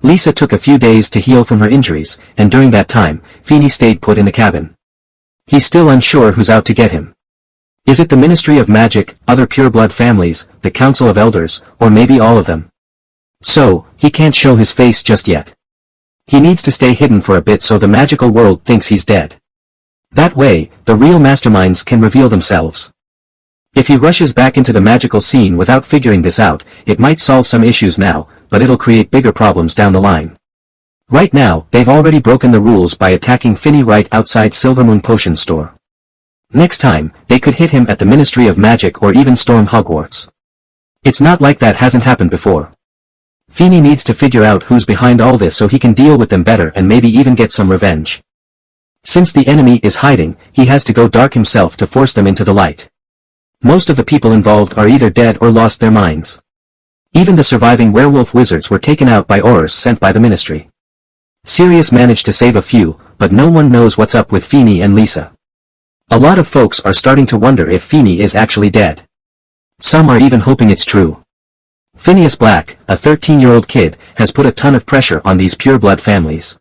Lisa took a few days to heal from her injuries, and during that time, Feeny stayed put in the cabin. He's still unsure who's out to get him. Is it the Ministry of Magic, other pureblood families, the Council of Elders, or maybe all of them? So, he can't show his face just yet. He needs to stay hidden for a bit so the magical world thinks he's dead. That way, the real masterminds can reveal themselves. If he rushes back into the magical scene without figuring this out, it might solve some issues now, but it'll create bigger problems down the line. Right now, they've already broken the rules by attacking Finny right outside Silvermoon Potion Store. Next time, they could hit him at the Ministry of Magic or even storm Hogwarts. It's not like that hasn't happened before. Feeny needs to figure out who's behind all this so he can deal with them better and maybe even get some revenge. Since the enemy is hiding, he has to go dark himself to force them into the light. Most of the people involved are either dead or lost their minds. Even the surviving werewolf wizards were taken out by aurors sent by the ministry. Sirius managed to save a few, but no one knows what's up with Feeny and Lisa. A lot of folks are starting to wonder if Feeny is actually dead. Some are even hoping it's true. Phineas Black, a 13-year-old kid, has put a ton of pressure on these pureblood families.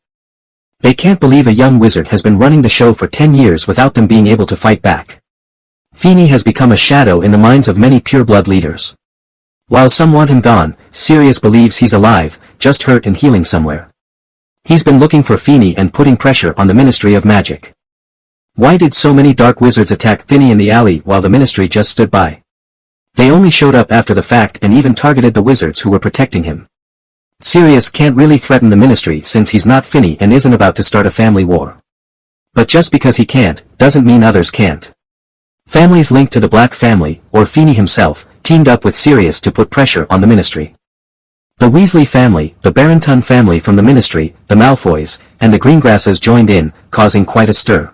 They can't believe a young wizard has been running the show for 10 years without them being able to fight back. Feeny has become a shadow in the minds of many pureblood leaders. While some want him gone, Sirius believes he's alive, just hurt and healing somewhere. He's been looking for Feeny and putting pressure on the Ministry of Magic. Why did so many dark wizards attack Feeny in the alley while the ministry just stood by? They only showed up after the fact and even targeted the wizards who were protecting him. Sirius can't really threaten the ministry since he's not Feeny and isn't about to start a family war. But just because he can't, doesn't mean others can't. Families linked to the Black family, or Feeny himself, teamed up with Sirius to put pressure on the ministry. The Weasley family, the Barrington family from the ministry, the Malfoys, and the Greengrasses joined in, causing quite a stir.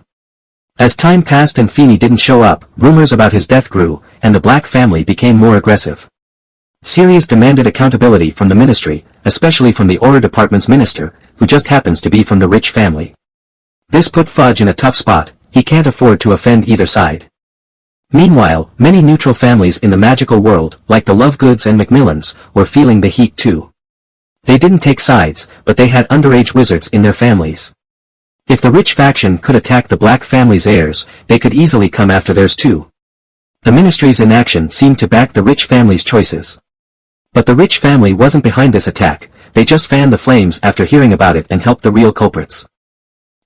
As time passed and Feeny didn't show up, rumors about his death grew, and the Black family became more aggressive. Sirius demanded accountability from the ministry, especially from the Auror Department's minister, who just happens to be from the rich family. This put Fudge in a tough spot. He can't afford to offend either side. Meanwhile, many neutral families in the magical world, like the Lovegoods and Macmillans, were feeling the heat too. They didn't take sides, but they had underage wizards in their families. If the rich faction could attack the Black family's heirs, they could easily come after theirs too. The ministry's inaction seemed to back the rich family's choices. But the rich family wasn't behind this attack, they just fanned the flames after hearing about it and helped the real culprits.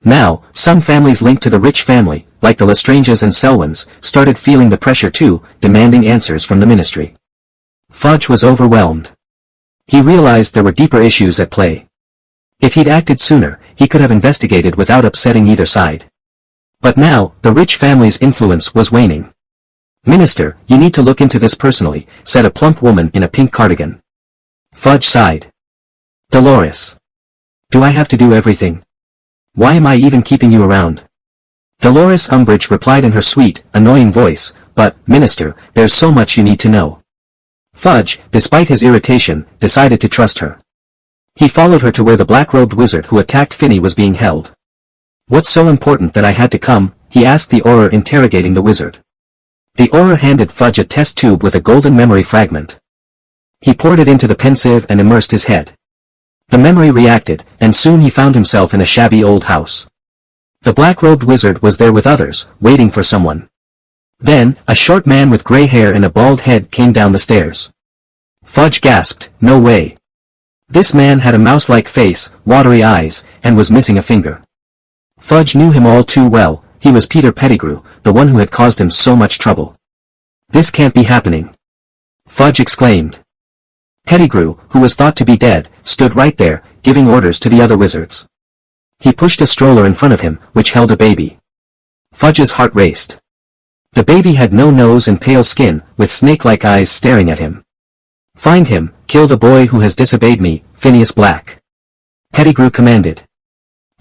Now, some families linked to the rich family, like the Lestranges and Selwyns, started feeling the pressure too, demanding answers from the ministry. Fudge was overwhelmed. He realized there were deeper issues at play. If he'd acted sooner, he could have investigated without upsetting either side. But now, the rich family's influence was waning. "Minister, you need to look into this personally," said a plump woman in a pink cardigan. Fudge sighed. "Dolores. Do I have to do everything? Why am I even keeping you around?" Dolores Umbridge replied in her sweet, annoying voice, "But, Minister, there's so much you need to know." Fudge, despite his irritation, decided to trust her. He followed her to where the black-robed wizard who attacked Feeny was being held. "What's so important that I had to come?" he asked the Auror interrogating the wizard. The Auror handed Fudge a test tube with a golden memory fragment. He poured it into the pensieve and immersed his head. The memory reacted, and soon he found himself in a shabby old house. The black-robed wizard was there with others, waiting for someone. Then, a short man with gray hair and a bald head came down the stairs. Fudge gasped, "No way." This man had a mouse-like face, watery eyes, and was missing a finger. Fudge knew him all too well. He was Peter Pettigrew, the one who had caused him so much trouble. "This can't be happening," Fudge exclaimed. Pettigrew, who was thought to be dead, stood right there, giving orders to the other wizards. He pushed a stroller in front of him, which held a baby. Fudge's heart raced. The baby had no nose and pale skin, with snake-like eyes staring at him. "Find him, kill the boy who has disobeyed me, Phineas Black," Pettigrew commanded.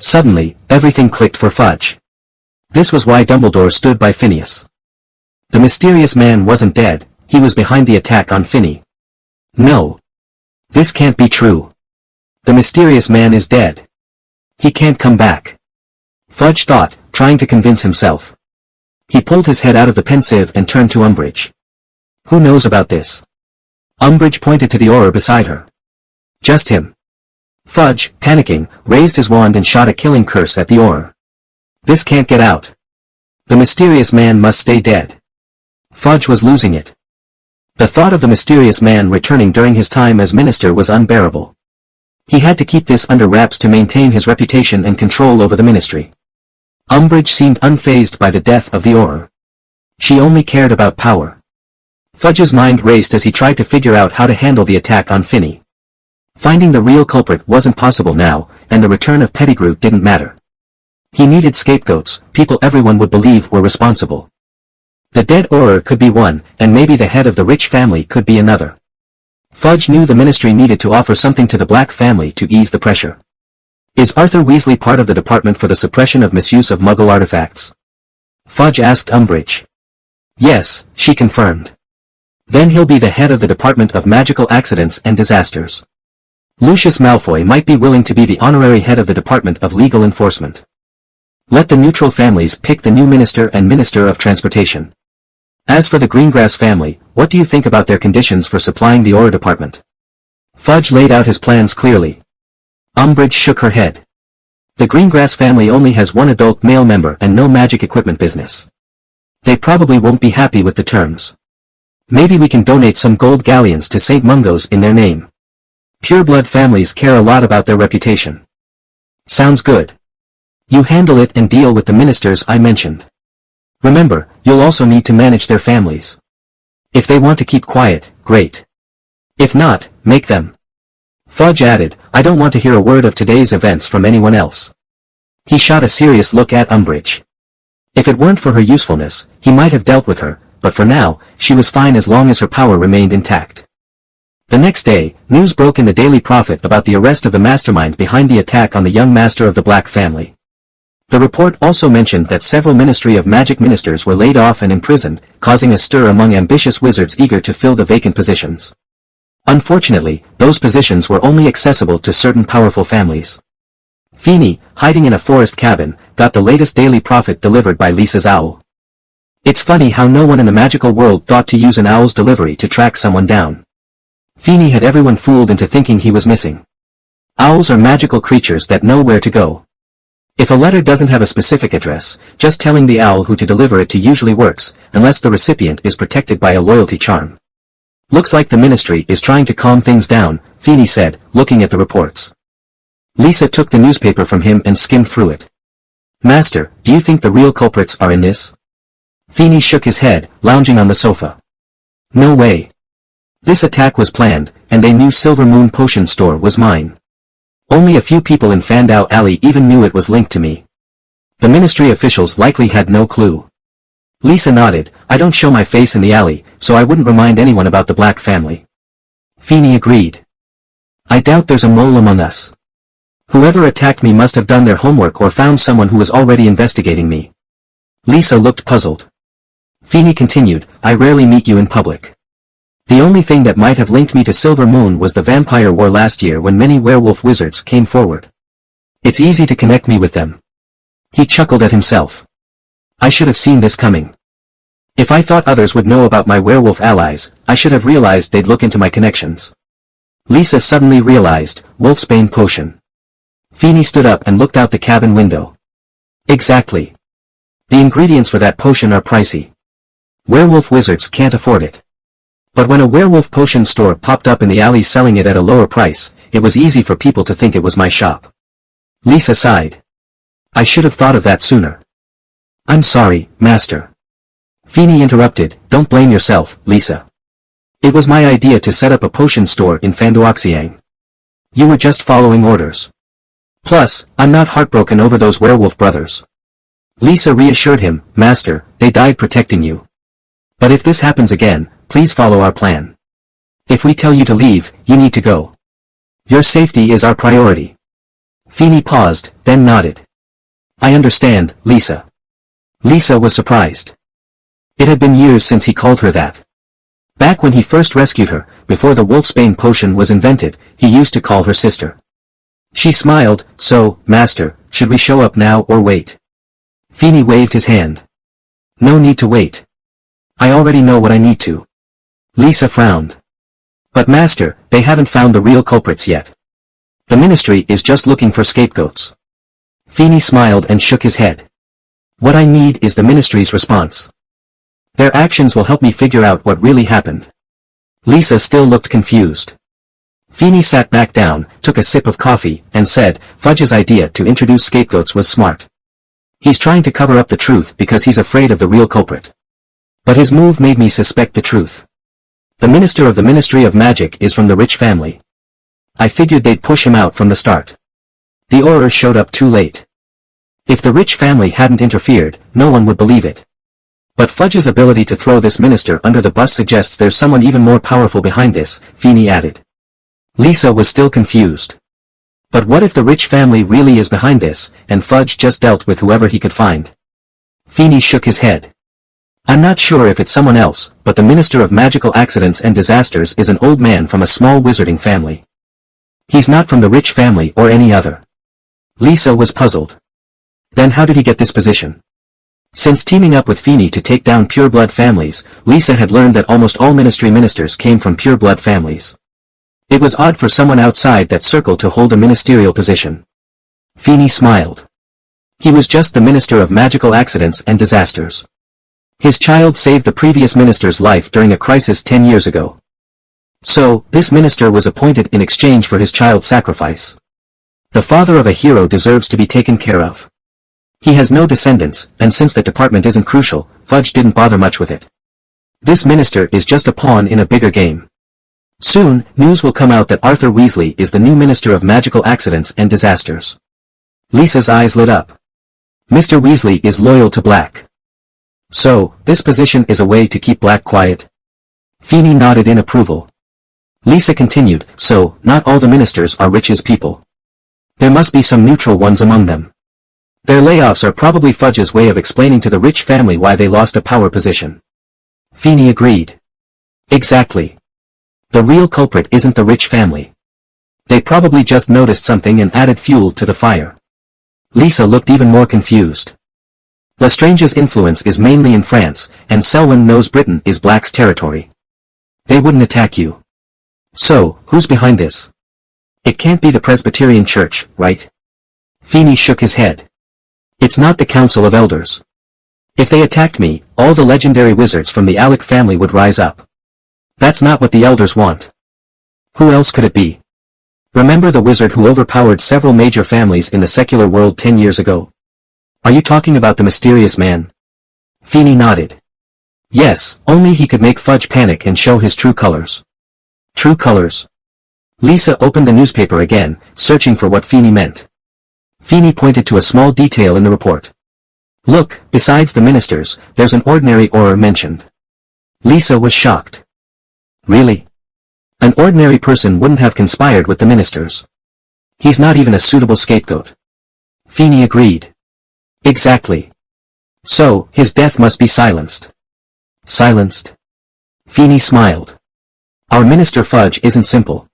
Suddenly, everything clicked for Fudge. This was why Dumbledore stood by Phineas. The mysterious man wasn't dead, he was behind the attack on Feeny. No. This can't be true. The mysterious man is dead. He can't come back. Fudge thought, trying to convince himself. He pulled his head out of the pensieve and turned to Umbridge. "Who knows about this?" Umbridge pointed to the Auror beside her. "Just him. Fudge, panicking, raised his wand and shot a killing curse at the aura. This can't get out. The mysterious man must stay dead. Fudge was losing it. The thought of the mysterious man returning during his time as minister was unbearable. He had to keep this under wraps to maintain his reputation and control over the ministry. Umbridge seemed unfazed by the death of the aura. She only cared about power. Fudge's mind raced as he tried to figure out how to handle the attack on Finney. Finding the real culprit wasn't possible now, and the return of Pettigrew didn't matter. He needed scapegoats, people everyone would believe were responsible. The dead Auror could be one, and maybe the head of the rich family could be another. Fudge knew the ministry needed to offer something to the Black family to ease the pressure. Is Arthur Weasley part of the Department for the Suppression of Misuse of Muggle Artifacts? Fudge asked Umbridge. Yes, she confirmed. Then he'll be the head of the Department of Magical Accidents and Disasters. Lucius Malfoy might be willing to be the honorary head of the Department of Legal Enforcement. Let the neutral families pick the new minister and Minister of Transportation. As for the Greengrass family, what do you think about their conditions for supplying the Aura Department? Fudge laid out his plans clearly. Umbridge shook her head. The Greengrass family only has one adult male member and no magic equipment business. They probably won't be happy with the terms. Maybe we can donate some gold galleons to St. Mungo's in their name. Pureblood families care a lot about their reputation. Sounds good. You handle it and deal with the ministers I mentioned. Remember, you'll also need to manage their families. If they want to keep quiet, great. If not, make them. Fudge added, I don't want to hear a word of today's events from anyone else. He shot a serious look at Umbridge. If it weren't for her usefulness, he might have dealt with her, but for now, she was fine as long as her power remained intact. The next day, news broke in the Daily Prophet about the arrest of the mastermind behind the attack on the young master of the Black family. The report also mentioned that several Ministry of Magic ministers were laid off and imprisoned, causing a stir among ambitious wizards eager to fill the vacant positions. Unfortunately, those positions were only accessible to certain powerful families. Feeny, hiding in a forest cabin, got the latest Daily Prophet delivered by Lisa's owl. It's funny how no one in the magical world thought to use an owl's delivery to track someone down. Feeny had everyone fooled into thinking he was missing. Owls are magical creatures that know where to go. If a letter doesn't have a specific address, just telling the owl who to deliver it to usually works, unless the recipient is protected by a loyalty charm. Looks like the ministry is trying to calm things down, Feeny said, looking at the reports. Lisa took the newspaper from him and skimmed through it. Master, do you think the real culprits are in this? Feeny shook his head, lounging on the sofa. No way. This attack was planned, and they knew Silver Moon Potion Store was mine. Only a few people in Fandau Alley even knew it was linked to me. The ministry officials likely had no clue. Lisa nodded, I don't show my face in the alley, so I wouldn't remind anyone about the Black family. Feeny agreed. I doubt there's a mole among us. Whoever attacked me must have done their homework or found someone who was already investigating me. Lisa looked puzzled. Feeny continued, I rarely meet you in public. The only thing that might have linked me to Silver Moon was the vampire war last year when many werewolf wizards came forward. It's easy to connect me with them. He chuckled at himself. I should have seen this coming. If I thought others would know about my werewolf allies, I should have realized they'd look into my connections. Lisa suddenly realized, Wolfsbane potion. Feeny stood up and looked out the cabin window. Exactly. The ingredients for that potion are pricey. Werewolf wizards can't afford it. But when a werewolf potion store popped up in the alley selling it at a lower price, it was easy for people to think it was my shop. Lisa sighed. I should have thought of that sooner. I'm sorry, Master. Feeny interrupted, don't blame yourself, Lisa. It was my idea to set up a potion store in Fanduoxiang. You were just following orders. Plus, I'm not heartbroken over those werewolf brothers. Lisa reassured him, Master, they died protecting you. But if this happens again, please follow our plan. If we tell you to leave, you need to go. Your safety is our priority. Feeny paused, then nodded. I understand, Lisa. Lisa was surprised. It had been years since he called her that. Back when he first rescued her, before the Wolfsbane potion was invented, he used to call her sister. She smiled, so, Master, should we show up now or wait? Feeny waved his hand. No need to wait. I already know what I need to. Lisa frowned. But Master, they haven't found the real culprits yet. The ministry is just looking for scapegoats. Feeney smiled and shook his head. What I need is the ministry's response. Their actions will help me figure out what really happened. Lisa still looked confused. Feeney sat back down, took a sip of coffee, and said, Fudge's idea to introduce scapegoats was smart. He's trying to cover up the truth because he's afraid of the real culprit. But his move made me suspect the truth. The minister of the Ministry of Magic is from the rich family. I figured they'd push him out from the start. The Auror showed up too late. If the rich family hadn't interfered, no one would believe it. But Fudge's ability to throw this minister under the bus suggests there's someone even more powerful behind this, Feeney added. Lisa was still confused. But what if the rich family really is behind this, and Fudge just dealt with whoever he could find? Feeney shook his head. I'm not sure if it's someone else, but the Minister of Magical Accidents and Disasters is an old man from a small wizarding family. He's not from the rich family or any other. Lisa was puzzled. Then how did he get this position? Since teaming up with Feeney to take down pureblood families, Lisa had learned that almost all ministry ministers came from pureblood families. It was odd for someone outside that circle to hold a ministerial position. Feeney smiled. He was just the Minister of Magical Accidents and Disasters. His child saved the previous minister's life during a crisis 10 years ago. So, this minister was appointed in exchange for his child's sacrifice. The father of a hero deserves to be taken care of. He has no descendants, and since that department isn't crucial, Fudge didn't bother much with it. This minister is just a pawn in a bigger game. Soon, news will come out that Arthur Weasley is the new Minister of Magical Accidents and Disasters. Lisa's eyes lit up. Mr. Weasley is loyal to Black. So, this position is a way to keep Black quiet? Feeney nodded in approval. Lisa continued, so, not all the ministers are rich as people. There must be some neutral ones among them. Their layoffs are probably Fudge's way of explaining to the rich family why they lost a power position. Feeney agreed. Exactly. The real culprit isn't the rich family. They probably just noticed something and added fuel to the fire. Lisa looked even more confused. Lestrange's influence is mainly in France, and Selwyn knows Britain is Black's territory. They wouldn't attack you. So, who's behind this? It can't be the Presbyterian Church, right? Feeney shook his head. It's not the Council of Elders. If they attacked me, all the legendary wizards from the Alec family would rise up. That's not what the Elders want. Who else could it be? Remember the wizard who overpowered several major families in the secular world 10 years ago? Are you talking about the mysterious man? Feeney nodded. Yes, only he could make Fudge panic and show his true colors. True colors? Lisa opened the newspaper again, searching for what Feeney meant. Feeney pointed to a small detail in the report. Look, besides the ministers, there's an ordinary Auror mentioned. Lisa was shocked. Really? An ordinary person wouldn't have conspired with the ministers. He's not even a suitable scapegoat. Feeney agreed. Exactly. So, his death must be silenced. Silenced? Feeney smiled. Our Minister Fudge isn't simple.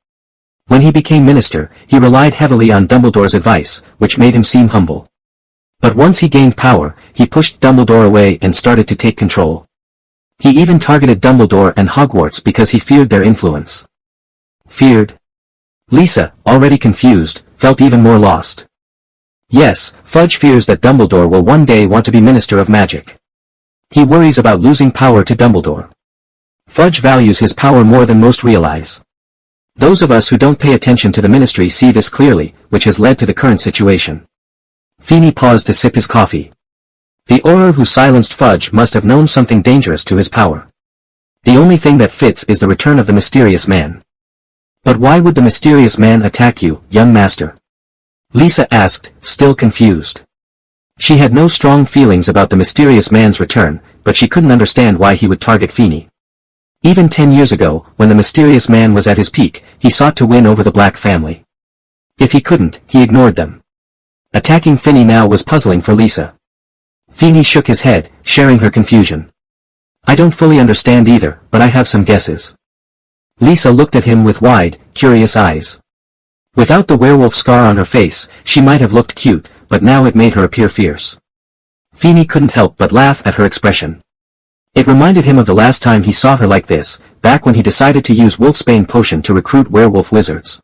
When he became minister, he relied heavily on Dumbledore's advice, which made him seem humble. But once he gained power, he pushed Dumbledore away and started to take control. He even targeted Dumbledore and Hogwarts because he feared their influence. Feared? Lisa, already confused, felt even more lost. Yes, Fudge fears that Dumbledore will one day want to be Minister of Magic. He worries about losing power to Dumbledore. Fudge values his power more than most realize. Those of us who don't pay attention to the ministry see this clearly, which has led to the current situation. Feeney paused to sip his coffee. The Auror who silenced Fudge must have known something dangerous to his power. The only thing that fits is the return of the mysterious man. But why would the mysterious man attack you, young master? Lisa asked, still confused. She had no strong feelings about the mysterious man's return, but she couldn't understand why he would target Feeney. Even 10 years ago, when the mysterious man was at his peak, he sought to win over the Black family. If he couldn't, he ignored them. Attacking Feeney now was puzzling for Lisa. Feeney shook his head, sharing her confusion. I don't fully understand either, but I have some guesses. Lisa looked at him with wide, curious eyes. Without the werewolf scar on her face, she might have looked cute, but now it made her appear fierce. Feeney couldn't help but laugh at her expression. It reminded him of the last time he saw her like this, back when he decided to use Wolfsbane potion to recruit werewolf wizards.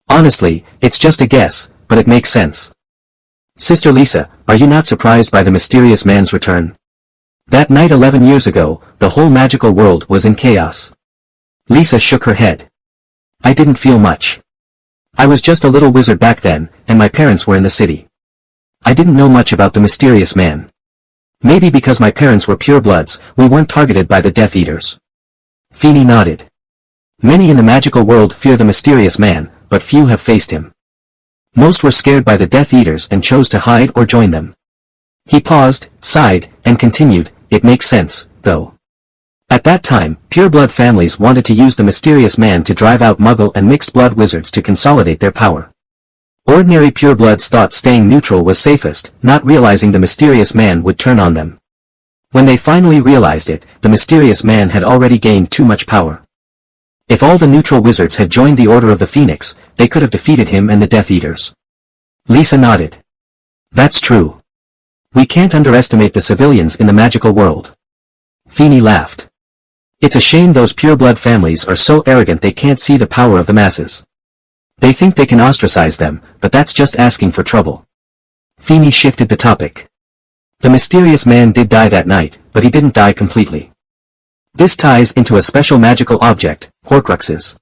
Honestly, it's just a guess, but it makes sense. Sister Lisa, are you not surprised by the mysterious man's return? That night 11 years ago, the whole magical world was in chaos. Lisa shook her head. I didn't feel much. I was just a little wizard back then, and my parents were in the city. I didn't know much about the mysterious man. Maybe because my parents were purebloods, we weren't targeted by the Death Eaters. Feeny nodded. Many in the magical world fear the mysterious man, but few have faced him. Most were scared by the Death Eaters and chose to hide or join them. He paused, sighed, and continued, it makes sense, though. At that time, pureblood families wanted to use the mysterious man to drive out Muggle and mixed-blood wizards to consolidate their power. Ordinary purebloods thought staying neutral was safest, not realizing the mysterious man would turn on them. When they finally realized it, the mysterious man had already gained too much power. If all the neutral wizards had joined the Order of the Phoenix, they could have defeated him and the Death Eaters. Lisa nodded. That's true. We can't underestimate the civilians in the magical world. Feeny laughed. It's a shame those pureblood families are so arrogant they can't see the power of the masses. They think they can ostracize them, but that's just asking for trouble. Feeny shifted the topic. The mysterious man did die that night, but he didn't die completely. This ties into a special magical object, Horcruxes.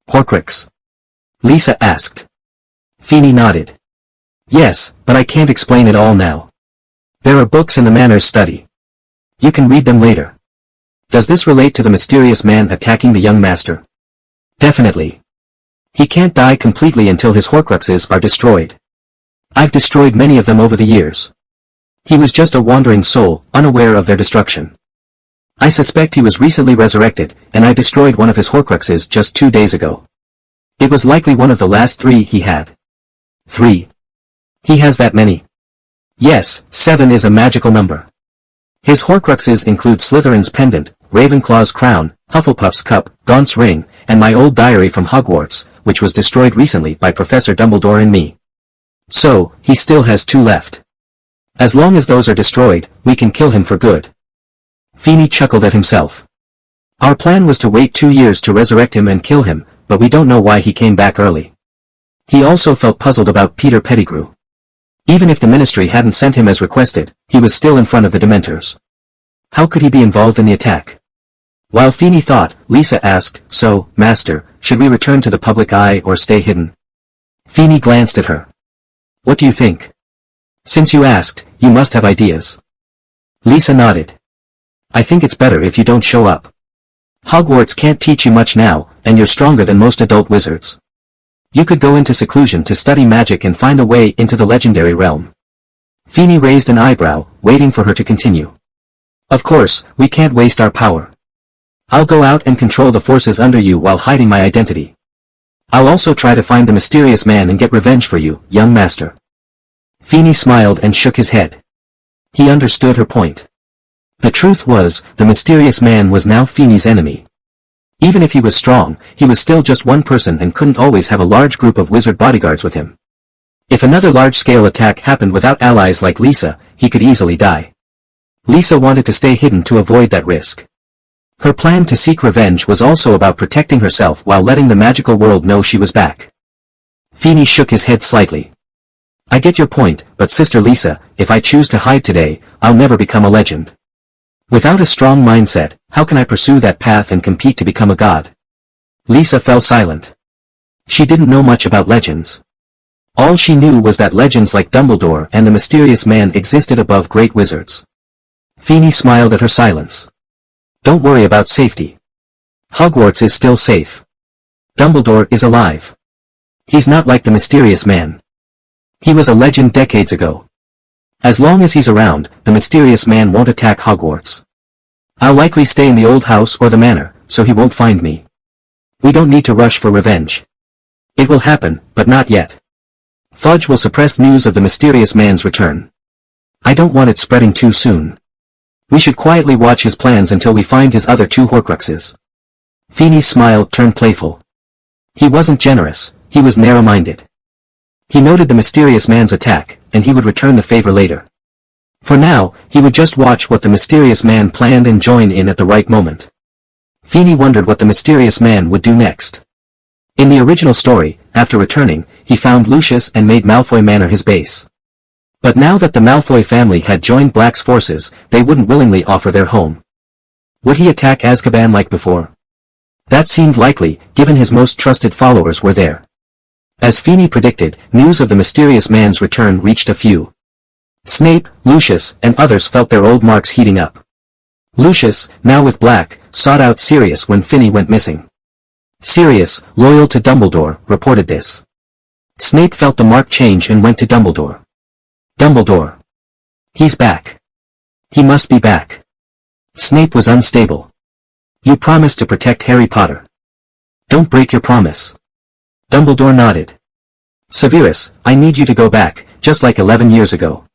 Horcrux? Lisa asked. Feeny nodded. Yes, but I can't explain it all now. There are books in the Manor's study. You can read them later. Does this relate to the mysterious man attacking the young master? Definitely. He can't die completely until his Horcruxes are destroyed. I've destroyed many of them over the years. He was just a wandering soul, unaware of their destruction. I suspect he was recently resurrected, and I destroyed one of his Horcruxes just 2 days ago. It was likely one of the last 3 he had. 3. He has that many. Yes, 7 is a magical number. His Horcruxes include Slytherin's pendant, Ravenclaw's crown, Hufflepuff's cup, Gaunt's ring, and my old diary from Hogwarts, which was destroyed recently by Professor Dumbledore and me. So, he still has 2 left. As long as those are destroyed, we can kill him for good. Feeny chuckled at himself. Our plan was to wait 2 years to resurrect him and kill him, but we don't know why he came back early. He also felt puzzled about Peter Pettigrew. Even if the Ministry hadn't sent him as requested, he was still in front of the Dementors. How could he be involved in the attack? While Feeny thought, Lisa asked, so, Master, should we return to the public eye or stay hidden? Feeny glanced at her. What do you think? Since you asked, you must have ideas. Lisa nodded. I think it's better if you don't show up. Hogwarts can't teach you much now, and you're stronger than most adult wizards. You could go into seclusion to study magic and find a way into the legendary realm. Feeny raised an eyebrow, waiting for her to continue. Of course, we can't waste our power. I'll go out and control the forces under you while hiding my identity. I'll also try to find the mysterious man and get revenge for you, young master. Feeny smiled and shook his head. He understood her point. The truth was, the mysterious man was now Feeny's enemy. Even if he was strong, he was still just one person and couldn't always have a large group of wizard bodyguards with him. If another large-scale attack happened without allies like Lisa, he could easily die. Lisa wanted to stay hidden to avoid that risk. Her plan to seek revenge was also about protecting herself while letting the magical world know she was back. Feeny shook his head slightly. I get your point, but Sister Lisa, if I choose to hide today, I'll never become a legend. Without a strong mindset, how can I pursue that path and compete to become a god? Lisa fell silent. She didn't know much about legends. All she knew was that legends like Dumbledore and the mysterious man existed above great wizards. Feeny smiled at her silence. Don't worry about safety. Hogwarts is still safe. Dumbledore is alive. He's not like the mysterious man. He was a legend decades ago. As long as he's around, the mysterious man won't attack Hogwarts. I'll likely stay in the old house or the manor, so he won't find me. We don't need to rush for revenge. It will happen, but not yet. Fudge will suppress news of the mysterious man's return. I don't want it spreading too soon. We should quietly watch his plans until we find his other 2 Horcruxes. Feeny's smile turned playful. He wasn't generous, he was narrow-minded. He noted the mysterious man's attack, and he would return the favor later. For now, he would just watch what the mysterious man planned and join in at the right moment. Feeny wondered what the mysterious man would do next. In the original story, after returning, he found Lucius and made Malfoy Manor his base. But now that the Malfoy family had joined Black's forces, they wouldn't willingly offer their home. Would he attack Azkaban like before? That seemed likely, given his most trusted followers were there. As Feeney predicted, news of the mysterious man's return reached a few. Snape, Lucius, and others felt their old marks heating up. Lucius, now with Black, sought out Sirius when Finney went missing. Sirius, loyal to Dumbledore, reported this. Snape felt the mark change and went to Dumbledore. Dumbledore. He's back. He must be back. Snape was unstable. You promised to protect Harry Potter. Don't break your promise. Dumbledore nodded. Severus, I need you to go back, just like 11 years ago.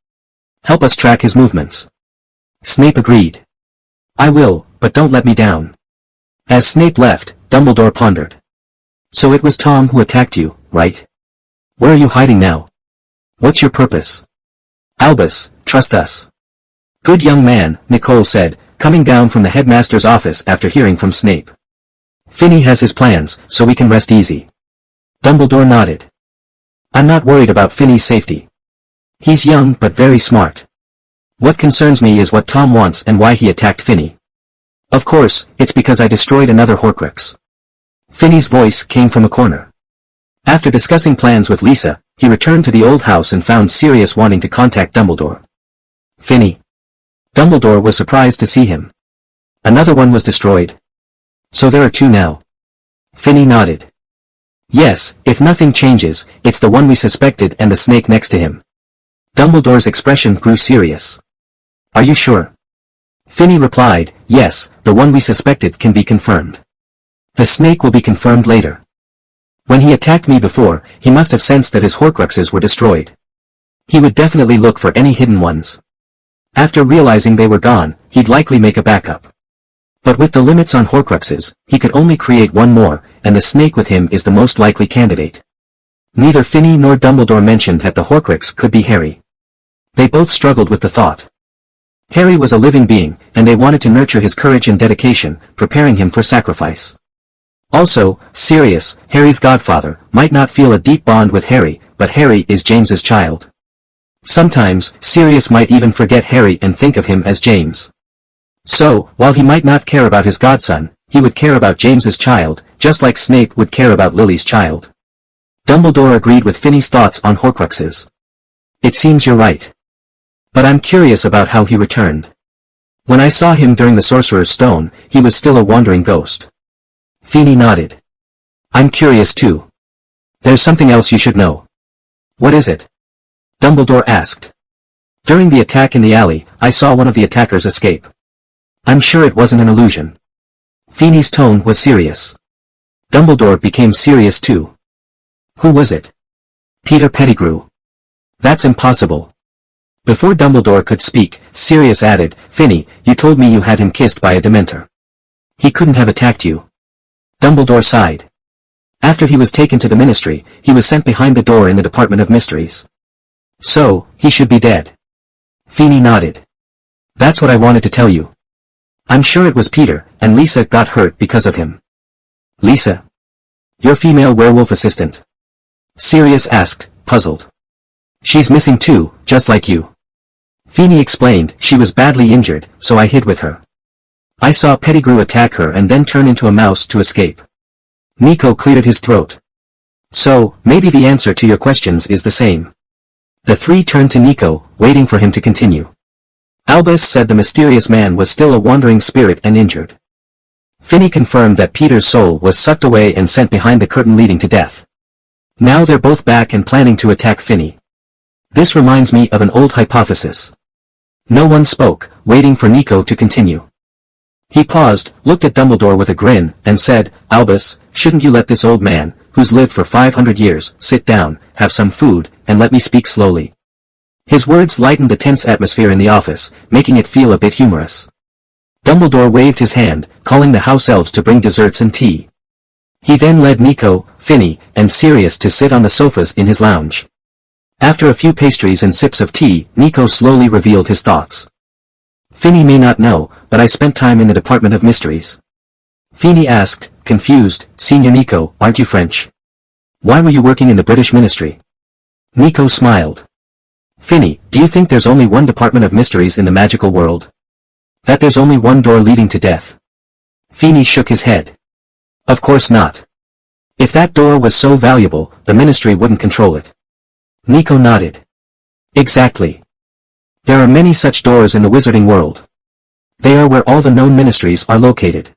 Help us track his movements. Snape agreed. I will, but don't let me down. As Snape left, Dumbledore pondered. So it was Tom who attacked you, right? Where are you hiding now? What's your purpose? Albus, trust us. Good young man, Nicole said, coming down from the headmaster's office after hearing from Snape. Finney has his plans, so we can rest easy. Dumbledore nodded. I'm not worried about Finney's safety. He's young but very smart. What concerns me is what Tom wants and why he attacked Finney. Of course, it's because I destroyed another Horcrux. Finney's voice came from a corner. After discussing plans with Lisa, he returned to the old house and found Sirius wanting to contact Dumbledore. Finney. Dumbledore was surprised to see him. Another one was destroyed. So there are two now. Finney nodded. Yes, if nothing changes, it's the one we suspected and the snake next to him. Dumbledore's expression grew serious. Are you sure? Finney replied, yes, the one we suspected can be confirmed. The snake will be confirmed later. When he attacked me before, he must have sensed that his Horcruxes were destroyed. He would definitely look for any hidden ones. After realizing they were gone, he'd likely make a backup. But with the limits on Horcruxes, he could only create one more, and the snake with him is the most likely candidate. Neither Finney nor Dumbledore mentioned that the Horcrux could be Harry. They both struggled with the thought. Harry was a living being, and they wanted to nurture his courage and dedication, preparing him for sacrifice. Also, Sirius, Harry's godfather, might not feel a deep bond with Harry, but Harry is James's child. Sometimes, Sirius might even forget Harry and think of him as James. So, while he might not care about his godson, he would care about James's child, just like Snape would care about Lily's child. Dumbledore agreed with Finney's thoughts on Horcruxes. It seems you're right. But I'm curious about how he returned. When I saw him during the Sorcerer's Stone, he was still a wandering ghost. Finney nodded. I'm curious too. There's something else you should know. What is it? Dumbledore asked. During the attack in the alley, I saw one of the attackers escape. I'm sure it wasn't an illusion. Finney's tone was serious. Dumbledore became serious too. Who was it? Peter Pettigrew. That's impossible. Before Dumbledore could speak, Sirius added, Finney, you told me you had him kissed by a Dementor. He couldn't have attacked you. Dumbledore sighed. After he was taken to the Ministry, he was sent behind the door in the Department of Mysteries. So, he should be dead. Finney nodded. That's what I wanted to tell you. I'm sure it was Peter, and Lisa got hurt because of him. Lisa? Your female werewolf assistant? Sirius asked, puzzled. She's missing too, just like you. Finney explained, she was badly injured, so I hid with her. I saw Pettigrew attack her and then turn into a mouse to escape. Nico cleared his throat. So, maybe the answer to your questions is the same. The three turned to Nico, waiting for him to continue. Albus said the mysterious man was still a wandering spirit and injured. Finney confirmed that Peter's soul was sucked away and sent behind the curtain leading to death. Now they're both back and planning to attack Finney. This reminds me of an old hypothesis. No one spoke, waiting for Nico to continue. He paused, looked at Dumbledore with a grin, and said, Albus, shouldn't you let this old man, who's lived for 500 years, sit down, have some food, and let me speak slowly? His words lightened the tense atmosphere in the office, making it feel a bit humorous. Dumbledore waved his hand, calling the house elves to bring desserts and tea. He then led Nico, Finney, and Sirius to sit on the sofas in his lounge. After a few pastries and sips of tea, Nico slowly revealed his thoughts. Finney may not know, but I spent time in the Department of Mysteries. Finney asked, confused, Senior Nico, aren't you French? Why were you working in the British ministry? Nico smiled. Finny, do you think there's only one department of mysteries in the magical world? That there's only one door leading to death? Finny shook his head. Of course not. If that door was so valuable, the ministry wouldn't control it. Nico nodded. Exactly. There are many such doors in the wizarding world. They are where all the known ministries are located.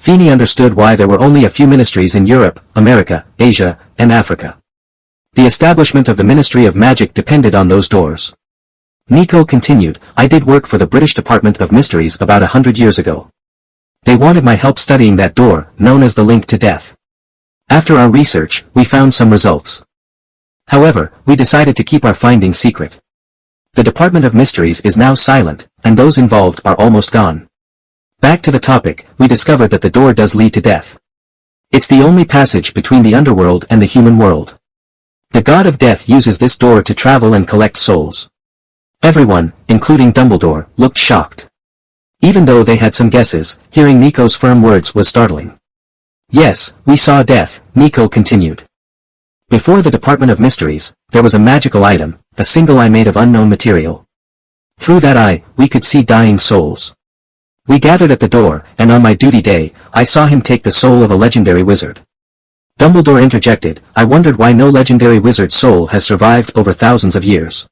Finny understood why there were only a few ministries in Europe, America, Asia, and Africa. The establishment of the Ministry of Magic depended on those doors. Nico continued, I did work for the British Department of Mysteries about 100 years ago. They wanted my help studying that door, known as the link to death. After our research, we found some results. However, we decided to keep our findings secret. The Department of Mysteries is now silent, and those involved are almost gone. Back to the topic, we discovered that the door does lead to death. It's the only passage between the underworld and the human world. The god of death uses this door to travel and collect souls. Everyone, including Dumbledore, looked shocked. Even though they had some guesses, hearing Nico's firm words was startling. Yes, we saw death, Nico continued. Before the Department of Mysteries, there was a magical item, a single eye made of unknown material. Through that eye, we could see dying souls. We gathered at the door, and on my duty day, I saw him take the soul of a legendary wizard. Dumbledore interjected, I wondered why no legendary wizard's soul has survived over thousands of years.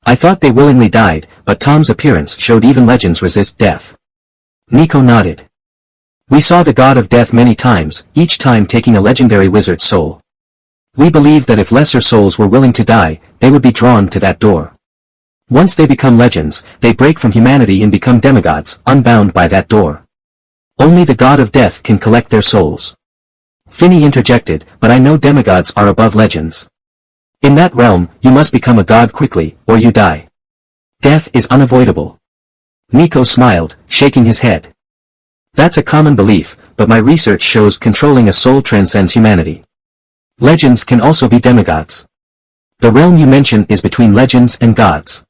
I thought they willingly died, but Tom's appearance showed even legends resist death. Nico nodded. We saw the god of death many times, each time taking a legendary wizard's soul. We believed that if lesser souls were willing to die, they would be drawn to that door. Once they become legends, they break from humanity and become demigods, unbound by that door. Only the god of death can collect their souls. Finny interjected, but I know demigods are above legends. In that realm, you must become a god quickly, or you die. Death is unavoidable. Nico smiled, shaking his head. That's a common belief, but my research shows controlling a soul transcends humanity. Legends can also be demigods. The realm you mention is between legends and gods.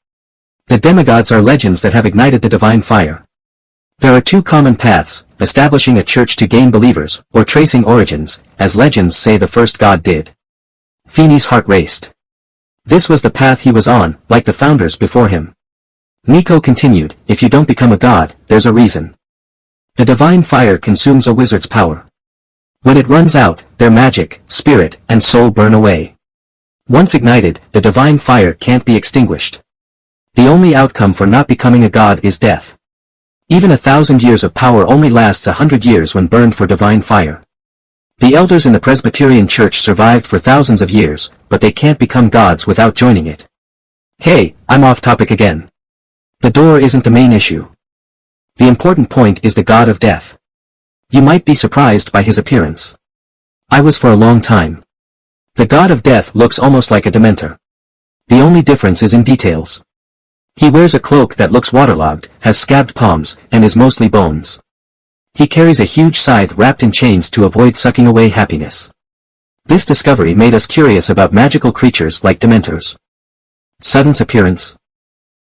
The demigods are legends that have ignited the divine fire. There are two common paths, establishing a church to gain believers, or tracing origins, as legends say the first god did. Finny's heart raced. This was the path he was on, like the founders before him. Nico continued, if you don't become a god, there's a reason. The divine fire consumes a wizard's power. When it runs out, their magic, spirit, and soul burn away. Once ignited, the divine fire can't be extinguished. The only outcome for not becoming a god is death. Even 1,000 years of power only lasts 100 years when burned for divine fire. The elders in the Presbyterian Church survived for thousands of years, but they can't become gods without joining it. Hey, I'm off topic again. The door isn't the main issue. The important point is the god of death. You might be surprised by his appearance. I was for a long time. The god of death looks almost like a Dementor. The only difference is in details. He wears a cloak that looks waterlogged, has scabbed palms, and is mostly bones. He carries a huge scythe wrapped in chains to avoid sucking away happiness. This discovery made us curious about magical creatures like Dementors. Sudden's appearance?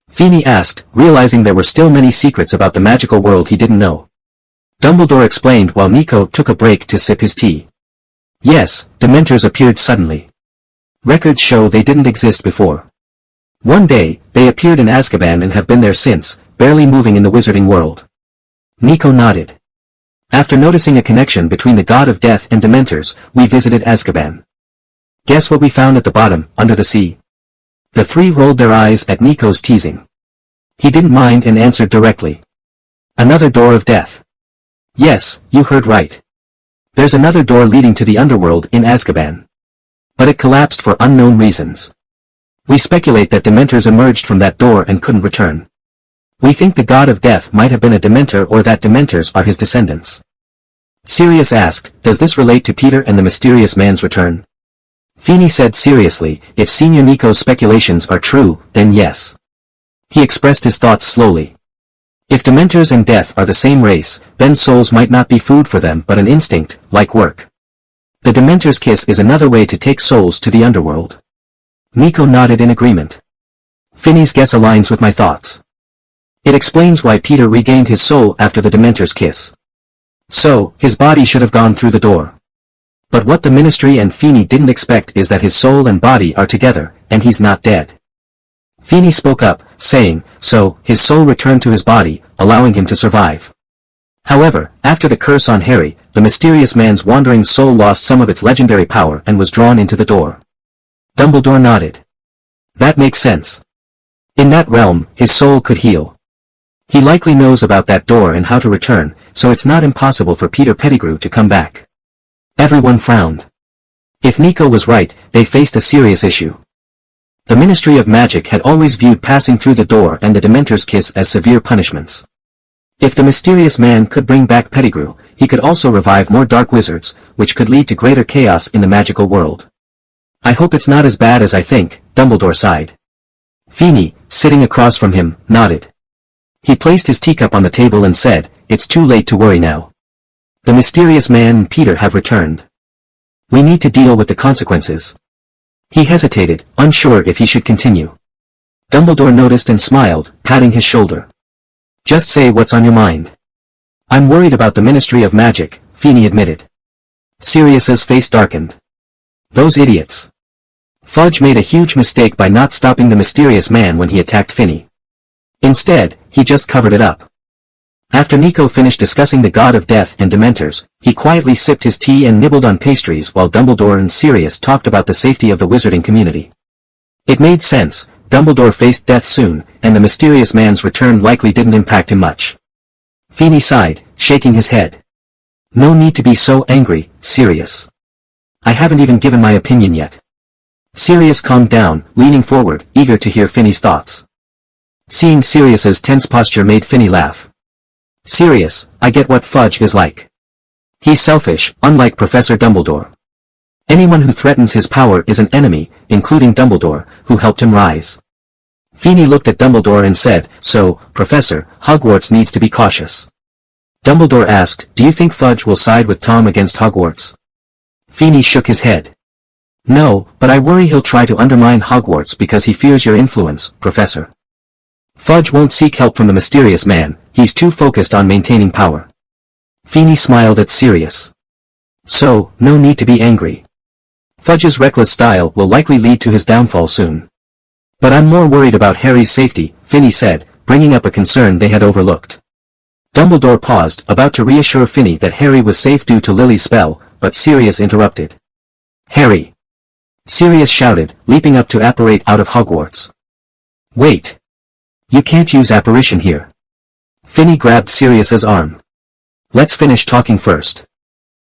Finny asked, realizing there were still many secrets about the magical world he didn't know. Dumbledore explained while Nico took a break to sip his tea. Yes, Dementors appeared suddenly. Records show they didn't exist before. One day, they appeared in Azkaban and have been there since, barely moving in the wizarding world. Nico nodded. After noticing a connection between the god of death and Dementors, we visited Azkaban. Guess what we found at the bottom, under the sea? The three rolled their eyes at Nico's teasing. He didn't mind and answered directly. Another door of death. Yes, you heard right. There's another door leading to the underworld in Azkaban. But it collapsed for unknown reasons. We speculate that Dementors emerged from that door and couldn't return. We think the god of death might have been a Dementor or that Dementors are his descendants. Sirius asked, does this relate to Peter and the mysterious man's return? Finny said seriously, if Senior Nico's speculations are true, then yes. He expressed his thoughts slowly. If Dementors and death are the same race, then souls might not be food for them but an instinct, like work. The Dementor's kiss is another way to take souls to the underworld. Nico nodded in agreement. Finny's guess aligns with my thoughts. It explains why Peter regained his soul after the Dementor's kiss. So, his body should have gone through the door. But what the Ministry and Feeney didn't expect is that his soul and body are together, and he's not dead. Feeney spoke up, saying, so, his soul returned to his body, allowing him to survive. However, after the curse on Harry, the mysterious man's wandering soul lost some of its legendary power and was drawn into the door. Dumbledore nodded. That makes sense. In that realm, his soul could heal. He likely knows about that door and how to return, so it's not impossible for Peter Pettigrew to come back. Everyone frowned. If Nico was right, they faced a serious issue. The Ministry of Magic had always viewed passing through the door and the Dementor's Kiss as severe punishments. If the mysterious man could bring back Pettigrew, he could also revive more dark wizards, which could lead to greater chaos in the magical world. I hope it's not as bad as I think, Dumbledore sighed. Feeney, sitting across from him, nodded. He placed his teacup on the table and said, it's too late to worry now. The mysterious man and Peter have returned. We need to deal with the consequences. He hesitated, unsure if he should continue. Dumbledore noticed and smiled, patting his shoulder. Just say what's on your mind. I'm worried about the Ministry of Magic, Feeney admitted. Sirius's face darkened. Those idiots. Fudge made a huge mistake by not stopping the mysterious man when he attacked Feeney. Instead, he just covered it up. After Nico finished discussing the god of death and Dementors, he quietly sipped his tea and nibbled on pastries while Dumbledore and Sirius talked about the safety of the wizarding community. It made sense. Dumbledore faced death soon, and the mysterious man's return likely didn't impact him much. Feeney sighed, shaking his head. No need to be so angry, Sirius. I haven't even given my opinion yet. Sirius calmed down, leaning forward, eager to hear Feeney's thoughts. Seeing Sirius's tense posture made Feeney laugh. Sirius, I get what Fudge is like. He's selfish, unlike Professor Dumbledore. Anyone who threatens his power is an enemy, including Dumbledore, who helped him rise. Feeney looked at Dumbledore and said, so, Professor, Hogwarts needs to be cautious. Dumbledore asked, do you think Fudge will side with Tom against Hogwarts? Feeney shook his head. No, but I worry he'll try to undermine Hogwarts because he fears your influence, Professor. Fudge won't seek help from the mysterious man, he's too focused on maintaining power. Feeney smiled at Sirius. So, no need to be angry. Fudge's reckless style will likely lead to his downfall soon. But I'm more worried about Harry's safety, Feeney said, bringing up a concern they had overlooked. Dumbledore paused, about to reassure Feeney that Harry was safe due to Lily's spell, but Sirius interrupted. Harry! Sirius shouted, leaping up to apparate out of Hogwarts. Wait! You can't use apparition here. Feeney grabbed Sirius's arm. Let's finish talking first.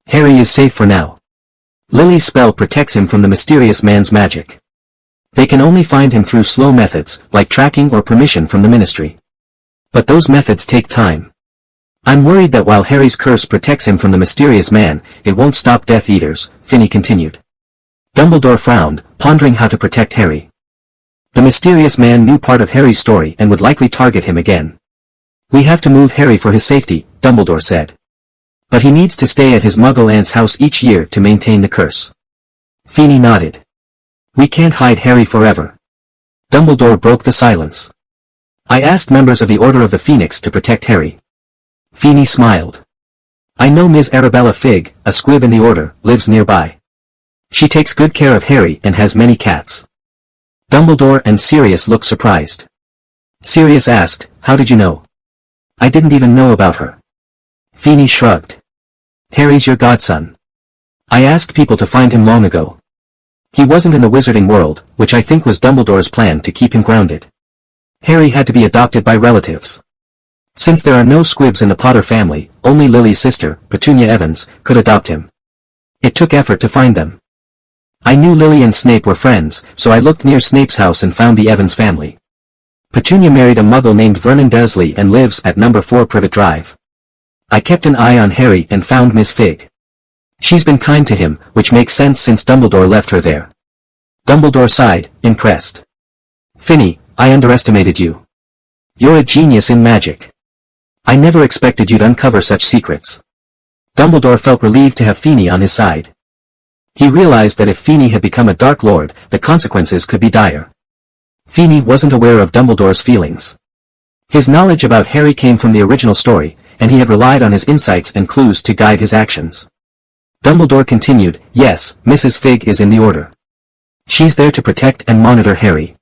Harry is safe for now. Lily's spell protects him from the mysterious man's magic. They can only find him through slow methods, like tracking or permission from the Ministry. But those methods take time. I'm worried that while Harry's curse protects him from the mysterious man, it won't stop Death Eaters, Feeney continued. Dumbledore frowned, pondering how to protect Harry. The mysterious man knew part of Harry's story and would likely target him again. We have to move Harry for his safety, Dumbledore said. But he needs to stay at his Muggle aunt's house each year to maintain the curse. Feeney nodded. We can't hide Harry forever. Dumbledore broke the silence. I asked members of the Order of the Phoenix to protect Harry. Feeney smiled. I know Ms. Arabella Figg, a squib in the Order, lives nearby. She takes good care of Harry and has many cats. Dumbledore and Sirius looked surprised. Sirius asked, how did you know? I didn't even know about her. Feeney shrugged. Harry's your godson. I asked people to find him long ago. He wasn't in the wizarding world, which I think was Dumbledore's plan to keep him grounded. Harry had to be adopted by relatives. Since there are no squibs in the Potter family, only Lily's sister, Petunia Evans, could adopt him. It took effort to find them. I knew Lily and Snape were friends, so I looked near Snape's house and found the Evans family. Petunia married a Muggle named Vernon Dursley and lives at number 4 Privet Drive. I kept an eye on Harry and found Miss Figg. She's been kind to him, which makes sense since Dumbledore left her there. Dumbledore sighed, impressed. Feeney, I underestimated you. You're a genius in magic. I never expected you'd uncover such secrets. Dumbledore felt relieved to have Feeney on his side. He realized that if Feeney had become a Dark Lord, the consequences could be dire. Feeney wasn't aware of Dumbledore's feelings. His knowledge about Harry came from the original story, and he had relied on his insights and clues to guide his actions. Dumbledore continued, yes, Mrs. Fig is in the Order. She's there to protect and monitor Harry.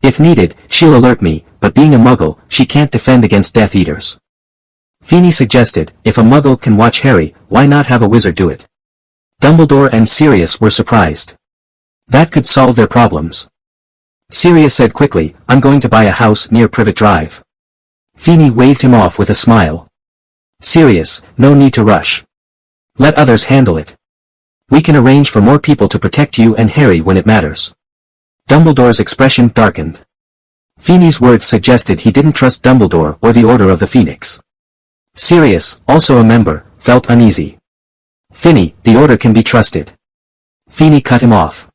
If needed, she'll alert me, but being a Muggle, she can't defend against Death Eaters. Feeney suggested, if a Muggle can watch Harry, why not have a wizard do it? Dumbledore and Sirius were surprised. That could solve their problems. Sirius said quickly, I'm going to buy a house near Privet Drive. Feeney waved him off with a smile. Sirius, no need to rush. Let others handle it. We can arrange for more people to protect you and Harry when it matters. Dumbledore's expression darkened. Feeney's words suggested he didn't trust Dumbledore or the Order of the Phoenix. Sirius, also a member, felt uneasy. Feeney, the Order can be trusted. Feeney cut him off.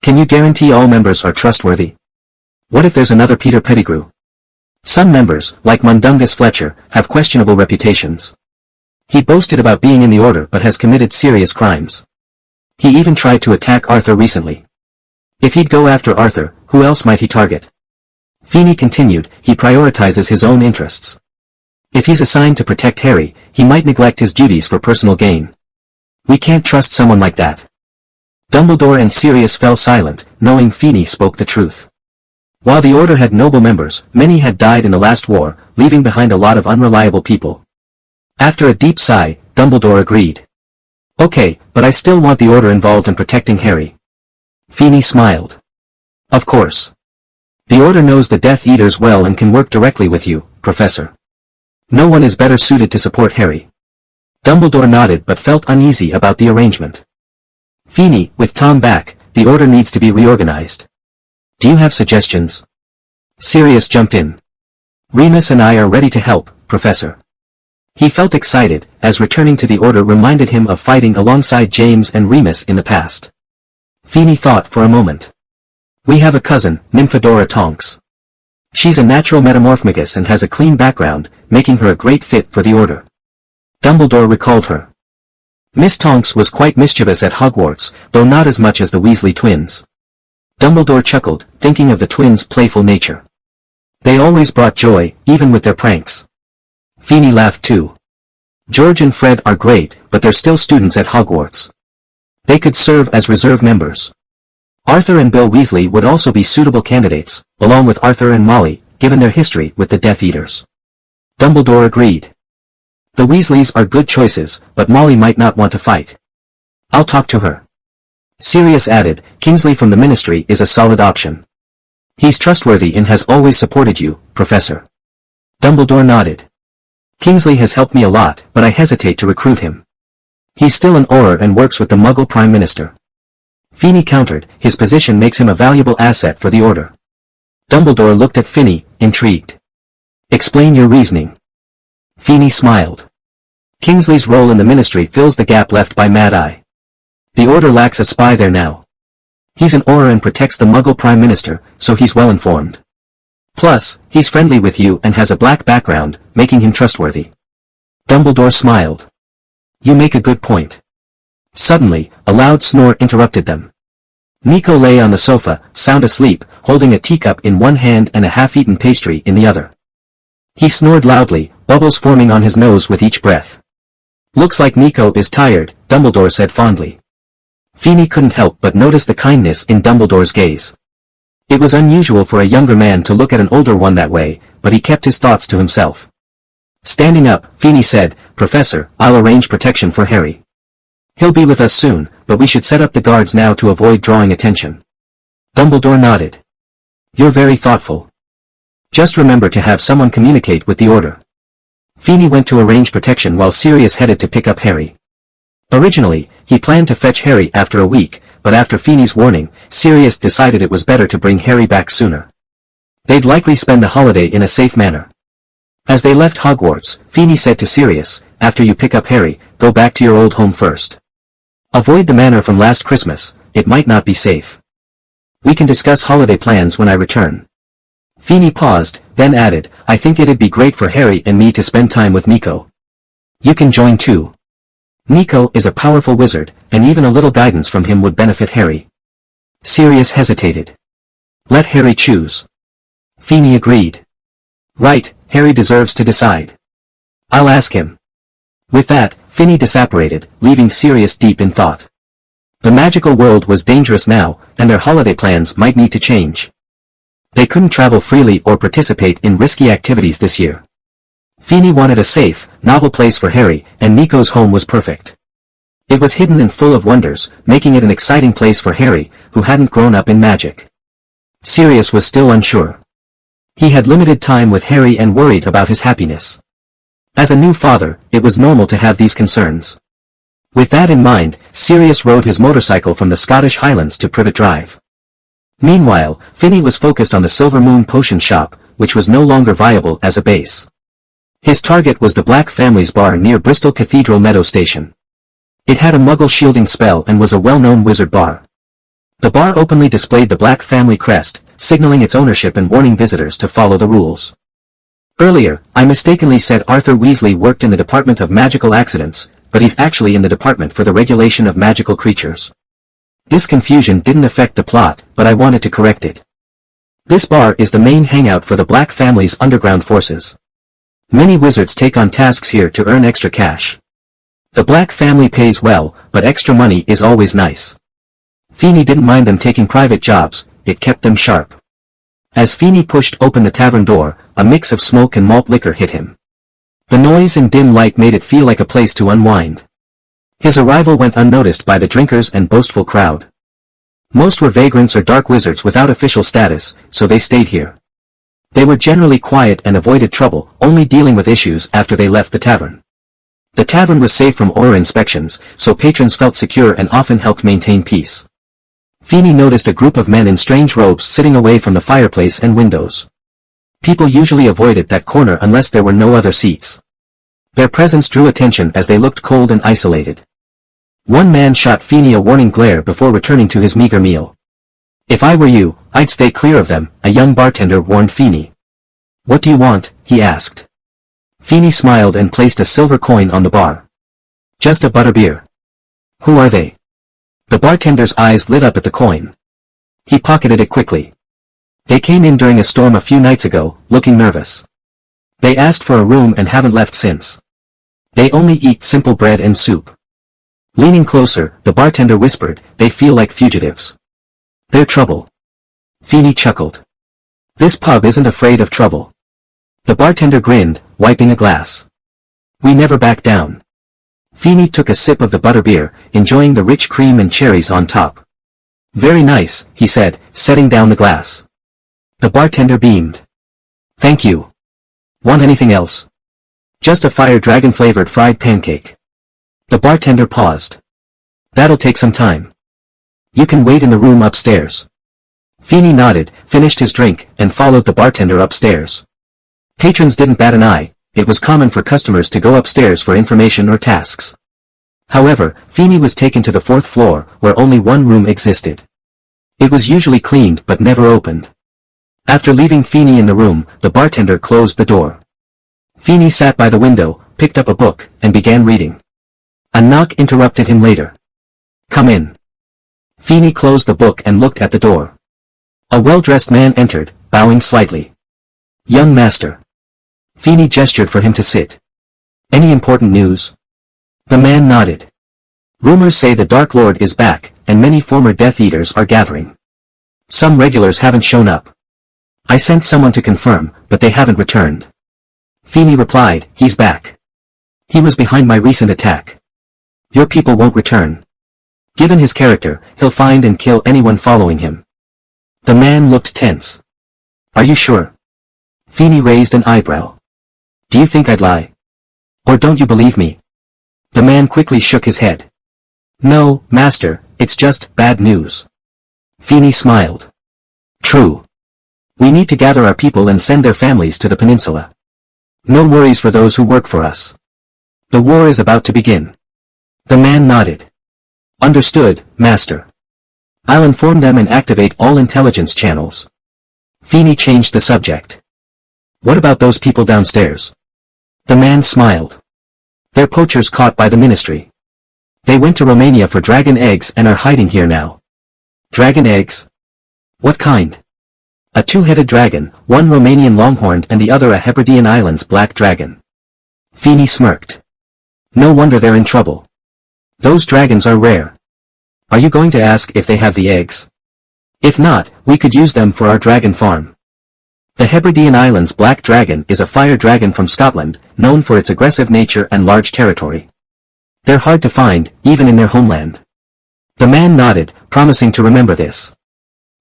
Can you guarantee all members are trustworthy? What if there's another Peter Pettigrew? Some members, like Mundungus Fletcher, have questionable reputations. He boasted about being in the Order but has committed serious crimes. He even tried to attack Arthur recently. If he'd go after Arthur, who else might he target? Feeney continued, he prioritizes his own interests. If he's assigned to protect Harry, he might neglect his duties for personal gain. We can't trust someone like that. Dumbledore and Sirius fell silent, knowing Feeney spoke the truth. While the Order had noble members, many had died in the last war, leaving behind a lot of unreliable people. After a deep sigh, Dumbledore agreed. Okay, but I still want the Order involved in protecting Harry. Feeney smiled. Of course. The Order knows the Death Eaters well and can work directly with you, Professor. No one is better suited to support Harry. Dumbledore nodded but felt uneasy about the arrangement. Feeney, with Tom back, the Order needs to be reorganized. Do you have suggestions? Sirius jumped in. Remus and I are ready to help, Professor. He felt excited, as returning to the Order reminded him of fighting alongside James and Remus in the past. Feeney thought for a moment. We have a cousin, Nymphadora Tonks. She's a natural metamorphmagus and has a clean background, making her a great fit for the Order. Dumbledore recalled her. Miss Tonks was quite mischievous at Hogwarts, though not as much as the Weasley twins. Dumbledore chuckled, thinking of the twins' playful nature. They always brought joy, even with their pranks. Feeney laughed too. George and Fred are great, but they're still students at Hogwarts. They could serve as reserve members. Arthur and Bill Weasley would also be suitable candidates, along with Arthur and Molly, given their history with the Death Eaters. Dumbledore agreed. The Weasleys are good choices, but Molly might not want to fight. I'll talk to her. Sirius added, Kingsley from the Ministry is a solid option. He's trustworthy and has always supported you, Professor. Dumbledore nodded. Kingsley has helped me a lot, but I hesitate to recruit him. He's still an Auror and works with the Muggle Prime Minister. Feeney countered, his position makes him a valuable asset for the Order. Dumbledore looked at Feeney, intrigued. Explain your reasoning. Feeney smiled. Kingsley's role in the Ministry fills the gap left by Mad Eye. The Order lacks a spy there now. He's an Auror and protects the Muggle Prime Minister, so he's well informed. Plus, he's friendly with you and has a black background, making him trustworthy. Dumbledore smiled. You make a good point. Suddenly, a loud snore interrupted them. Nico lay on the sofa, sound asleep, holding a teacup in one hand and a half-eaten pastry in the other. He snored loudly, bubbles forming on his nose with each breath. Looks like Nico is tired, Dumbledore said fondly. Feeney couldn't help but notice the kindness in Dumbledore's gaze. It was unusual for a younger man to look at an older one that way, but he kept his thoughts to himself. Standing up, Feeney said, Professor, I'll arrange protection for Harry. He'll be with us soon, but we should set up the guards now to avoid drawing attention. Dumbledore nodded. You're very thoughtful. Just remember to have someone communicate with the Order. Feeney went to arrange protection while Sirius headed to pick up Harry. Originally, he planned to fetch Harry after a week, but after Feeney's warning, Sirius decided it was better to bring Harry back sooner. They'd likely spend the holiday in a safe manner. As they left Hogwarts, Feeney said to Sirius, after you pick up Harry, go back to your old home first. Avoid the manor from last Christmas, it might not be safe. We can discuss holiday plans when I return. Feeney paused, then added, I think it'd be great for Harry and me to spend time with Nico. You can join too. Nico is a powerful wizard, and even a little guidance from him would benefit Harry. Sirius hesitated. Let Harry choose. Feeney agreed. Right, Harry deserves to decide. I'll ask him. With that, Finney disapparated, leaving Sirius deep in thought. The magical world was dangerous now, and their holiday plans might need to change. They couldn't travel freely or participate in risky activities this year. Finney wanted a safe, novel place for Harry, and Nico's home was perfect. It was hidden and full of wonders, making it an exciting place for Harry, who hadn't grown up in magic. Sirius was still unsure. He had limited time with Harry and worried about his happiness. As a new father, it was normal to have these concerns. With that in mind, Sirius rode his motorcycle from the Scottish Highlands to Privet Drive. Meanwhile, Finney was focused on the Silver Moon Potion Shop, which was no longer viable as a base. His target was the Black Family's bar near Bristol Cathedral Meadow Station. It had a Muggle shielding spell and was a well-known wizard bar. The bar openly displayed the Black Family crest, signaling its ownership and warning visitors to follow the rules. Earlier, I mistakenly said Arthur Weasley worked in the Department of Magical Accidents, but he's actually in the Department for the Regulation of Magical Creatures. This confusion didn't affect the plot, but I wanted to correct it. This bar is the main hangout for the Black Family's underground forces. Many wizards take on tasks here to earn extra cash. The Black Family pays well, but extra money is always nice. Finney didn't mind them taking private jobs, it kept them sharp. As Finney pushed open the tavern door, a mix of smoke and malt liquor hit him. The noise and dim light made it feel like a place to unwind. His arrival went unnoticed by the drinkers and boastful crowd. Most were vagrants or dark wizards without official status, so they stayed here. They were generally quiet and avoided trouble, only dealing with issues after they left the tavern. The tavern was safe from aura inspections, so patrons felt secure and often helped maintain peace. Finney noticed a group of men in strange robes sitting away from the fireplace and windows. People usually avoided that corner unless there were no other seats. Their presence drew attention as they looked cold and isolated. One man shot Finney a warning glare before returning to his meager meal. "If I were you, I'd stay clear of them," a young bartender warned Finney. "What do you want?" he asked. Finney smiled and placed a silver coin on the bar. "Just a butterbeer." "Who are they?" The bartender's eyes lit up at the coin. He pocketed it quickly. "They came in during a storm a few nights ago, looking nervous. They asked for a room and haven't left since. They only eat simple bread and soup." Leaning closer, the bartender whispered, "They feel like fugitives. They're trouble." Finney chuckled. "This pub isn't afraid of trouble." The bartender grinned, wiping a glass. "We never back down." Finney took a sip of the butterbeer, enjoying the rich cream and cherries on top. "Very nice," he said, setting down the glass. The bartender beamed. "Thank you. Want anything else?" "Just a fire dragon-flavored fried pancake." The bartender paused. "That'll take some time. You can wait in the room upstairs." Finney nodded, finished his drink, and followed the bartender upstairs. Patrons didn't bat an eye. It was common for customers to go upstairs for information or tasks. However, Finney was taken to the 4th floor, where only one room existed. It was usually cleaned but never opened. After leaving Finney in the room, the bartender closed the door. Finney sat by the window, picked up a book, and began reading. A knock interrupted him later. "Come in." Finney closed the book and looked at the door. A well-dressed man entered, bowing slightly. "Young master." Finney gestured for him to sit. "Any important news?" The man nodded. "Rumors say the Dark Lord is back, and many former Death Eaters are gathering. Some regulars haven't shown up. I sent someone to confirm, but they haven't returned." Finney replied, "He's back. He was behind my recent attack. Your people won't return. Given his character, he'll find and kill anyone following him." The man looked tense. "Are you sure?" Finney raised an eyebrow. "Do you think I'd lie? Or don't you believe me?" The man quickly shook his head. "No, master, it's just bad news." Finney smiled. "True. We need to gather our people and send their families to the peninsula. No worries for those who work for us. The war is about to begin." The man nodded. "Understood, master. I'll inform them and activate all intelligence channels." Finney changed the subject. "What about those people downstairs?" The man smiled. "They're poachers caught by the ministry. They went to Romania for dragon eggs and are hiding here now." "Dragon eggs? What kind?" "A two-headed dragon, one Romanian longhorned and the other a Hebridean Islands black dragon." Finney smirked. No wonder they're in trouble. Those dragons are rare. Are you going to ask if they have the eggs? If not, we could use them for our dragon farm. The Hebridean Islands black dragon is a fire dragon from Scotland, known for its aggressive nature and large territory. They're hard to find, even in their homeland. The man nodded, promising to remember this.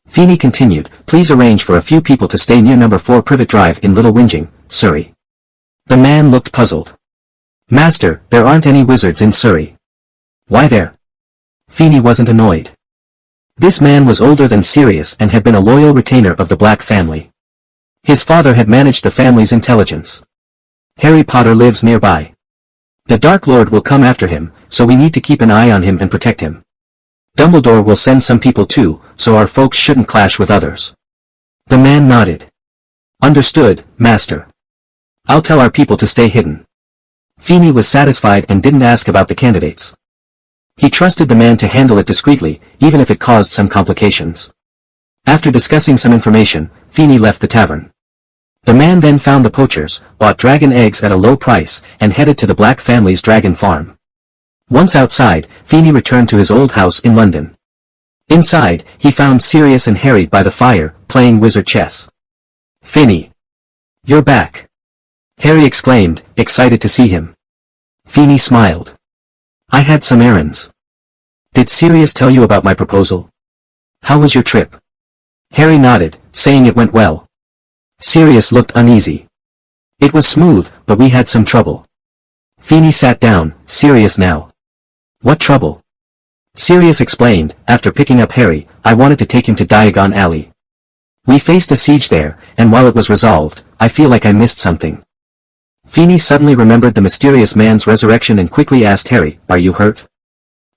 Feeney continued, please arrange for a few people to stay near number 4 Privet Drive in Little Whinging, Surrey. The man looked puzzled. Master, there aren't any wizards in Surrey. Why there? Feeney wasn't annoyed. This man was older than Sirius and had been a loyal retainer of the Black family. His father had managed the family's intelligence. Harry Potter lives nearby. The Dark Lord will come after him, so we need to keep an eye on him and protect him. Dumbledore will send some people too, so our folks shouldn't clash with others. The man nodded. Understood, Master. I'll tell our people to stay hidden. Feeney was satisfied and didn't ask about the candidates. He trusted the man to handle it discreetly, even if it caused some complications. After discussing some information, Feeney left the tavern. The man then found the poachers, bought dragon eggs at a low price, and headed to the Black family's dragon farm. Once outside, Feeney returned to his old house in London. Inside, he found Sirius and Harry by the fire, playing wizard chess. Feeney! You're back! Harry exclaimed, excited to see him. Feeney smiled. I had some errands. Did Sirius tell you about my proposal? How was your trip? Harry nodded, saying it went well. Sirius looked uneasy. It was smooth, but we had some trouble. Feeney sat down, serious now. What trouble? Sirius explained, after picking up Harry, I wanted to take him to Diagon Alley. We faced a siege there, and while it was resolved, I feel like I missed something. Feeney suddenly remembered the mysterious man's resurrection and quickly asked Harry, are you hurt?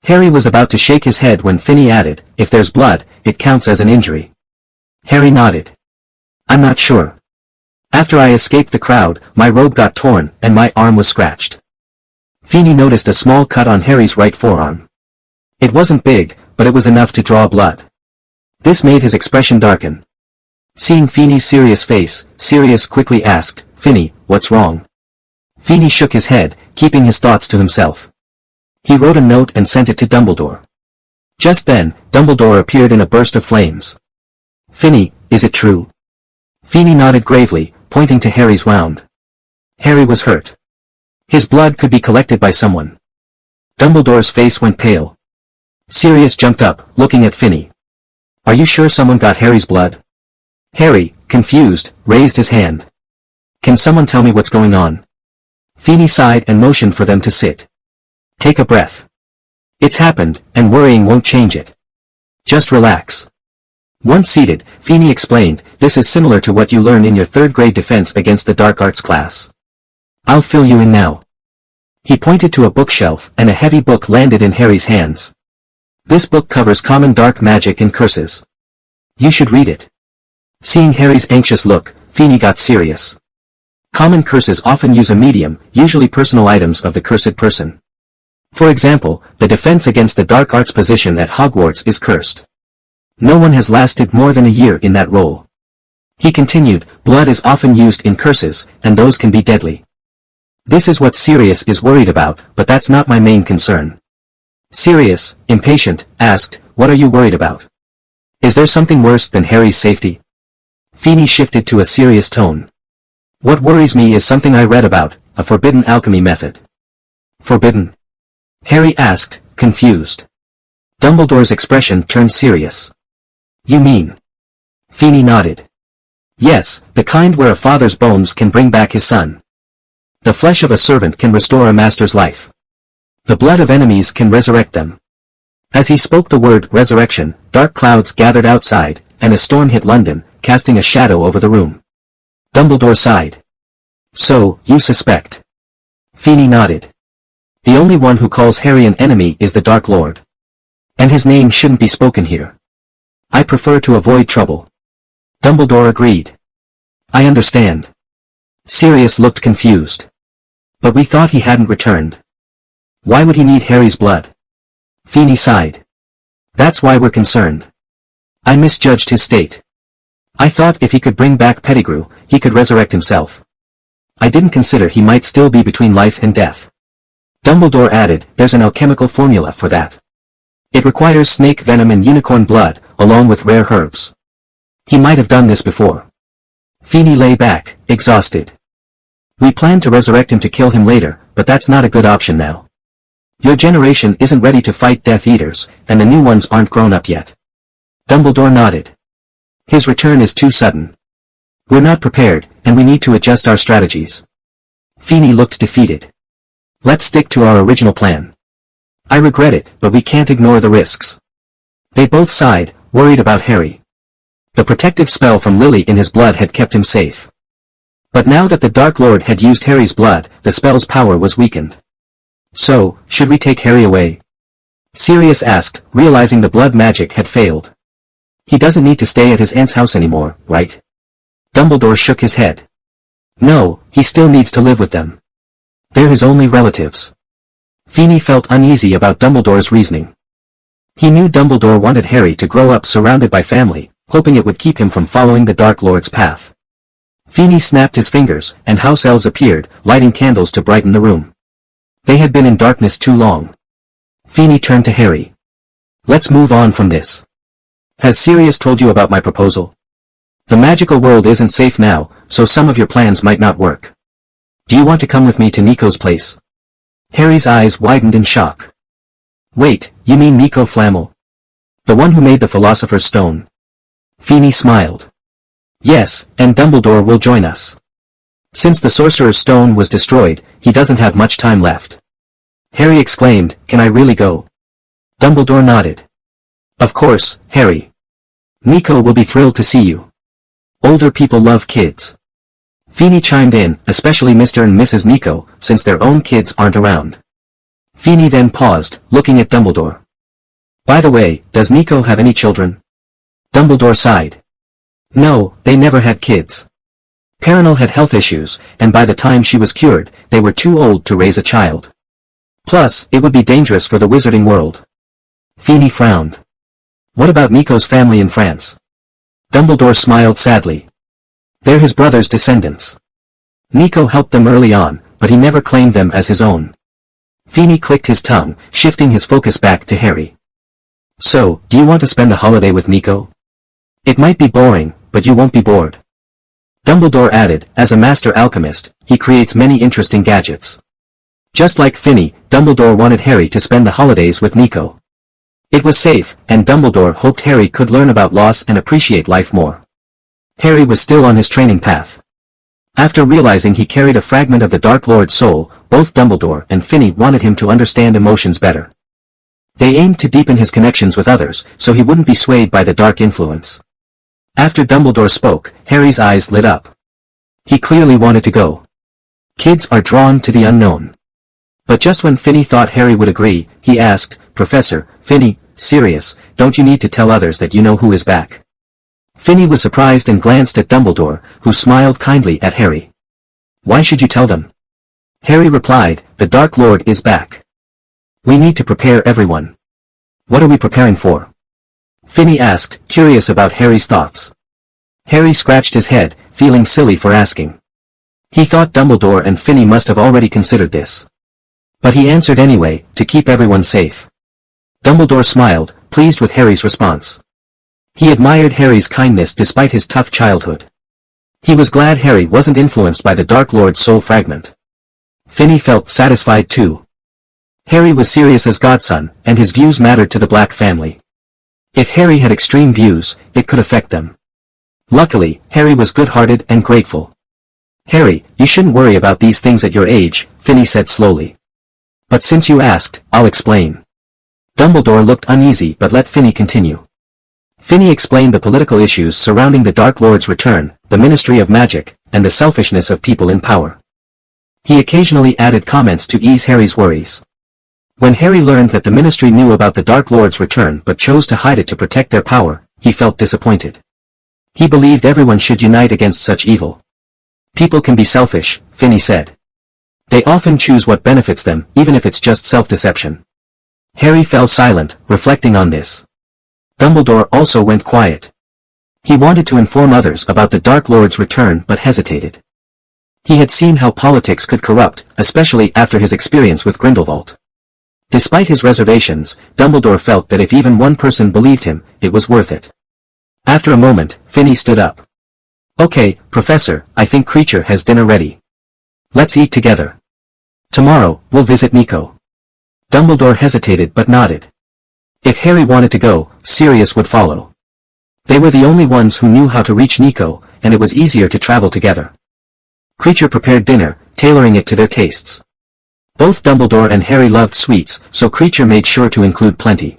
Harry was about to shake his head when Feeney added, if there's blood, it counts as an injury. Harry nodded. I'm not sure. After I escaped the crowd, my robe got torn, and my arm was scratched. Feeney noticed a small cut on Harry's right forearm. It wasn't big, but it was enough to draw blood. This made his expression darken. Seeing Feeney's serious face, Sirius quickly asked, Feeney, what's wrong? Feeney shook his head, keeping his thoughts to himself. He wrote a note and sent it to Dumbledore. Just then, Dumbledore appeared in a burst of flames. Feeney, is it true? Feeney nodded gravely, pointing to Harry's wound. Harry was hurt. His blood could be collected by someone. Dumbledore's face went pale. Sirius jumped up, looking at Feeney. Are you sure someone got Harry's blood? Harry, confused, raised his hand. Can someone tell me what's going on? Feeney sighed and motioned for them to sit. Take a breath. It's happened, and worrying won't change it. Just relax. Once seated, Feeney explained, this is similar to what you learn in your 3rd grade defense against the dark arts class. I'll fill you in now. He pointed to a bookshelf, and a heavy book landed in Harry's hands. This book covers common dark magic and curses. You should read it. Seeing Harry's anxious look, Feeney got serious. Common curses often use a medium, usually personal items of the cursed person. For example, the defense against the dark arts position at Hogwarts is cursed. No one has lasted more than a year in that role. He continued, blood is often used in curses, and those can be deadly. This is what Sirius is worried about, but that's not my main concern. Sirius, impatient, asked, what are you worried about? Is there something worse than Harry's safety? Feeney shifted to a serious tone. What worries me is something I read about, a forbidden alchemy method. Forbidden? Harry asked, confused. Dumbledore's expression turned serious. You mean? Feeney nodded. Yes, the kind where a father's bones can bring back his son. The flesh of a servant can restore a master's life. The blood of enemies can resurrect them. As he spoke the word resurrection, dark clouds gathered outside, and a storm hit London, casting a shadow over the room. Dumbledore sighed. So, you suspect? Feeney nodded. The only one who calls Harry an enemy is the Dark Lord. And his name shouldn't be spoken here. I prefer to avoid trouble. Dumbledore agreed. I understand. Sirius looked confused. But we thought he hadn't returned. Why would he need Harry's blood? Feeney sighed. That's why we're concerned. I misjudged his state. I thought if he could bring back Pettigrew, he could resurrect himself. I didn't consider he might still be between life and death. Dumbledore added, there's an alchemical formula for that. It requires snake venom and unicorn blood, along with rare herbs. He might have done this before. Feeney lay back, exhausted. We planned to resurrect him to kill him later, but that's not a good option now. Your generation isn't ready to fight Death Eaters, and the new ones aren't grown up yet. Dumbledore nodded. His return is too sudden. We're not prepared, and we need to adjust our strategies. Feeney looked defeated. Let's stick to our original plan. I regret it, but we can't ignore the risks. They both sighed, worried about Harry. The protective spell from Lily in his blood had kept him safe. But now that the Dark Lord had used Harry's blood, the spell's power was weakened. So, should we take Harry away? Sirius asked, realizing the blood magic had failed. He doesn't need to stay at his aunt's house anymore, right? Dumbledore shook his head. No, he still needs to live with them. They're his only relatives. Feeney felt uneasy about Dumbledore's reasoning. He knew Dumbledore wanted Harry to grow up surrounded by family, hoping it would keep him from following the Dark Lord's path. Feeney snapped his fingers, and house elves appeared, lighting candles to brighten the room. They had been in darkness too long. Feeney turned to Harry. Let's move on from this. Has Sirius told you about my proposal? The magical world isn't safe now, so some of your plans might not work. Do you want to come with me to Nico's place? Harry's eyes widened in shock. Wait, you mean Nico Flamel? The one who made the Philosopher's Stone? Feeney smiled. Yes, and Dumbledore will join us. Since the Sorcerer's Stone was destroyed, he doesn't have much time left. Harry exclaimed, can I really go? Dumbledore nodded. Of course, Harry. Nico will be thrilled to see you. Older people love kids. Feeney chimed in, especially Mr. and Mrs. Nico, since their own kids aren't around. Feeney then paused, looking at Dumbledore. By the way, does Nico have any children? Dumbledore sighed. No, they never had kids. Perenelle had health issues, and by the time she was cured, they were too old to raise a child. Plus, it would be dangerous for the wizarding world. Feeney frowned. What about Nico's family in France? Dumbledore smiled sadly. They're his brother's descendants. Nico helped them early on, but he never claimed them as his own. Feeney clicked his tongue, shifting his focus back to Harry. So, do you want to spend a holiday with Nico? It might be boring, but you won't be bored. Dumbledore added, as a master alchemist, he creates many interesting gadgets. Just like Feeney, Dumbledore wanted Harry to spend the holidays with Nico. It was safe, and Dumbledore hoped Harry could learn about loss and appreciate life more. Harry was still on his training path. After realizing he carried a fragment of the Dark Lord's soul, both Dumbledore and Feeney wanted him to understand emotions better. They aimed to deepen his connections with others, so he wouldn't be swayed by the dark influence. After Dumbledore spoke, Harry's eyes lit up. He clearly wanted to go. Kids are drawn to the unknown. But just when Feeney thought Harry would agree, he asked, Professor, Feeney, Sirius, don't you need to tell others that you know who is back? Feeney was surprised and glanced at Dumbledore, who smiled kindly at Harry. Why should you tell them? Harry replied, the Dark Lord is back. We need to prepare everyone. What are we preparing for? Feeney asked, curious about Harry's thoughts. Harry scratched his head, feeling silly for asking. He thought Dumbledore and Feeney must have already considered this. But he answered anyway, to keep everyone safe. Dumbledore smiled, pleased with Harry's response. He admired Harry's kindness despite his tough childhood. He was glad Harry wasn't influenced by the Dark Lord's soul fragment. Feeney felt satisfied too. Harry was Sirius's godson, and his views mattered to the Black family. If Harry had extreme views, it could affect them. Luckily, Harry was good-hearted and grateful. Harry, you shouldn't worry about these things at your age, Feeney said slowly. But since you asked, I'll explain. Dumbledore looked uneasy but let Feeney continue. Feeney explained the political issues surrounding the Dark Lord's return, the Ministry of Magic, and the selfishness of people in power. He occasionally added comments to ease Harry's worries. When Harry learned that the Ministry knew about the Dark Lord's return but chose to hide it to protect their power, he felt disappointed. He believed everyone should unite against such evil. People can be selfish, Feeney said. They often choose what benefits them, even if it's just self-deception. Harry fell silent, reflecting on this. Dumbledore also went quiet. He wanted to inform others about the Dark Lord's return but hesitated. He had seen how politics could corrupt, especially after his experience with Grindelwald. Despite his reservations, Dumbledore felt that if even one person believed him, it was worth it. After a moment, Finney stood up. "Okay, Professor, I think Creature has dinner ready. Let's eat together. Tomorrow, we'll visit Nico." Dumbledore hesitated but nodded. If Harry wanted to go, Sirius would follow. They were the only ones who knew how to reach Nico, and it was easier to travel together. Creature prepared dinner, tailoring it to their tastes. Both Dumbledore and Harry loved sweets, so Creature made sure to include plenty.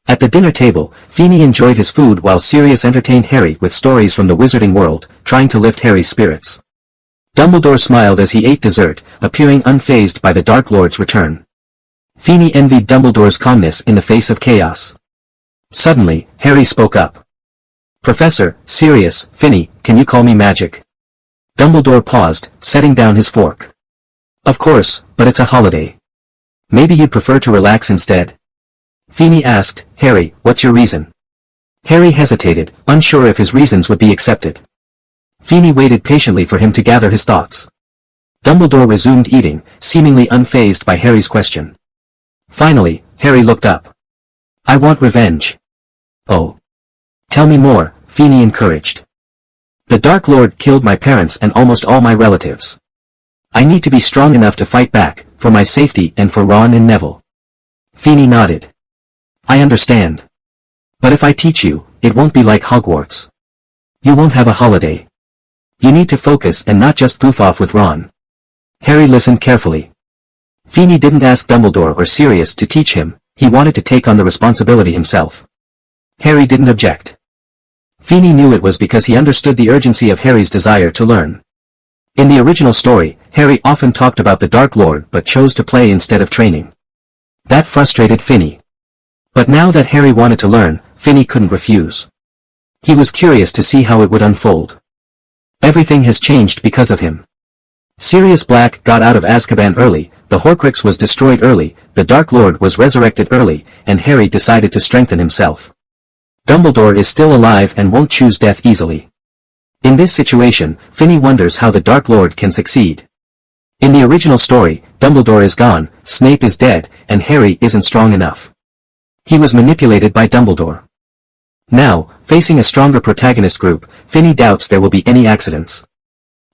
At the dinner table, Feeney enjoyed his food while Sirius entertained Harry with stories from the wizarding world, trying to lift Harry's spirits. Dumbledore smiled as he ate dessert, appearing unfazed by the Dark Lord's return. Feeney envied Dumbledore's calmness in the face of chaos. Suddenly, Harry spoke up. "Professor, Sirius, Finney, can you call me Magic?" Dumbledore paused, setting down his fork. "Of course, but it's a holiday. Maybe you'd prefer to relax instead?" Feeney asked, "Harry, what's your reason?" Harry hesitated, unsure if his reasons would be accepted. Feeney waited patiently for him to gather his thoughts. Dumbledore resumed eating, seemingly unfazed by Harry's question. Finally, Harry looked up. "I want revenge." "Oh. Tell me more," Feeney encouraged. "The Dark Lord killed my parents and almost all my relatives. I need to be strong enough to fight back, for my safety and for Ron and Neville." Feeney nodded. "I understand. But if I teach you, it won't be like Hogwarts. You won't have a holiday. You need to focus and not just goof off with Ron." Harry listened carefully. Feeney didn't ask Dumbledore or Sirius to teach him, he wanted to take on the responsibility himself. Harry didn't object. Feeney knew it was because he understood the urgency of Harry's desire to learn. In the original story, Harry often talked about the Dark Lord but chose to play instead of training. That frustrated Feeney. But now that Harry wanted to learn, Feeney couldn't refuse. He was curious to see how it would unfold. Everything has changed because of him. Sirius Black got out of Azkaban early, the Horcrux was destroyed early, the Dark Lord was resurrected early, and Harry decided to strengthen himself. Dumbledore is still alive and won't choose death easily. In this situation, Feeney wonders how the Dark Lord can succeed. In the original story, Dumbledore is gone, Snape is dead, and Harry isn't strong enough. He was manipulated by Dumbledore. Now, facing a stronger protagonist group, Feeney doubts there will be any accidents.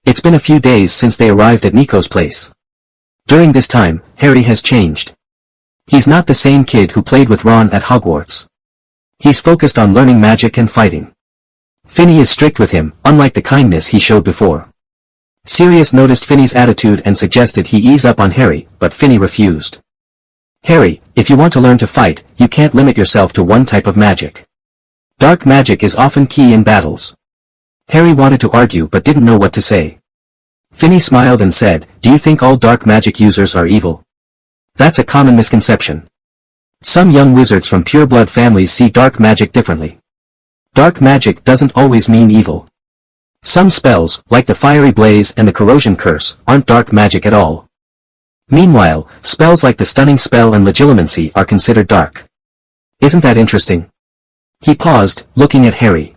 It's been a few days since they arrived at Nico's place. During this time, Harry has changed. He's not the same kid who played with Ron at Hogwarts. He's focused on learning magic and fighting. Feeney is strict with him, unlike the kindness he showed before. Sirius noticed Finney's attitude and suggested he ease up on Harry, but Feeney refused. "Harry, if you want to learn to fight, you can't limit yourself to one type of magic. Dark magic is often key in battles." Harry wanted to argue but didn't know what to say. Feeney smiled and said, "Do you think all dark magic users are evil? That's a common misconception. Some young wizards from pureblood families see dark magic differently. Dark magic doesn't always mean evil. Some spells, like the Fiery Blaze and the Corrosion Curse, aren't dark magic at all. Meanwhile, spells like the Stunning Spell and Legilimency are considered dark. Isn't that interesting?" He paused, looking at Harry.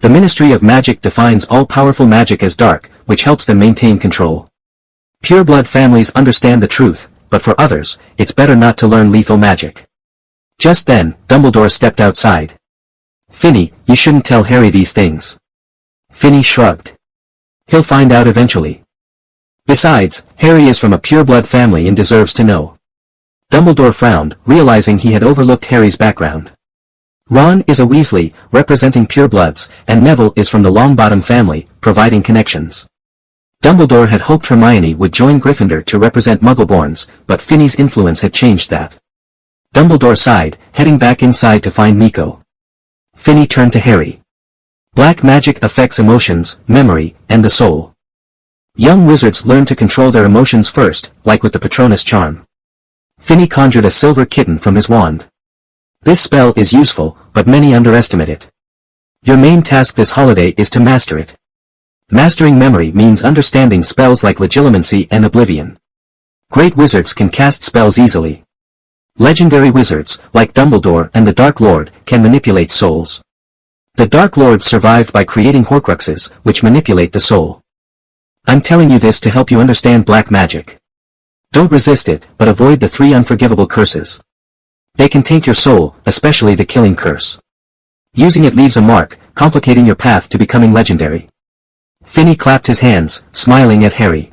The Ministry of Magic defines all-powerful magic as dark, which helps them maintain control. Pureblood families understand the truth, but for others, it's better not to learn lethal magic. Just then, Dumbledore stepped outside. "Feeney, you shouldn't tell Harry these things." Feeney shrugged. "He'll find out eventually. Besides, Harry is from a pureblood family and deserves to know." Dumbledore frowned, realizing he had overlooked Harry's background. Ron is a Weasley, representing purebloods, and Neville is from the Longbottom family, providing connections. Dumbledore had hoped Hermione would join Gryffindor to represent Muggleborns, but Finney's influence had changed that. Dumbledore sighed, heading back inside to find Nico. Finney turned to Harry. "Black magic affects emotions, memory, and the soul. Young wizards learn to control their emotions first, like with the Patronus charm." Finney conjured a silver kitten from his wand. "This spell is useful, but many underestimate it. Your main task this holiday is to master it. Mastering memory means understanding spells like Legilimency and Oblivion. Great wizards can cast spells easily. Legendary wizards, like Dumbledore and the Dark Lord, can manipulate souls. The Dark Lord survived by creating Horcruxes, which manipulate the soul. I'm telling you this to help you understand black magic. Don't resist it, but avoid the 3 unforgivable curses. They can taint your soul, especially the killing curse. Using it leaves a mark, complicating your path to becoming legendary. Finney clapped his hands, smiling at Harry.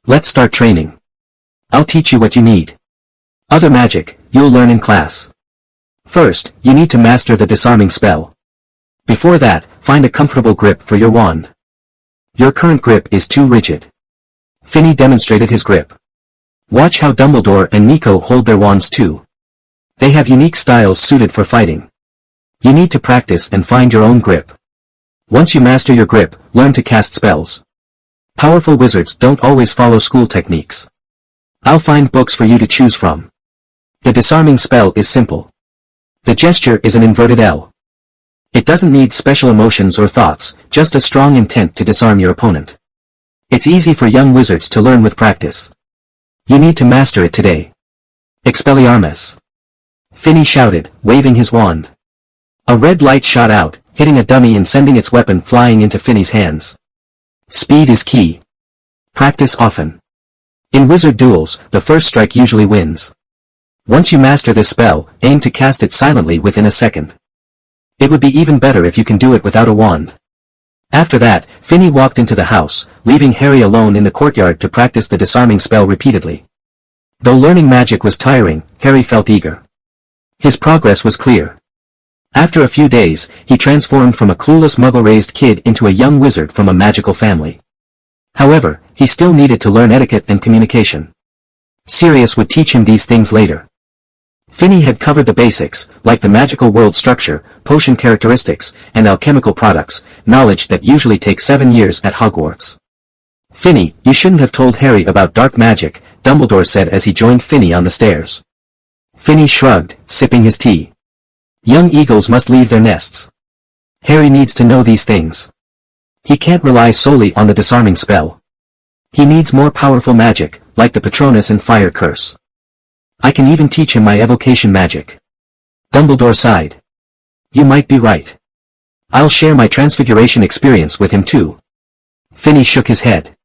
Let's start training. I'll teach you what you need. Other magic, you'll learn in class. First, you need to master the disarming spell. Before that, find a comfortable grip for your wand. Your current grip is too rigid. Finney demonstrated his grip. Watch how Dumbledore and Nico hold their wands too. They have unique styles suited for fighting. You need to practice and find your own grip. Once you master your grip, learn to cast spells. Powerful wizards don't always follow school techniques. I'll find books for you to choose from. The disarming spell is simple. The gesture is an inverted L. It doesn't need special emotions or thoughts, just a strong intent to disarm your opponent. It's easy for young wizards to learn with practice. You need to master it today. Expelliarmus! Finney shouted, waving his wand. A red light shot out, hitting a dummy and sending its weapon flying into Finney's hands. Speed is key. Practice often. In wizard duels, the first strike usually wins. Once you master this spell, aim to cast it silently within a second. It would be even better if you can do it without a wand. After that, Finney walked into the house, leaving Harry alone in the courtyard to practice the disarming spell repeatedly. Though learning magic was tiring, Harry felt eager. His progress was clear. After a few days, he transformed from a clueless muggle-raised kid into a young wizard from a magical family. However, he still needed to learn etiquette and communication. Sirius would teach him these things later. Finney had covered the basics, like the magical world structure, potion characteristics, and alchemical products, knowledge that usually takes 7 years at Hogwarts. Finney, you shouldn't have told Harry about dark magic, Dumbledore said as he joined Finney on the stairs. Finney shrugged, sipping his tea. Young eagles must leave their nests. Harry needs to know these things. He can't rely solely on the disarming spell. He needs more powerful magic, like the Patronus and Fire Curse. I can even teach him my evocation magic. Dumbledore sighed. You might be right. I'll share my transfiguration experience with him too. Finney shook his head.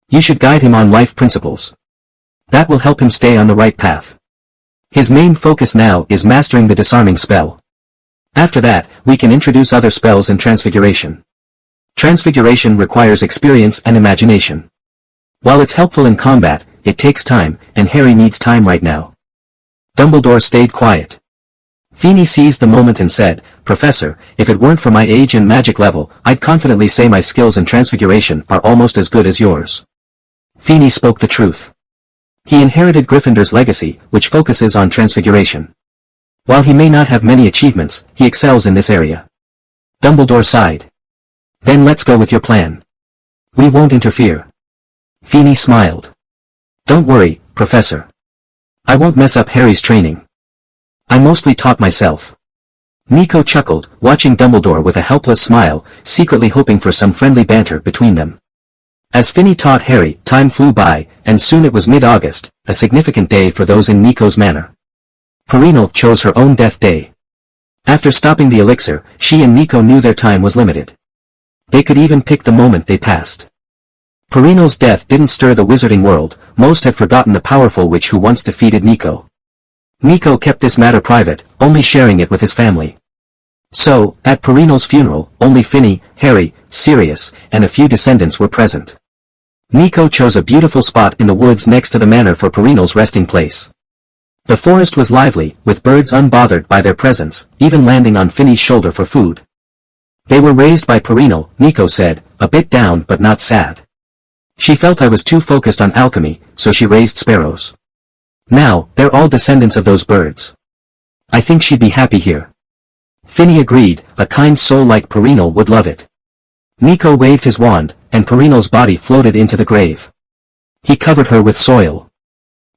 You should guide him on life principles. That will help him stay on the right path. His main focus now is mastering the disarming spell. After that, we can introduce other spells and transfiguration. Transfiguration requires experience and imagination. While it's helpful in combat, it takes time, and Harry needs time right now. Dumbledore stayed quiet. Finney seized the moment and said, Professor, if it weren't for my age and magic level, I'd confidently say my skills in transfiguration are almost as good as yours. Finney spoke the truth. He inherited Gryffindor's legacy, which focuses on transfiguration. While he may not have many achievements, he excels in this area. Dumbledore sighed. Then let's go with your plan. We won't interfere. Finney smiled. Don't worry, Professor. I won't mess up Harry's training. I mostly taught myself. Nico chuckled, watching Dumbledore with a helpless smile, secretly hoping for some friendly banter between them. As Finney taught Harry, time flew by, and soon it was mid-August, a significant day for those in Nico's manor. Perennial chose her own death day. After stopping the elixir, she and Nico knew their time was limited. They could even pick the moment they passed. Perennial's death didn't stir the wizarding world, most had forgotten the powerful witch who once defeated Nico. Nico kept this matter private, only sharing it with his family. So, at Perennial's funeral, only Finney, Harry, Sirius, and a few descendants were present. Nico chose a beautiful spot in the woods next to the manor for Perennial's resting place. The forest was lively, with birds unbothered by their presence, even landing on Finney's shoulder for food. They were raised by Perennial, Nico said, a bit down but not sad. She felt I was too focused on alchemy, so she raised sparrows. Now, they're all descendants of those birds. I think she'd be happy here. Finney agreed, a kind soul like Perennial would love it. Nico waved his wand, and Perennial's body floated into the grave. He covered her with soil.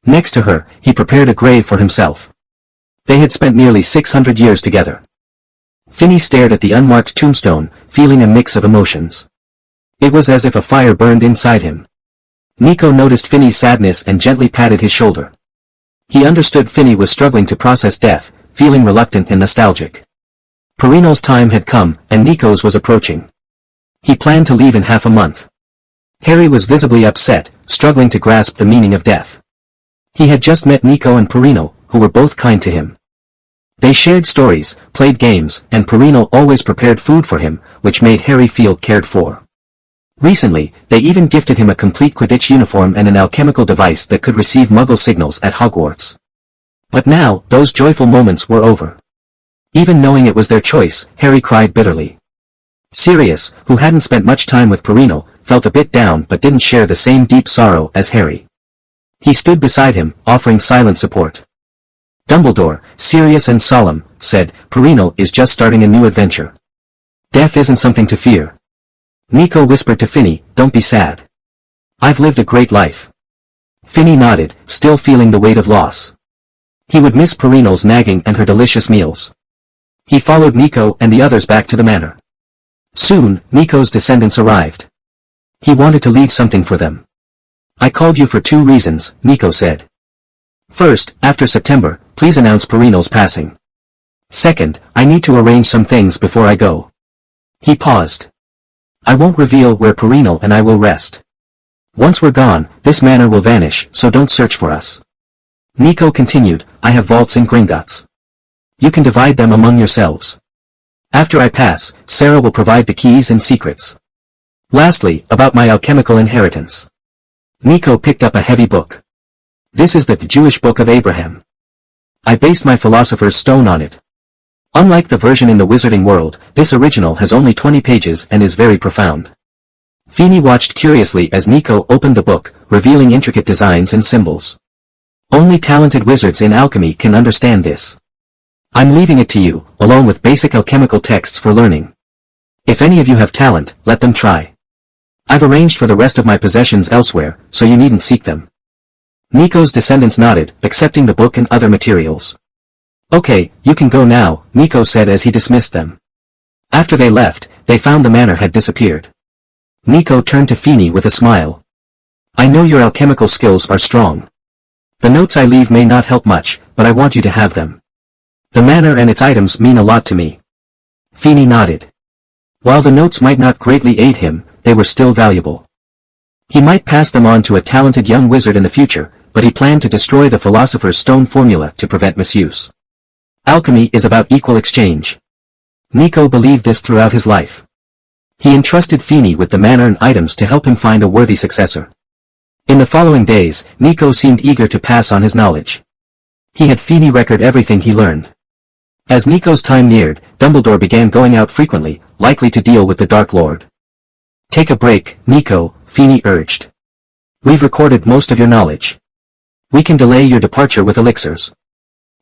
Next to her, he prepared a grave for himself. They had spent nearly 600 years together. Finney stared at the unmarked tombstone, feeling a mix of emotions. It was as if a fire burned inside him. Nico noticed Finney's sadness and gently patted his shoulder. He understood Finney was struggling to process death, feeling reluctant and nostalgic. Perennial's time had come, and Nico's was approaching. He planned to leave in half a month. Harry was visibly upset, struggling to grasp the meaning of death. He had just met Nico and Perino, who were both kind to him. They shared stories, played games, and Perino always prepared food for him, which made Harry feel cared for. Recently, they even gifted him a complete Quidditch uniform and an alchemical device that could receive Muggle signals at Hogwarts. But now, those joyful moments were over. Even knowing it was their choice, Harry cried bitterly. Sirius, who hadn't spent much time with Perino, felt a bit down but didn't share the same deep sorrow as Harry. He stood beside him, offering silent support. Dumbledore, serious and solemn, said, "Perino is just starting a new adventure. Death isn't something to fear." Nico whispered to Finny, "Don't be sad. I've lived a great life." Finny nodded, still feeling the weight of loss. He would miss Perino's nagging and her delicious meals. He followed Nico and the others back to the manor. Soon, Nico's descendants arrived. He wanted to leave something for them. "I called you for 2 reasons, Nico said. "First, after September, please announce Perino's passing. Second, I need to arrange some things before I go." He paused. "I won't reveal where Perino and I will rest. Once we're gone, this manor will vanish, so don't search for us." Nico continued, "I have vaults in Gringotts. You can divide them among yourselves. After I pass, Sarah will provide the keys and secrets. Lastly, about my alchemical inheritance." Nico picked up a heavy book. "This is the Jewish Book of Abraham. I based my Philosopher's Stone on it. Unlike the version in the wizarding world, this original has only 20 pages and is very profound." Feeny watched curiously as Nico opened the book, revealing intricate designs and symbols. "Only talented wizards in alchemy can understand this. I'm leaving it to you, along with basic alchemical texts for learning. If any of you have talent, let them try. I've arranged for the rest of my possessions elsewhere, so you needn't seek them." Nico's descendants nodded, accepting the book and other materials. "Okay, you can go now," Nico said as he dismissed them. After they left, they found the manor had disappeared. Nico turned to Feeny with a smile. "I know your alchemical skills are strong. The notes I leave may not help much, but I want you to have them. The manor and its items mean a lot to me." Feeny nodded. While the notes might not greatly aid him, they were still valuable. He might pass them on to a talented young wizard in the future, but he planned to destroy the Philosopher's Stone formula to prevent misuse. Alchemy is about equal exchange. Nico believed this throughout his life. He entrusted Feeny with the manor and items to help him find a worthy successor. In the following days, Nico seemed eager to pass on his knowledge. He had Feeny record everything he learned. As Nico's time neared, Dumbledore began going out frequently, likely to deal with the Dark Lord. "Take a break, Nico," Feeny urged. "We've recorded most of your knowledge. We can delay your departure with elixirs."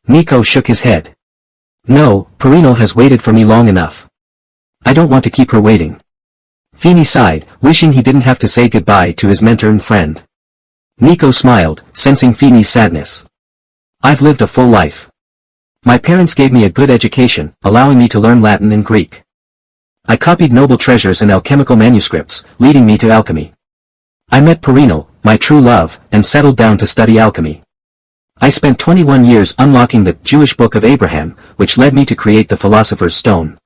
Nico shook his head. "No, Perino has waited for me long enough. I don't want to keep her waiting." Feeny sighed, wishing he didn't have to say goodbye to his mentor and friend. Nico smiled, sensing Feeny's sadness. "I've lived a full life. My parents gave me a good education, allowing me to learn Latin and Greek. I copied noble treasures and alchemical manuscripts, leading me to alchemy. I met Perino, my true love, and settled down to study alchemy. I spent 21 years unlocking the Jewish Book of Abraham, which led me to create the Philosopher's Stone.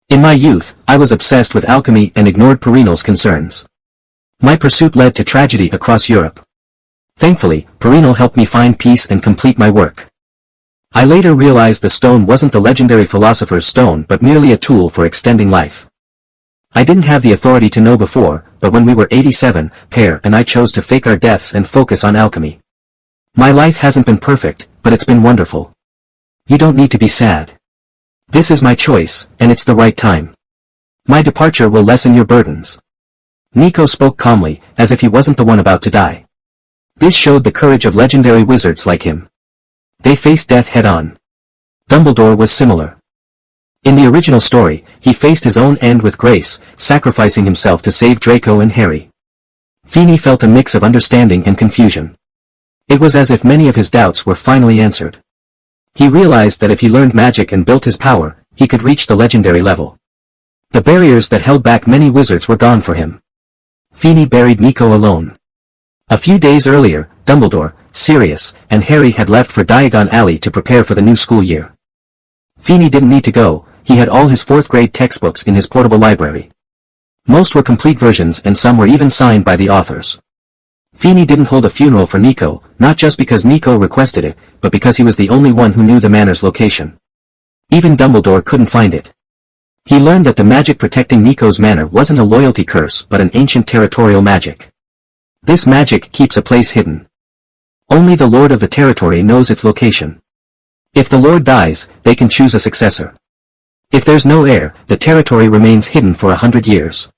In my youth, I was obsessed with alchemy and ignored Perino's concerns. My pursuit led to tragedy across Europe. Thankfully, Perino helped me find peace and complete my work. I later realized the stone wasn't the legendary Philosopher's Stone but merely a tool for extending life. I didn't have the authority to know before, but when we were 87, Per and I chose to fake our deaths and focus on alchemy. My life hasn't been perfect, but it's been wonderful. You don't need to be sad. This is my choice, and it's the right time. My departure will lessen your burdens." Nico spoke calmly, as if he wasn't the one about to die. This showed the courage of legendary wizards like him. They faced death head-on. Dumbledore was similar. In the original story, he faced his own end with grace, sacrificing himself to save Draco and Harry. Feeny felt a mix of understanding and confusion. It was as if many of his doubts were finally answered. He realized that if he learned magic and built his power, he could reach the legendary level. The barriers that held back many wizards were gone for him. Feeny buried Nico alone. A few days earlier, Dumbledore, Sirius, and Harry had left for Diagon Alley to prepare for the new school year. Feeny didn't need to go, he had all his 4th grade textbooks in his portable library. Most were complete versions and some were even signed by the authors. Feeney didn't hold a funeral for Nico, not just because Nico requested it, but because he was the only one who knew the manor's location. Even Dumbledore couldn't find it. He learned that the magic protecting Nico's manor wasn't a loyalty curse but an ancient territorial magic. This magic keeps a place hidden. Only the lord of the territory knows its location. If the lord dies, they can choose a successor. If there's no heir, the territory remains hidden for 100 years.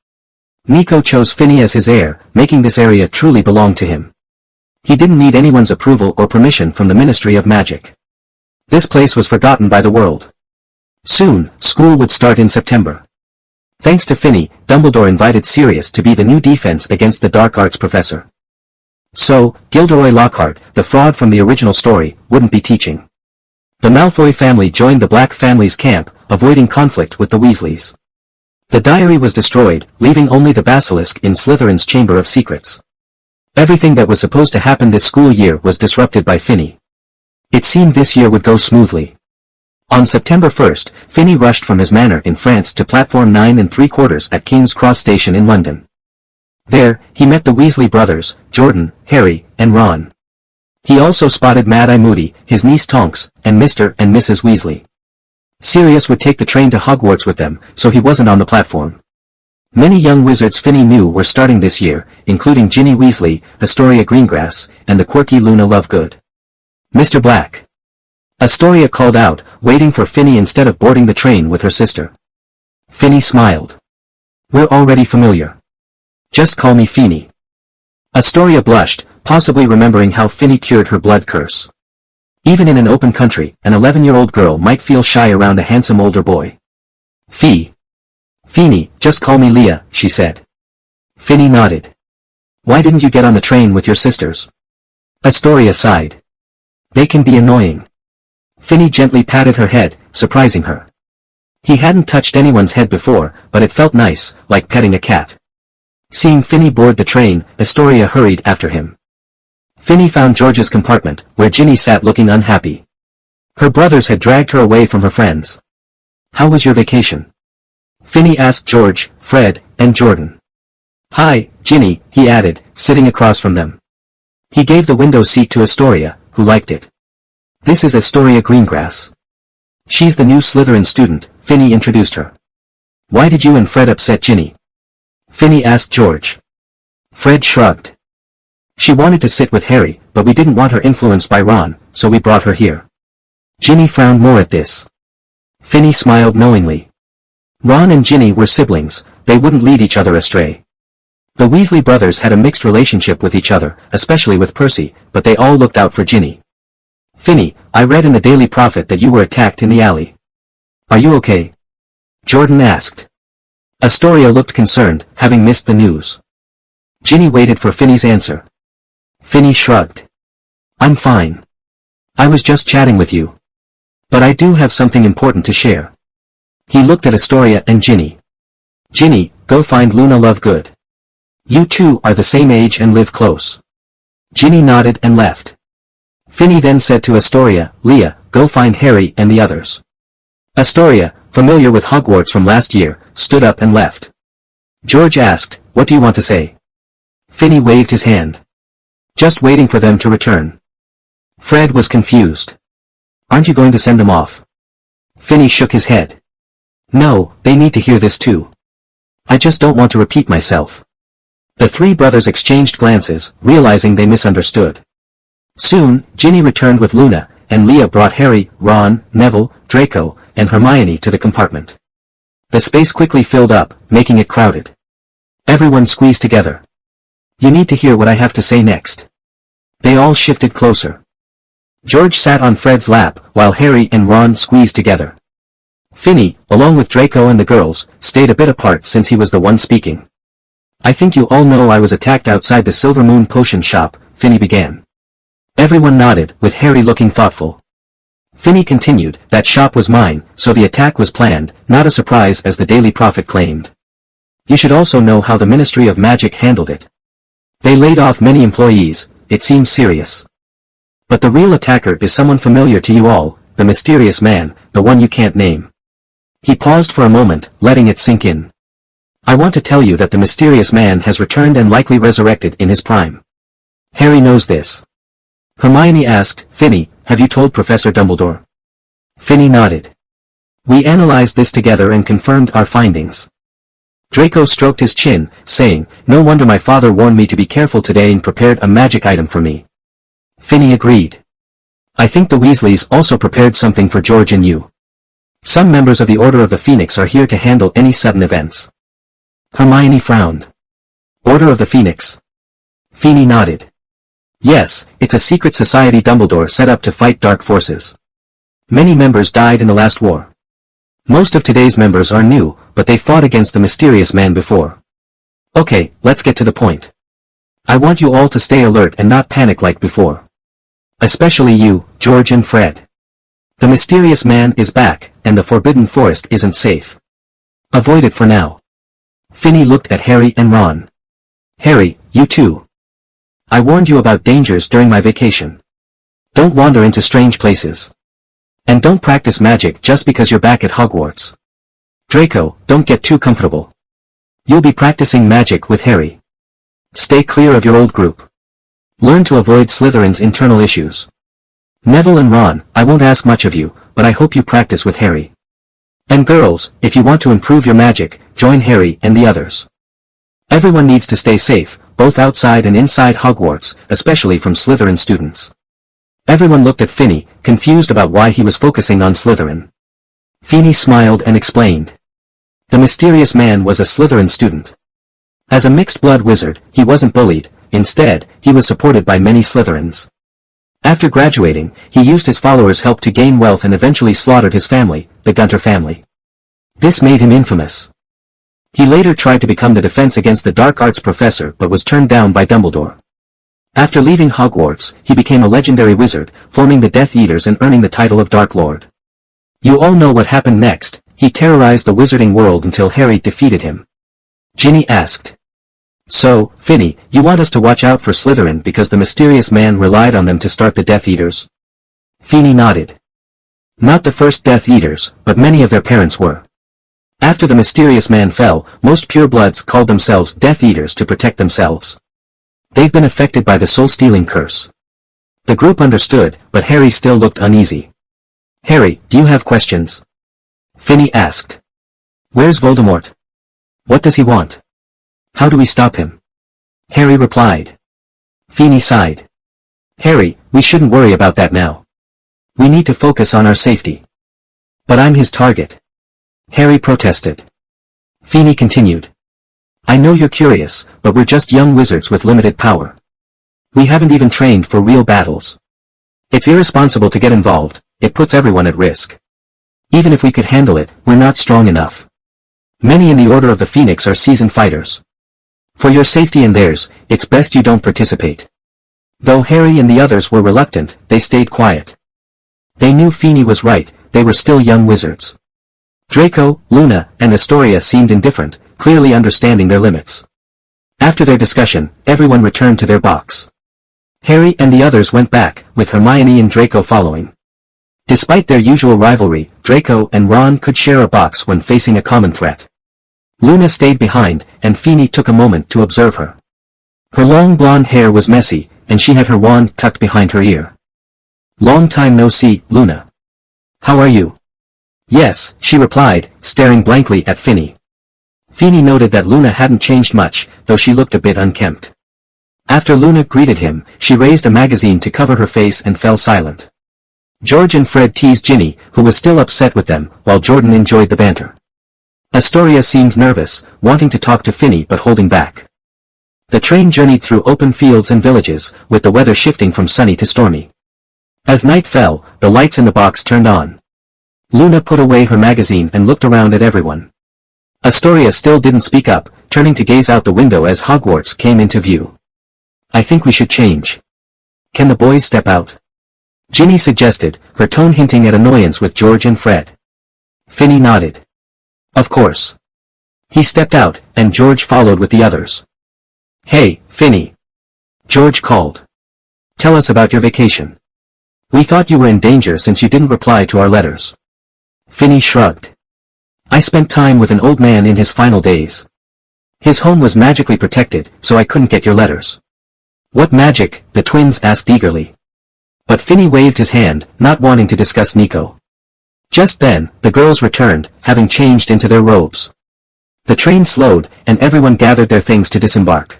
Nico chose Feeney as his heir, making this area truly belong to him. He didn't need anyone's approval or permission from the Ministry of Magic. This place was forgotten by the world. Soon, school would start in September. Thanks to Feeney, Dumbledore invited Sirius to be the new defense against the dark arts professor. So, Gilderoy Lockhart, the fraud from the original story, wouldn't be teaching. The Malfoy family joined the Black family's camp, avoiding conflict with the Weasleys. The diary was destroyed, leaving only the basilisk in Slytherin's Chamber of Secrets. Everything that was supposed to happen this school year was disrupted by Feeney. It seemed this year would go smoothly. On September 1st, Feeney rushed from his manor in France to platform 9 3/4 at King's Cross Station in London. There, he met the Weasley brothers, Jordan, Harry, and Ron. He also spotted Mad-Eye Moody, his niece Tonks, and Mr. and Mrs. Weasley. Sirius would take the train to Hogwarts with them, so he wasn't on the platform. Many young wizards Feeney knew were starting this year, including Ginny Weasley, Astoria Greengrass, and the quirky Luna Lovegood. Mr. Black. Astoria called out, waiting for Feeney instead of boarding the train with her sister. Feeney smiled. We're already familiar. Just call me Feeney. Astoria blushed, possibly remembering how Feeney cured her blood curse. Even in an open country, an 11-year-old girl might feel shy around a handsome older boy. Feeney, just call me Leah, she said. Feeney nodded. Why didn't you get on the train with your sisters? Astoria sighed. They can be annoying. Feeney gently patted her head, surprising her. He hadn't touched anyone's head before, but it felt nice, like petting a cat. Seeing Feeney board the train, Astoria hurried after him. Feeney found George's compartment, where Ginny sat looking unhappy. Her brothers had dragged her away from her friends. How was your vacation? Feeney asked George, Fred, and Jordan. Hi, Ginny, he added, sitting across from them. He gave the window seat to Astoria, who liked it. This is Astoria Greengrass. She's the new Slytherin student, Feeney introduced her. Why did you and Fred upset Ginny? Feeney asked George. Fred shrugged. She wanted to sit with Harry, but we didn't want her influenced by Ron, so we brought her here. Ginny frowned more at this. Feeney smiled knowingly. Ron and Ginny were siblings, they wouldn't lead each other astray. The Weasley brothers had a mixed relationship with each other, especially with Percy, but they all looked out for Ginny. Feeney, I read in the Daily Prophet that you were attacked in the alley. Are you okay? Jordan asked. Astoria looked concerned, having missed the news. Ginny waited for Feeney's answer. Feeney shrugged. I'm fine. I was just chatting with you. But I do have something important to share. He looked at Astoria and Ginny. Ginny, go find Luna Lovegood. You two are the same age and live close. Ginny nodded and left. Feeney then said to Astoria, Leah, go find Harry and the others. Astoria, familiar with Hogwarts from last year, stood up and left. George asked, what do you want to say? Feeney waved his hand. Just waiting for them to return. Fred was confused. Aren't you going to send them off? Feeney shook his head. No, they need to hear this too. I just don't want to repeat myself. The three brothers exchanged glances, realizing they misunderstood. Soon, Ginny returned with Luna, and Leah brought Harry, Ron, Neville, Draco, and Hermione to the compartment. The space quickly filled up, making it crowded. Everyone squeezed together. You need to hear what I have to say next. They all shifted closer. George sat on Fred's lap, while Harry and Ron squeezed together. Feeney, along with Draco and the girls, stayed a bit apart since he was the one speaking. I think you all know I was attacked outside the Silver Moon potion shop, Feeney began. Everyone nodded, with Harry looking thoughtful. Feeney continued, that shop was mine, so the attack was planned, not a surprise as the Daily Prophet claimed. You should also know how the Ministry of Magic handled it. They laid off many employees, it seems serious. But the real attacker is someone familiar to you all, the mysterious man, the one you can't name. He paused for a moment, letting it sink in. I want to tell you that the mysterious man has returned and likely resurrected in his prime. Harry knows this. Hermione asked, Finny, have you told Professor Dumbledore? Finny nodded. We analyzed this together and confirmed our findings. Draco stroked his chin, saying, no wonder my father warned me to be careful today and prepared a magic item for me. Finny agreed. I think the Weasleys also prepared something for George and you. Some members of the Order of the Phoenix are here to handle any sudden events. Hermione frowned. Order of the Phoenix. Finny nodded. Yes, it's a secret society Dumbledore set up to fight dark forces. Many members died in the last war. Most of today's members are new, but they fought against the mysterious man before. Okay, let's get to the point. I want you all to stay alert and not panic like before. Especially you, George and Fred. The mysterious man is back, and the Forbidden Forest isn't safe. Avoid it for now. Finny looked at Harry and Ron. Harry, you too. I warned you about dangers during my vacation. Don't wander into strange places. And don't practice magic just because you're back at Hogwarts. Draco, don't get too comfortable. You'll be practicing magic with Harry. Stay clear of your old group. Learn to avoid Slytherin's internal issues. Neville and Ron, I won't ask much of you, but I hope you practice with Harry. And girls, if you want to improve your magic, join Harry and the others. Everyone needs to stay safe, both outside and inside Hogwarts, especially from Slytherin students. Everyone looked at Finny, confused about why he was focusing on Slytherin. Finny smiled and explained. The mysterious man was a Slytherin student. As a mixed-blood wizard, he wasn't bullied, instead, he was supported by many Slytherins. After graduating, he used his followers' help to gain wealth and eventually slaughtered his family, the Gunter family. This made him infamous. He later tried to become the Defense Against the Dark Arts professor but was turned down by Dumbledore. After leaving Hogwarts, he became a legendary wizard, forming the Death Eaters and earning the title of Dark Lord. You all know what happened next. He terrorized the wizarding world until Harry defeated him. Ginny asked. So, Finny, you want us to watch out for Slytherin because the mysterious man relied on them to start the Death Eaters? Finny nodded. Not the first Death Eaters, but many of their parents were. After the mysterious man fell, most purebloods called themselves Death Eaters to protect themselves. They've been affected by the soul-stealing curse. The group understood, but Harry still looked uneasy. Harry, do you have questions? Finny asked. Where's Voldemort? What does he want? How do we stop him? Harry replied. Finny sighed. Harry, we shouldn't worry about that now. We need to focus on our safety. But I'm his target. Harry protested. Finny continued. I know you're curious, but we're just young wizards with limited power. We haven't even trained for real battles. It's irresponsible to get involved, it puts everyone at risk. Even if we could handle it, we're not strong enough. Many in the Order of the Phoenix are seasoned fighters. For your safety and theirs, it's best you don't participate. Though Harry and the others were reluctant, they stayed quiet. They knew Finny was right, they were still young wizards. Draco, Luna, and Astoria seemed indifferent, clearly understanding their limits. After their discussion, everyone returned to their box. Harry and the others went back, with Hermione and Draco following. Despite their usual rivalry, Draco and Ron could share a box when facing a common threat. Luna stayed behind, and Finny took a moment to observe her. Her long blonde hair was messy, and she had her wand tucked behind her ear. Long time no see, Luna. How are you? Yes, she replied, staring blankly at Finny. Finny noted that Luna hadn't changed much, though she looked a bit unkempt. After Luna greeted him, she raised a magazine to cover her face and fell silent. George and Fred teased Ginny, who was still upset with them, while Jordan enjoyed the banter. Astoria seemed nervous, wanting to talk to Finny but holding back. The train journeyed through open fields and villages, with the weather shifting from sunny to stormy. As night fell, the lights in the box turned on. Luna put away her magazine and looked around at everyone. Astoria still didn't speak up, turning to gaze out the window as Hogwarts came into view. I think we should change. Can the boys step out? Ginny suggested, her tone hinting at annoyance with George and Fred. Finny nodded. Of course. He stepped out, and George followed with the others. Hey, Finny. George called. Tell us about your vacation. We thought you were in danger since you didn't reply to our letters. Finny shrugged. I spent time with an old man in his final days. His home was magically protected, so I couldn't get your letters. What magic? The twins asked eagerly. But Finney waved his hand, not wanting to discuss Nico. Just then, the girls returned, having changed into their robes. The train slowed, and everyone gathered their things to disembark.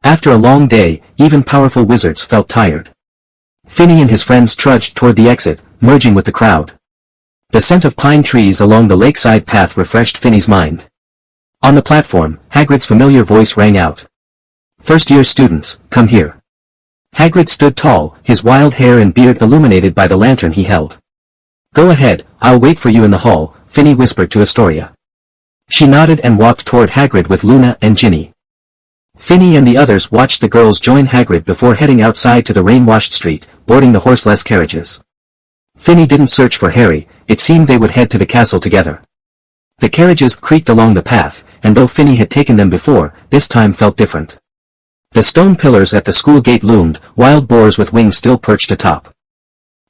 After a long day, even powerful wizards felt tired. Finney and his friends trudged toward the exit, merging with the crowd. The scent of pine trees along the lakeside path refreshed Finney's mind. On the platform, Hagrid's familiar voice rang out. "First-year students, come here." Hagrid stood tall, his wild hair and beard illuminated by the lantern he held. "Go ahead, I'll wait for you in the hall," Finney whispered to Astoria. She nodded and walked toward Hagrid with Luna and Ginny. Finney and the others watched the girls join Hagrid before heading outside to the rain-washed street, boarding the horseless carriages. Finney didn't search for Harry, it seemed they would head to the castle together. The carriages creaked along the path, and though Finney had taken them before, this time felt different. The stone pillars at the school gate loomed, wild boars with wings still perched atop.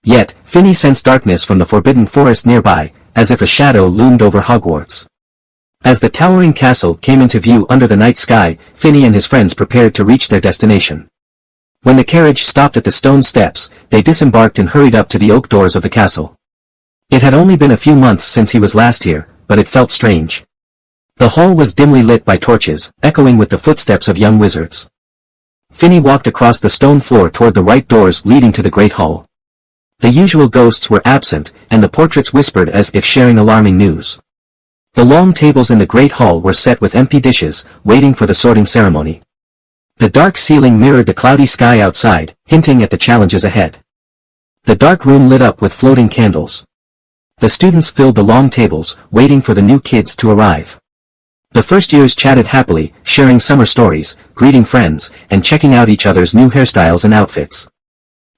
Yet, Finney sensed darkness from the forbidden forest nearby, as if a shadow loomed over Hogwarts. As the towering castle came into view under the night sky, Finney and his friends prepared to reach their destination. When the carriage stopped at the stone steps, they disembarked and hurried up to the oak doors of the castle. It had only been a few months since he was last here, but it felt strange. The hall was dimly lit by torches, echoing with the footsteps of young wizards. Finney walked across the stone floor toward the right doors leading to the great hall. The usual ghosts were absent, and the portraits whispered as if sharing alarming news. The long tables in the great hall were set with empty dishes, waiting for the sorting ceremony. The dark ceiling mirrored the cloudy sky outside, hinting at the challenges ahead. The dark room lit up with floating candles. The students filled the long tables, waiting for the new kids to arrive. The first years chatted happily, sharing summer stories, greeting friends, and checking out each other's new hairstyles and outfits.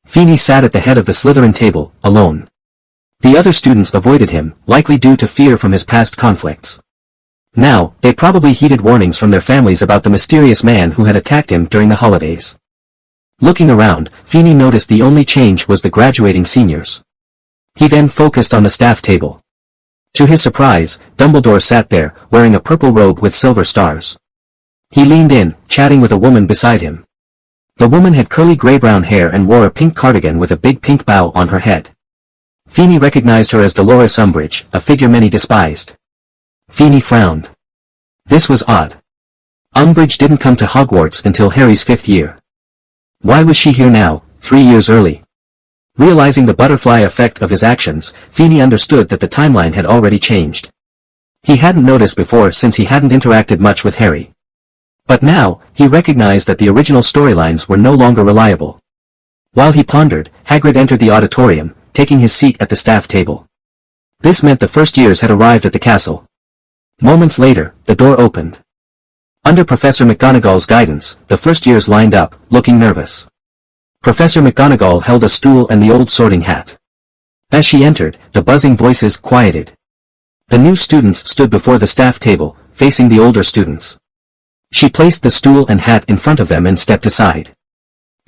Finney sat at the head of the Slytherin table, alone. The other students avoided him, likely due to fear from his past conflicts. Now, they probably heeded warnings from their families about the mysterious man who had attacked him during the holidays. Looking around, Finney noticed the only change was the graduating seniors. He then focused on the staff table. To his surprise, Dumbledore sat there, wearing a purple robe with silver stars. He leaned in, chatting with a woman beside him. The woman had curly gray-brown hair and wore a pink cardigan with a big pink bow on her head. Finney recognized her as Dolores Umbridge, a figure many despised. Finney frowned. This was odd. Umbridge didn't come to Hogwarts until Harry's 5th year. Why was she here now, 3 years early? Realizing the butterfly effect of his actions, Finney understood that the timeline had already changed. He hadn't noticed before since he hadn't interacted much with Harry. But now, he recognized that the original storylines were no longer reliable. While he pondered, Hagrid entered the auditorium, taking his seat at the staff table. This meant the first years had arrived at the castle. Moments later, the door opened. Under Professor McGonagall's guidance, the first years lined up, looking nervous. Professor McGonagall held a stool and the old sorting hat. As she entered, the buzzing voices quieted. The new students stood before the staff table, facing the older students. She placed the stool and hat in front of them and stepped aside.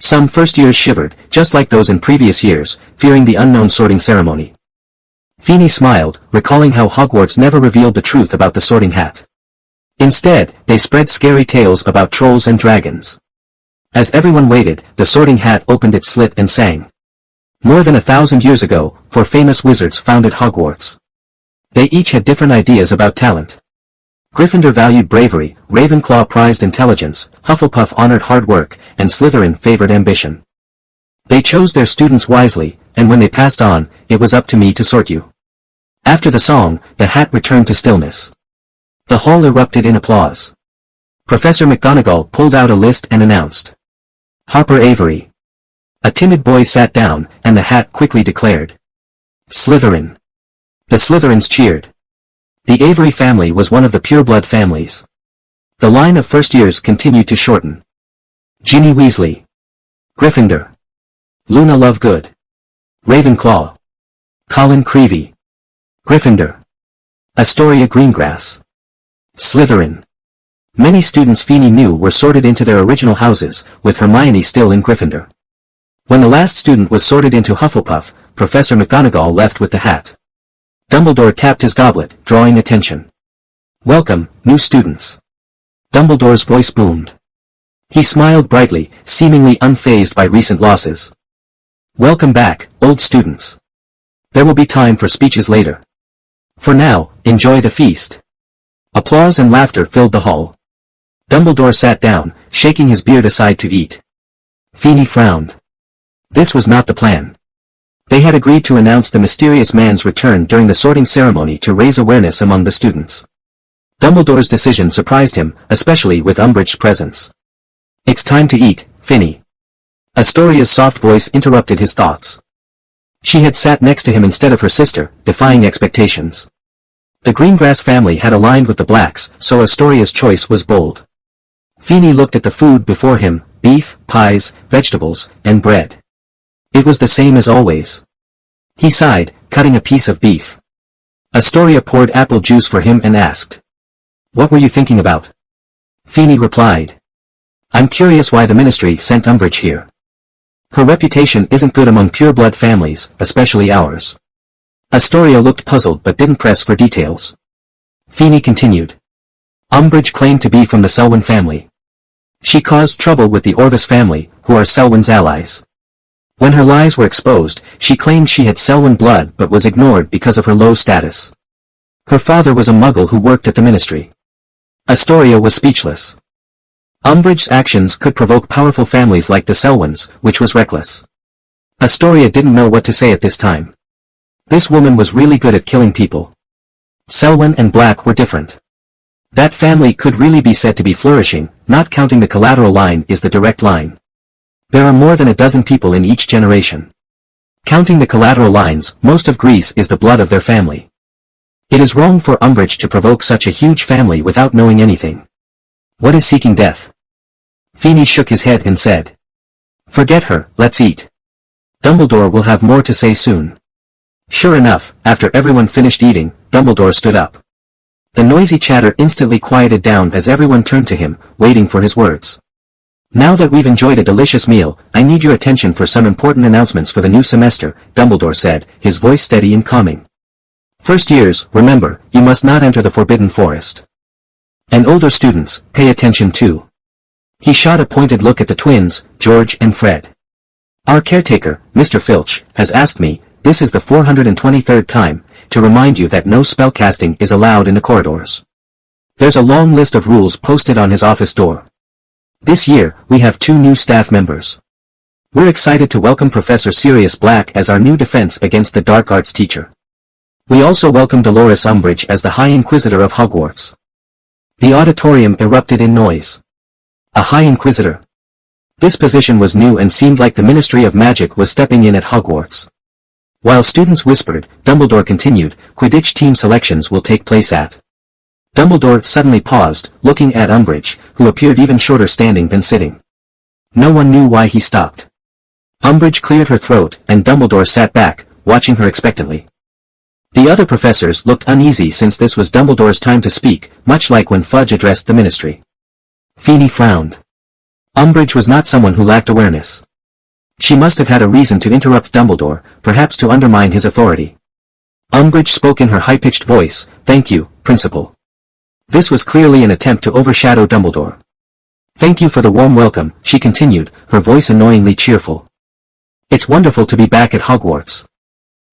Some first years shivered, just like those in previous years, fearing the unknown sorting ceremony. Finney smiled, recalling how Hogwarts never revealed the truth about the sorting hat. Instead, they spread scary tales about trolls and dragons. As everyone waited, the sorting hat opened its slit and sang. More than 1,000 years ago, 4 famous wizards founded Hogwarts. They each had different ideas about talent. Gryffindor valued bravery, Ravenclaw prized intelligence, Hufflepuff honored hard work, and Slytherin favored ambition. They chose their students wisely, and when they passed on, it was up to me to sort you. After the song, the hat returned to stillness. The hall erupted in applause. Professor McGonagall pulled out a list and announced. Harper Avery. A timid boy sat down, and the hat quickly declared. Slytherin. The Slytherins cheered. The Avery family was one of the Pureblood families. The line of first years continued to shorten. Ginny Weasley. Gryffindor. Luna Lovegood. Ravenclaw. Colin Creevey. Gryffindor. Astoria Greengrass. Slytherin. Many students Finney knew were sorted into their original houses, with Hermione still in Gryffindor. When the last student was sorted into Hufflepuff, Professor McGonagall left with the hat. Dumbledore tapped his goblet, drawing attention. Welcome, new students. Dumbledore's voice boomed. He smiled brightly, seemingly unfazed by recent losses. Welcome back, old students. There will be time for speeches later. For now, enjoy the feast. Applause and laughter filled the hall. Dumbledore sat down, shaking his beard aside to eat. Feeney frowned. This was not the plan. They had agreed to announce the mysterious man's return during the sorting ceremony to raise awareness among the students. Dumbledore's decision surprised him, especially with Umbridge's presence. It's time to eat, Finny. Astoria's soft voice interrupted his thoughts. She had sat next to him instead of her sister, defying expectations. The Greengrass family had aligned with the Blacks, so Astoria's choice was bold. Feeney looked at the food before him, beef, pies, vegetables, and bread. It was the same as always. He sighed, cutting a piece of beef. Astoria poured apple juice for him and asked, "What were you thinking about?" Feeney replied, "I'm curious why the Ministry sent Umbridge here. Her reputation isn't good among pureblood families, especially ours." Astoria looked puzzled but didn't press for details. Feeney continued. Umbridge claimed to be from the Selwyn family. She caused trouble with the Orvis family, who are Selwyn's allies. When her lies were exposed, she claimed she had Selwyn blood but was ignored because of her low status. Her father was a muggle who worked at the Ministry. Astoria was speechless. Umbridge's actions could provoke powerful families like the Selwyns, which was reckless. Astoria didn't know what to say at this time. This woman was really good at killing people. Selwyn and Black were different. That family could really be said to be flourishing, not counting the collateral line is the direct line. There are more than a dozen people in each generation. Counting the collateral lines, most of Greece is the blood of their family. It is wrong for Umbridge to provoke such a huge family without knowing anything. What is seeking death? Feeney shook his head and said, "Forget her, let's eat. Dumbledore will have more to say soon." Sure enough, after everyone finished eating, Dumbledore stood up. The noisy chatter instantly quieted down as everyone turned to him, waiting for his words. "Now that we've enjoyed a delicious meal, I need your attention for some important announcements for the new semester," Dumbledore said, his voice steady and calming. "First years, remember, you must not enter the Forbidden Forest. And older students, pay attention too." He shot a pointed look at the twins, George and Fred. "Our caretaker, Mr. Filch, has asked me, this is the 423rd time, to remind you that no spellcasting is allowed in the corridors. There's a long list of rules posted on his office door. This year, we have 2 new staff members. We're excited to welcome Professor Sirius Black as our new defense against the dark arts teacher. We also welcome Dolores Umbridge as the High Inquisitor of Hogwarts." The auditorium erupted in noise. A High Inquisitor. This position was new and seemed like the Ministry of Magic was stepping in at Hogwarts. While students whispered, Dumbledore continued, "Quidditch team selections will take place at..." Dumbledore suddenly paused, looking at Umbridge, who appeared even shorter standing than sitting. No one knew why he stopped. Umbridge cleared her throat, and Dumbledore sat back, watching her expectantly. The other professors looked uneasy since this was Dumbledore's time to speak, much like when Fudge addressed the Ministry. Feeney frowned. Umbridge was not someone who lacked awareness. She must have had a reason to interrupt Dumbledore, perhaps to undermine his authority. Umbridge spoke in her high-pitched voice, "Thank you, Principal." This was clearly an attempt to overshadow Dumbledore. "Thank you for the warm welcome," she continued, her voice annoyingly cheerful. "It's wonderful to be back at Hogwarts.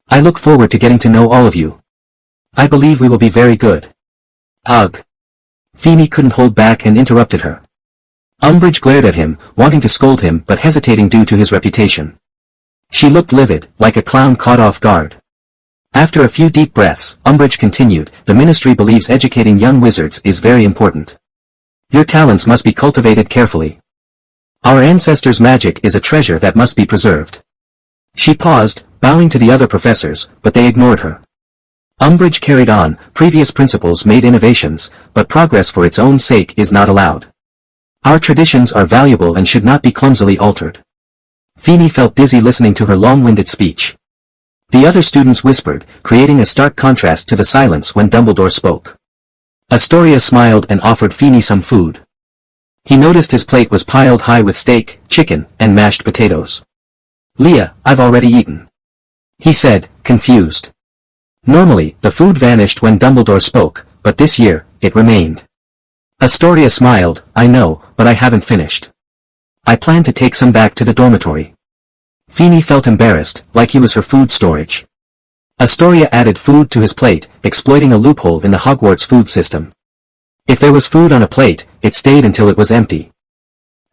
I look forward to getting to know all of you. I believe we will be very good." "Ugh." Feeney couldn't hold back and interrupted her. Umbridge glared at him, wanting to scold him but hesitating due to his reputation. She looked livid, like a clown caught off guard. After a few deep breaths, Umbridge continued, "The Ministry believes educating young wizards is very important. Your talents must be cultivated carefully. Our ancestors' magic is a treasure that must be preserved." She paused, bowing to the other professors, but they ignored her. Umbridge carried on, "Previous principals made innovations, but progress for its own sake is not allowed. Our traditions are valuable and should not be clumsily altered." Feeney felt dizzy listening to her long-winded speech. The other students whispered, creating a stark contrast to the silence when Dumbledore spoke. Astoria smiled and offered Feeney some food. He noticed his plate was piled high with steak, chicken, and mashed potatoes. "Leah, I've already eaten," he said, confused. Normally, the food vanished when Dumbledore spoke, but this year, it remained. Astoria smiled, I know, but I haven't finished. I plan to take some back to the dormitory. Feeny felt embarrassed, like he was her food storage. Astoria added food to his plate, exploiting a loophole in the Hogwarts food system. If there was food on a plate, it stayed until it was empty.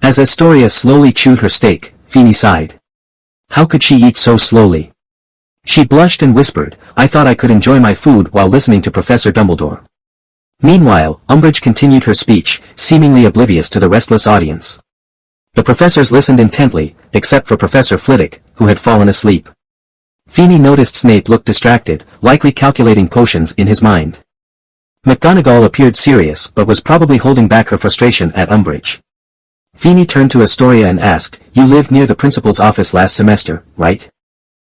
As Astoria slowly chewed her steak, Feeny sighed. How could she eat so slowly? She blushed and whispered, I thought I could enjoy my food while listening to Professor Dumbledore. Meanwhile, Umbridge continued her speech, seemingly oblivious to the restless audience. The professors listened intently, except for Professor Flitwick, who had fallen asleep. Feeny noticed Snape looked distracted, likely calculating potions in his mind. McGonagall appeared serious but was probably holding back her frustration at Umbridge. Feeny turned to Astoria and asked, You lived near the principal's office last semester, right?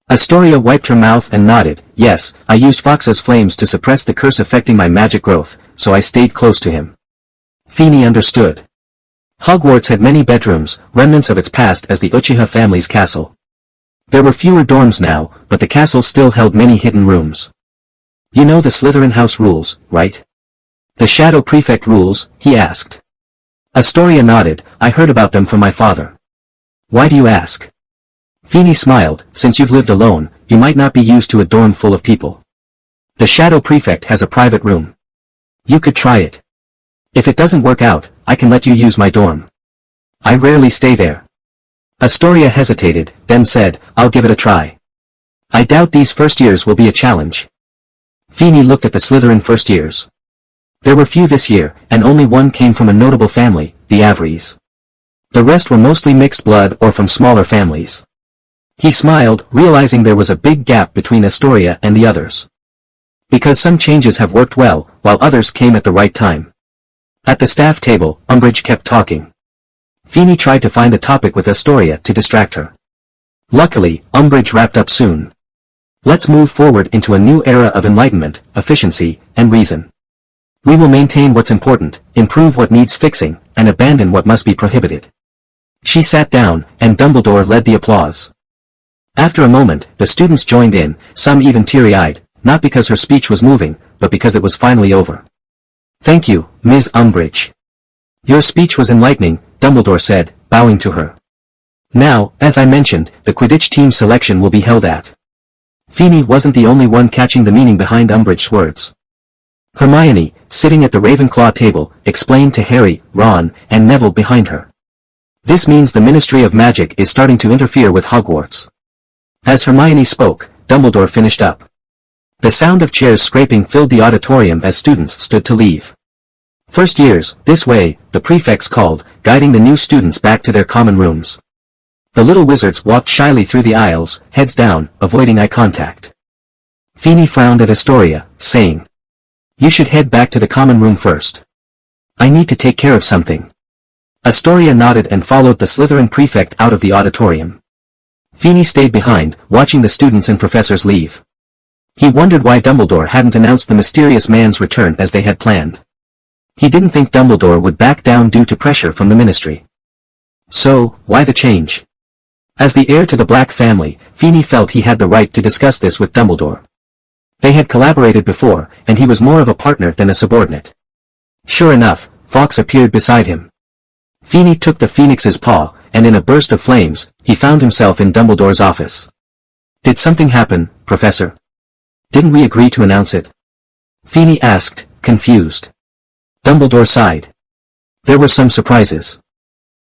Astoria wiped her mouth and nodded, Yes, I used Fox's flames to suppress the curse affecting my magic growth, so I stayed close to him. Feeny understood. Hogwarts had many bedrooms, remnants of its past as the Uchiha family's castle. There were fewer dorms now, but the castle still held many hidden rooms. You know the Slytherin house rules, right? The Shadow Prefect rules, he asked. Astoria nodded, I heard about them from my father. Why do you ask? Feeny smiled, since you've lived alone, you might not be used to a dorm full of people. The Shadow Prefect has a private room. You could try it. If it doesn't work out, I can let you use my dorm. I rarely stay there. Astoria hesitated, then said, I'll give it a try. I doubt these first years will be a challenge. Feeny looked at the Slytherin first years. There were few this year, and only one came from a notable family, the Averys. The rest were mostly mixed blood or from smaller families. He smiled, realizing there was a big gap between Astoria and the others. Because some changes have worked well, while others came at the right time. At the staff table, Umbridge kept talking. Feeny tried to find a topic with Astoria to distract her. Luckily, Umbridge wrapped up soon. Let's move forward into a new era of enlightenment, efficiency, and reason. We will maintain what's important, improve what needs fixing, and abandon what must be prohibited. She sat down, and Dumbledore led the applause. After a moment, the students joined in, some even teary-eyed, not because her speech was moving, but because it was finally over. Thank you, Ms. Umbridge. Your speech was enlightening, Dumbledore said, bowing to her. Now, as I mentioned, the Quidditch team selection will be held at. Feeny wasn't the only one catching the meaning behind Umbridge's words. Hermione, sitting at the Ravenclaw table, explained to Harry, Ron, and Neville behind her. This means the Ministry of Magic is starting to interfere with Hogwarts. As Hermione spoke, Dumbledore finished up. The sound of chairs scraping filled the auditorium as students stood to leave. First years, this way, the prefects called, guiding the new students back to their common rooms. The little wizards walked shyly through the aisles, heads down, avoiding eye contact. Feeny frowned at Astoria, saying, You should head back to the common room first. I need to take care of something. Astoria nodded and followed the Slytherin prefect out of the auditorium. Feeny stayed behind, watching the students and professors leave. He wondered why Dumbledore hadn't announced the mysterious man's return as they had planned. He didn't think Dumbledore would back down due to pressure from the Ministry. So, why the change? As the heir to the Black family, Feeny felt he had the right to discuss this with Dumbledore. They had collaborated before, and he was more of a partner than a subordinate. Sure enough, Fawkes appeared beside him. Feeny took the Phoenix's paw, and in a burst of flames, he found himself in Dumbledore's office. Did something happen, Professor? Didn't we agree to announce it? Feeny asked, confused. Dumbledore sighed. There were some surprises.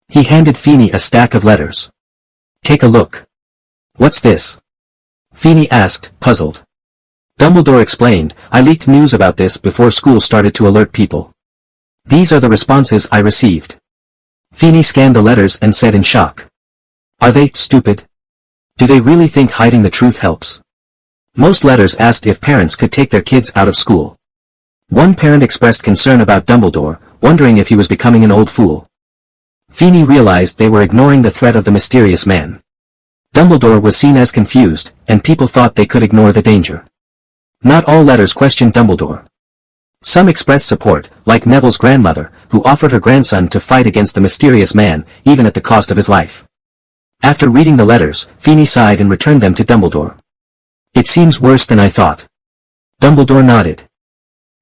He handed Feeny a stack of letters. Take a look. What's this? Feeny asked, puzzled. Dumbledore explained, I leaked news about this before school started to alert people. These are the responses I received. Feeny scanned the letters and said in shock. Are they stupid? Do they really think hiding the truth helps? Most letters asked if parents could take their kids out of school. One parent expressed concern about Dumbledore, wondering if he was becoming an old fool. Feeny realized they were ignoring the threat of the mysterious man. Dumbledore was seen as confused, and people thought they could ignore the danger. Not all letters questioned Dumbledore. Some expressed support, like Neville's grandmother, who offered her grandson to fight against the mysterious man, even at the cost of his life. After reading the letters, Feeny sighed and returned them to Dumbledore. It seems worse than I thought. Dumbledore nodded.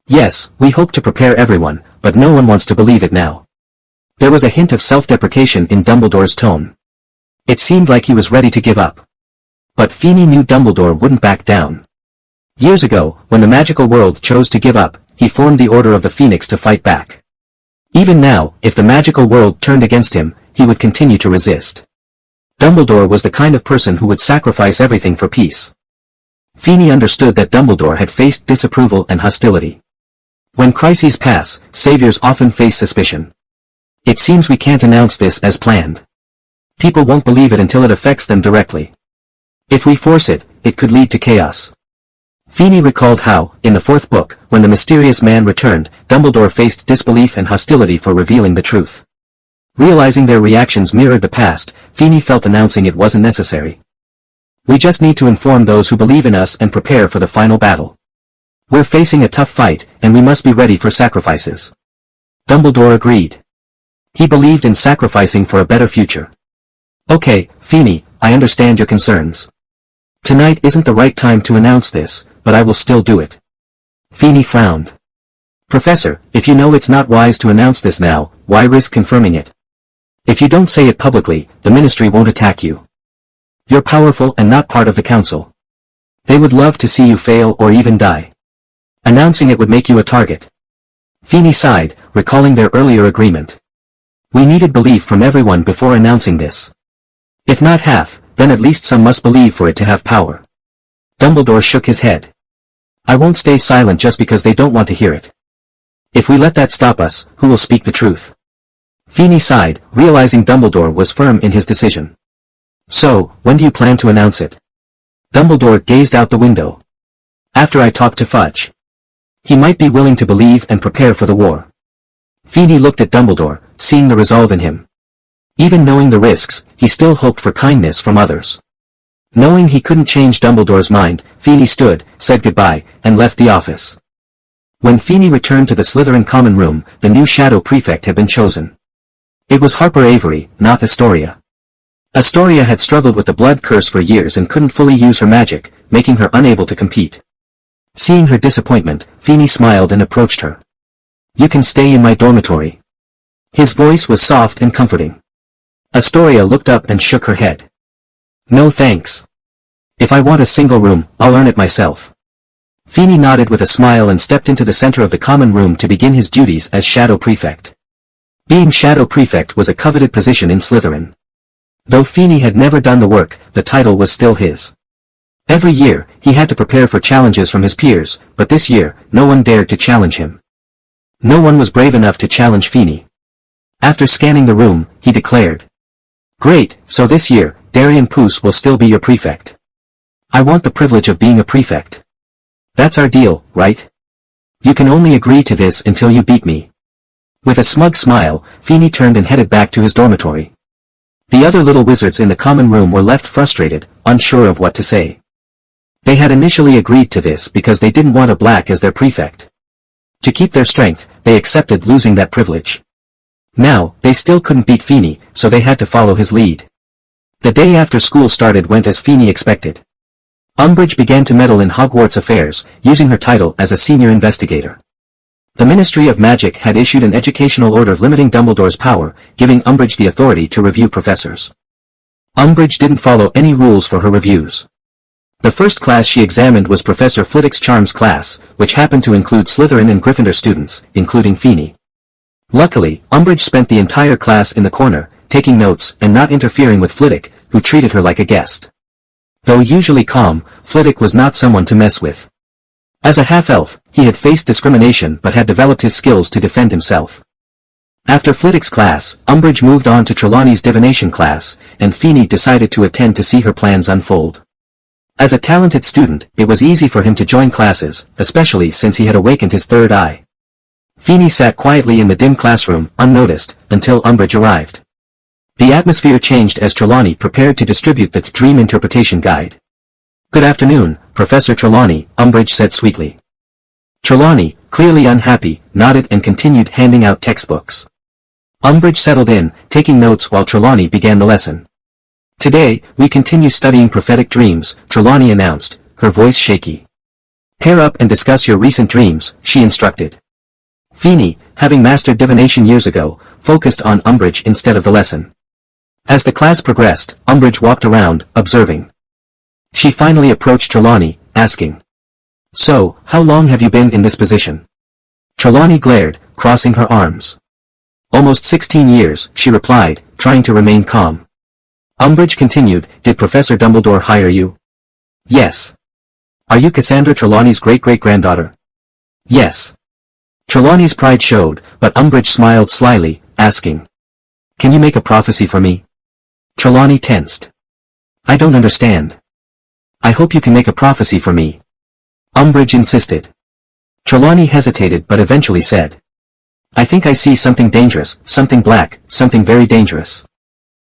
Yes, we hope to prepare everyone, but no one wants to believe it now. There was a hint of self-deprecation in Dumbledore's tone. It seemed like he was ready to give up. But Feeney knew Dumbledore wouldn't back down. Years ago, when the magical world chose to give up, he formed the Order of the Phoenix to fight back. Even now, if the magical world turned against him, he would continue to resist. Dumbledore was the kind of person who would sacrifice everything for peace. Feeney understood that Dumbledore had faced disapproval and hostility. When crises pass, saviors often face suspicion. It seems we can't announce this as planned. People won't believe it until it affects them directly. If we force it, it could lead to chaos. Feeney recalled how, in the fourth book, when the mysterious man returned, Dumbledore faced disbelief and hostility for revealing the truth. Realizing their reactions mirrored the past, Feeney felt announcing it wasn't necessary. We just need to inform those who believe in us and prepare for the final battle. We're facing a tough fight, and we must be ready for sacrifices. Dumbledore agreed. He believed in sacrificing for a better future. Okay, Feeney, I understand your concerns. Tonight isn't the right time to announce this, but I will still do it. Feeney frowned. Professor, if you know it's not wise to announce this now, why risk confirming it? If you don't say it publicly, the Ministry won't attack you. You're powerful and not part of the Council. They would love to see you fail or even die. Announcing it would make you a target. Feeney sighed, recalling their earlier agreement. We needed belief from everyone before announcing this. If not half, then at least some must believe for it to have power. Dumbledore shook his head. I won't stay silent just because they don't want to hear it. If we let that stop us, who will speak the truth? Feeney sighed, realizing Dumbledore was firm in his decision. So, when do you plan to announce it? Dumbledore gazed out the window. After I talk to Fudge. He might be willing to believe and prepare for the war. Feeney looked at Dumbledore, seeing the resolve in him. Even knowing the risks, he still hoped for kindness from others. Knowing he couldn't change Dumbledore's mind, Feeney stood, said goodbye, and left the office. When Feeney returned to the Slytherin common room, the new Shadow Prefect had been chosen. It was Harper Avery, not Astoria. Astoria had struggled with the blood curse for years and couldn't fully use her magic, making her unable to compete. Seeing her disappointment, Feeney smiled and approached her. You can stay in my dormitory. His voice was soft and comforting. Astoria looked up and shook her head. No thanks. If I want a single room, I'll earn it myself. Feeney nodded with a smile and stepped into the center of the common room to begin his duties as Shadow Prefect. Being Shadow Prefect was a coveted position in Slytherin. Though Feeney had never done the work, the title was still his. Every year, he had to prepare for challenges from his peers, but this year, no one dared to challenge him. No one was brave enough to challenge Feeney. After scanning the room, he declared. Great, so this year, Darian Poos will still be your prefect. I want the privilege of being a prefect. That's our deal, right? You can only agree to this until you beat me. With a smug smile, Feeney turned and headed back to his dormitory. The other little wizards in the common room were left frustrated, unsure of what to say. They had initially agreed to this because they didn't want a black as their prefect. To keep their strength, they accepted losing that privilege. Now, they still couldn't beat Feeney, so they had to follow his lead. The day after school started went as Feeney expected. Umbridge began to meddle in Hogwarts affairs, using her title as a senior investigator. The Ministry of Magic had issued an educational order limiting Dumbledore's power, giving Umbridge the authority to review professors. Umbridge didn't follow any rules for her reviews. The first class she examined was Professor Flitwick's Charms class, which happened to include Slytherin and Gryffindor students, including Feeney. Luckily, Umbridge spent the entire class in the corner, taking notes and not interfering with Flitwick, who treated her like a guest. Though usually calm, Flitwick was not someone to mess with. As a half-elf, he had faced discrimination but had developed his skills to defend himself. After Flitwick's class, Umbridge moved on to Trelawney's divination class, and Feeney decided to attend to see her plans unfold. As a talented student, it was easy for him to join classes, especially since he had awakened his third eye. Feeney sat quietly in the dim classroom, unnoticed, until Umbridge arrived. The atmosphere changed as Trelawney prepared to distribute the Dream Interpretation Guide. Good afternoon, Professor Trelawney, Umbridge said sweetly. Trelawney, clearly unhappy, nodded and continued handing out textbooks. Umbridge settled in, taking notes while Trelawney began the lesson. Today, we continue studying prophetic dreams, Trelawney announced, her voice shaky. Pair up and discuss your recent dreams, she instructed. Feeney, having mastered divination years ago, focused on Umbridge instead of the lesson. As the class progressed, Umbridge walked around, observing. She finally approached Trelawney, asking. "So, how long have you been in this position?" Trelawney glared, crossing her arms. "Almost 16 years, she replied, trying to remain calm. Umbridge continued, "Did Professor Dumbledore hire you?" "Yes." "Are you Cassandra Trelawney's great-great-granddaughter?" "Yes." Trelawney's pride showed, but Umbridge smiled slyly, asking. "Can you make a prophecy for me?" Trelawney tensed. "I don't understand." "I hope you can make a prophecy for me." Umbridge insisted. Trelawney hesitated but eventually said. "I think I see something dangerous, something black, something very dangerous."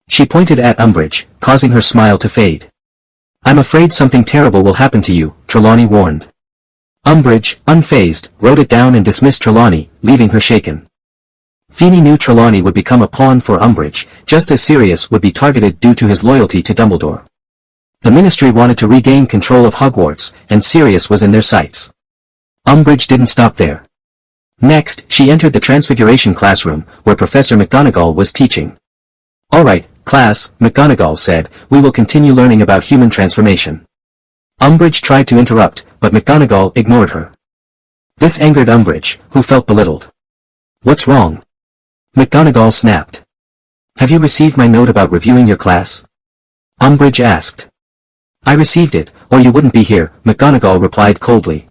She pointed at Umbridge, causing her smile to fade. "I'm afraid something terrible will happen to you," Trelawney warned. Umbridge, unfazed, wrote it down and dismissed Trelawney, leaving her shaken. Feeney knew Trelawney would become a pawn for Umbridge, just as Sirius would be targeted due to his loyalty to Dumbledore. The Ministry wanted to regain control of Hogwarts, and Sirius was in their sights. Umbridge didn't stop there. Next, she entered the Transfiguration classroom, where Professor McGonagall was teaching. "All right, class," McGonagall said, "we will continue learning about human transformation." Umbridge tried to interrupt, but McGonagall ignored her. This angered Umbridge, who felt belittled. "What's wrong?" McGonagall snapped. "Have you received my note about reviewing your class?" Umbridge asked. "I received it, or you wouldn't be here," McGonagall replied coldly.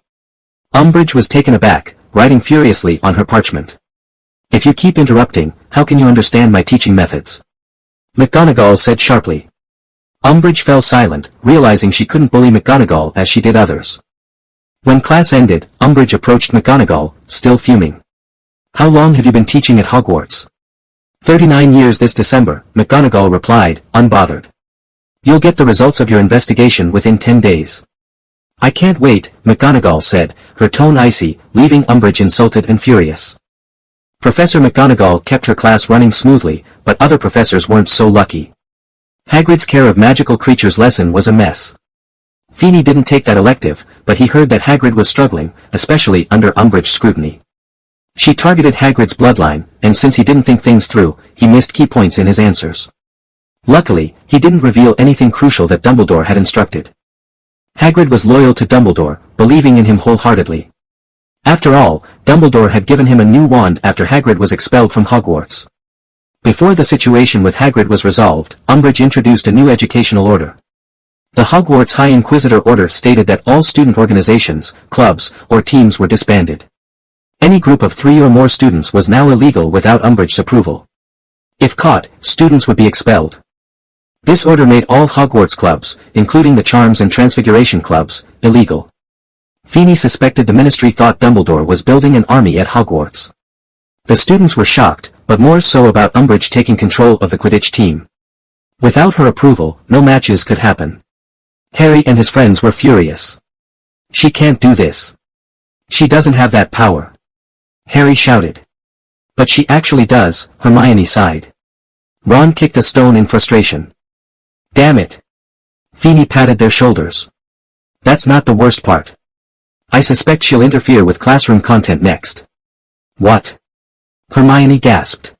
Umbridge was taken aback, writing furiously on her parchment. "If you keep interrupting, how can you understand my teaching methods?" McGonagall said sharply. Umbridge fell silent, realizing she couldn't bully McGonagall as she did others. When class ended, Umbridge approached McGonagall, still fuming. "How long have you been teaching at Hogwarts?" 39 years this December, McGonagall replied, unbothered. "You'll get the results of your investigation within 10 days. "I can't wait," McGonagall said, her tone icy, leaving Umbridge insulted and furious. Professor McGonagall kept her class running smoothly, but other professors weren't so lucky. Hagrid's Care of Magical Creatures lesson was a mess. Feeney didn't take that elective, but he heard that Hagrid was struggling, especially under Umbridge's scrutiny. She targeted Hagrid's bloodline, and since he didn't think things through, he missed key points in his answers. Luckily, he didn't reveal anything crucial that Dumbledore had instructed. Hagrid was loyal to Dumbledore, believing in him wholeheartedly. After all, Dumbledore had given him a new wand after Hagrid was expelled from Hogwarts. Before the situation with Hagrid was resolved, Umbridge introduced a new educational order. The Hogwarts High Inquisitor Order stated that all student organizations, clubs, or teams were disbanded. Any group of 3 or more students was now illegal without Umbridge's approval. If caught, students would be expelled. This order made all Hogwarts clubs, including the Charms and Transfiguration clubs, illegal. Feeney suspected the Ministry thought Dumbledore was building an army at Hogwarts. The students were shocked, but more so about Umbridge taking control of the Quidditch team. Without her approval, no matches could happen. Harry and his friends were furious. "She can't do this. She doesn't have that power," Harry shouted. "But she actually does," Hermione sighed. Ron kicked a stone in frustration. "Damn it." Feeney patted their shoulders. "That's not the worst part. I suspect she'll interfere with classroom content next." "What?" Hermione gasped.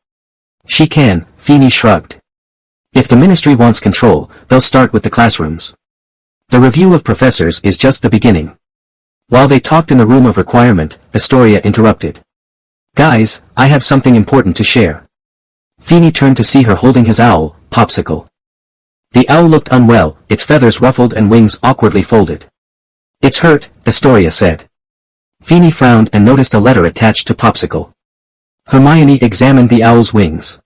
"She can," Feeney shrugged. "If the Ministry wants control, they'll start with the classrooms. The review of professors is just the beginning." While they talked in the room of requirement, Astoria interrupted. "Guys, I have something important to share." Feeney turned to see her holding his owl, Popsicle. The owl looked unwell, its feathers ruffled and wings awkwardly folded. "It's hurt," Astoria said. Feeney frowned and noticed a letter attached to Popsicle. Hermione examined the owl's wings.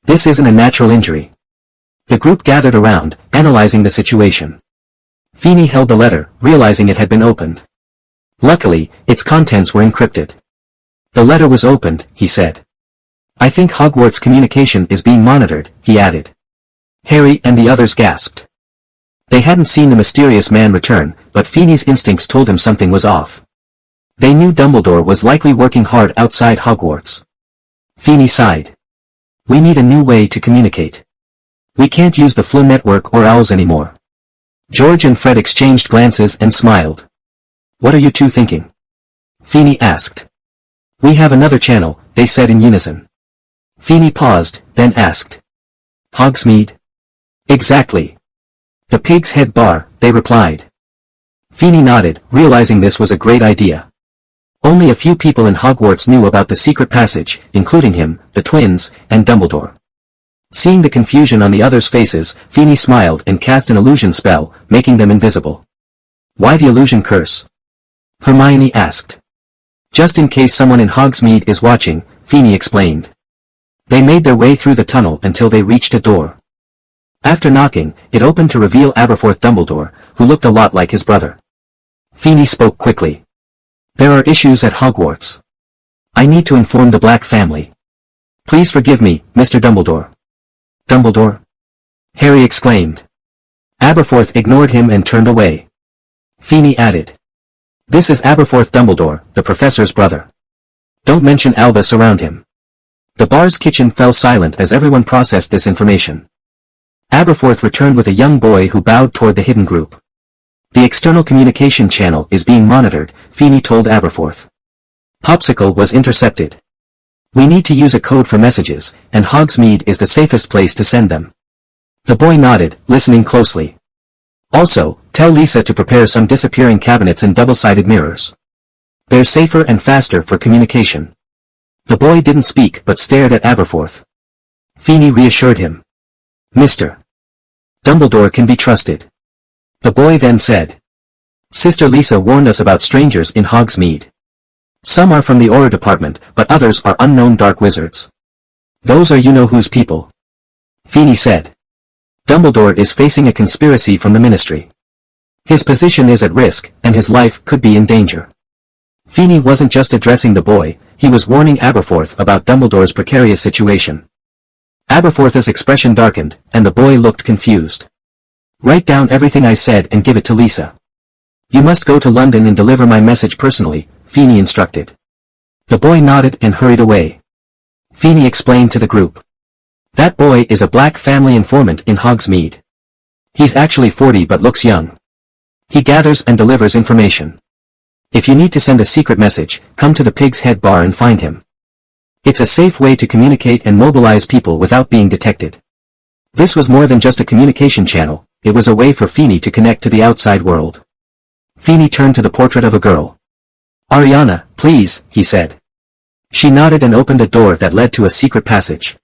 "This isn't a natural injury." The group gathered around, analyzing the situation. Feeney held the letter, realizing it had been opened. Luckily, its contents were encrypted. "The letter was opened," he said. "I think Hogwarts communication is being monitored," he added. Harry and the others gasped. They hadn't seen the mysterious man return, but Feeney's instincts told him something was off. They knew Dumbledore was likely working hard outside Hogwarts. Feeney sighed. "We need a new way to communicate. We can't use the Flynn network or owls anymore." George and Fred exchanged glances and smiled. "What are you two thinking?" Feeney asked. We have another channel, they said in unison. Feeney paused, then asked. Hogsmeade? Exactly. The Pig's Head Bar, they replied. Feeney nodded, realizing this was a great idea. Only a few people in Hogwarts knew about the secret passage, including him, the twins, and Dumbledore. Seeing the confusion on the others' faces, Feeney smiled and cast an illusion spell, making them invisible. Why the illusion curse? Hermione asked. Just in case someone in Hogsmeade is watching, Feeney explained. They made their way through the tunnel until they reached a door. After knocking, it opened to reveal Aberforth Dumbledore, who looked a lot like his brother. Feeney spoke quickly. There are issues at Hogwarts. I need to inform the Black family. Please forgive me, Mr. Dumbledore. Dumbledore? Harry exclaimed. Aberforth ignored him and turned away. Feeney added. This is Aberforth Dumbledore, the professor's brother. Don't mention Albus around him. The bar's kitchen fell silent as everyone processed this information. Aberforth returned with a young boy who bowed toward the hidden group. The external communication channel is being monitored, Feeney told Aberforth. Popsicle was intercepted. We need to use a code for messages, and Hogsmeade is the safest place to send them. The boy nodded, listening closely. Also, tell Lisa to prepare some disappearing cabinets and double-sided mirrors. They're safer and faster for communication. The boy didn't speak but stared at Aberforth. Feeney reassured him. Mr. Dumbledore can be trusted. The boy then said. Sister Lisa warned us about strangers in Hogsmeade. Some are from the Auror department, but others are unknown dark wizards. Those are you-know-whose people. Feeney said. Dumbledore is facing a conspiracy from the Ministry. His position is at risk, and his life could be in danger. Feeney wasn't just addressing the boy, he was warning Aberforth about Dumbledore's precarious situation. Aberforth's expression darkened, and the boy looked confused. Write down everything I said and give it to Lisa. You must go to London and deliver my message personally, Feeney instructed. The boy nodded and hurried away. Feeney explained to the group. That boy is a Black family informant in Hogsmeade. He's actually 40 but looks young. He gathers and delivers information. If you need to send a secret message, come to the Pig's Head Bar and find him. It's a safe way to communicate and mobilize people without being detected. This was more than just a communication channel, it was a way for Feeney to connect to the outside world. Feeney turned to the portrait of a girl. Ariana, please, he said. She nodded and opened a door that led to a secret passage.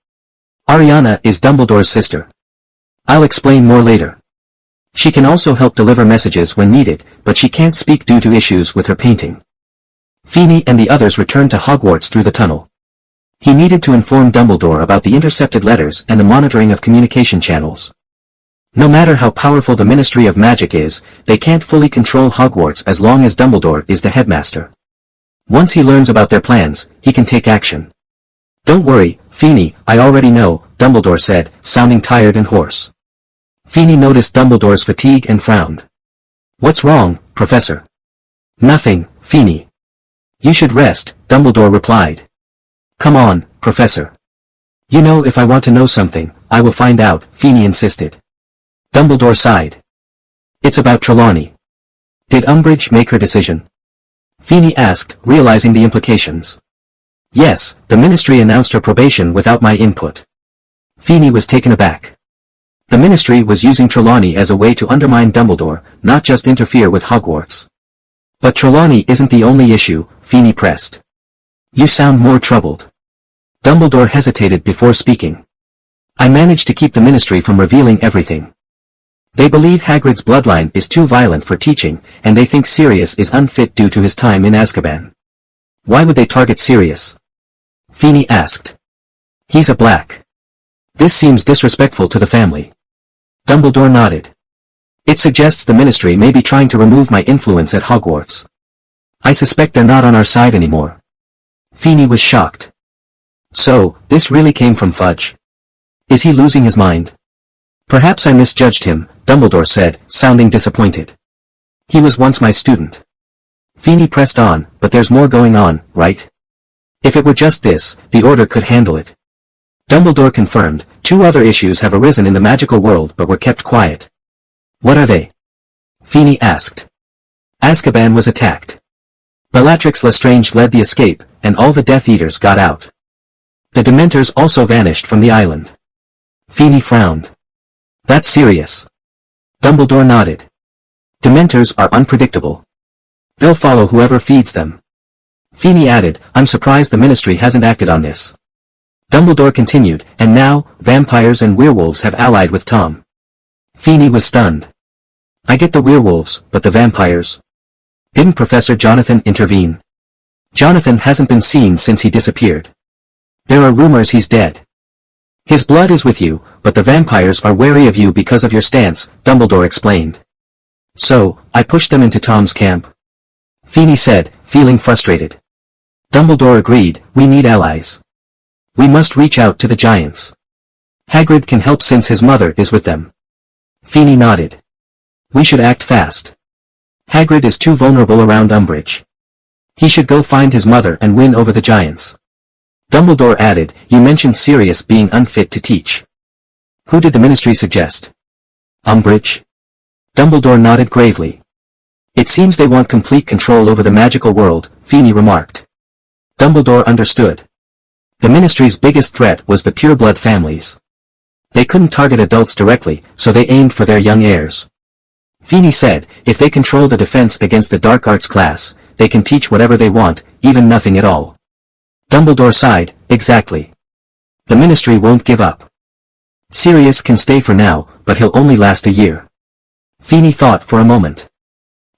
Ariana is Dumbledore's sister. I'll explain more later. She can also help deliver messages when needed, but she can't speak due to issues with her painting. Feeney and the others returned to Hogwarts through the tunnel. He needed to inform Dumbledore about the intercepted letters and the monitoring of communication channels. No matter how powerful the Ministry of Magic is, they can't fully control Hogwarts as long as Dumbledore is the headmaster. Once he learns about their plans, he can take action. Don't worry, Feeney, I already know, Dumbledore said, sounding tired and hoarse. Feeney noticed Dumbledore's fatigue and frowned. What's wrong, Professor? Nothing, Feeney. You should rest, Dumbledore replied. Come on, Professor. You know if I want to know something, I will find out, Feeney insisted. Dumbledore sighed. It's about Trelawney. Did Umbridge make her decision? Feeney asked, realizing the implications. Yes, the Ministry announced her probation without my input. Feeney was taken aback. The Ministry was using Trelawney as a way to undermine Dumbledore, not just interfere with Hogwarts. But Trelawney isn't the only issue, Feeney pressed. You sound more troubled. Dumbledore hesitated before speaking. I managed to keep the Ministry from revealing everything. They believe Hagrid's bloodline is too violent for teaching, and they think Sirius is unfit due to his time in Azkaban. Why would they target Sirius? Feeney asked. He's a Black. This seems disrespectful to the family. Dumbledore nodded. It suggests the Ministry may be trying to remove my influence at Hogwarts. I suspect they're not on our side anymore. Feeney was shocked. So, this really came from Fudge. Is he losing his mind? Perhaps I misjudged him, Dumbledore said, sounding disappointed. He was once my student. Feeney pressed on, but there's more going on, right? If it were just this, the Order could handle it. Dumbledore confirmed, 2 other issues have arisen in the magical world but were kept quiet. What are they? Feeney asked. Azkaban was attacked. Bellatrix Lestrange led the escape, and all the Death Eaters got out. The Dementors also vanished from the island. Feeney frowned. That's serious. Dumbledore nodded. Dementors are unpredictable. They'll follow whoever feeds them. Feeney added, I'm surprised the Ministry hasn't acted on this. Dumbledore continued, and now, vampires and werewolves have allied with Tom. Feeney was stunned. I get the werewolves, but the vampires? Didn't Professor Jonathan intervene? Jonathan hasn't been seen since he disappeared. There are rumors he's dead. His blood is with you, but the vampires are wary of you because of your stance, Dumbledore explained. So, I pushed them into Tom's camp. Feeney said, feeling frustrated. Dumbledore agreed, we need allies. We must reach out to the giants. Hagrid can help since his mother is with them. Feeney nodded. We should act fast. Hagrid is too vulnerable around Umbridge. He should go find his mother and win over the giants. Dumbledore added, you mentioned Sirius being unfit to teach. Who did the Ministry suggest? Umbridge? Dumbledore nodded gravely. It seems they want complete control over the magical world, Feeney remarked. Dumbledore understood. The Ministry's biggest threat was the Pureblood families. They couldn't target adults directly, so they aimed for their young heirs. Feeney said, if they control the defense against the dark arts class, they can teach whatever they want, even nothing at all. Dumbledore sighed, exactly. The Ministry won't give up. Sirius can stay for now, but he'll only last a year. Feeney thought for a moment.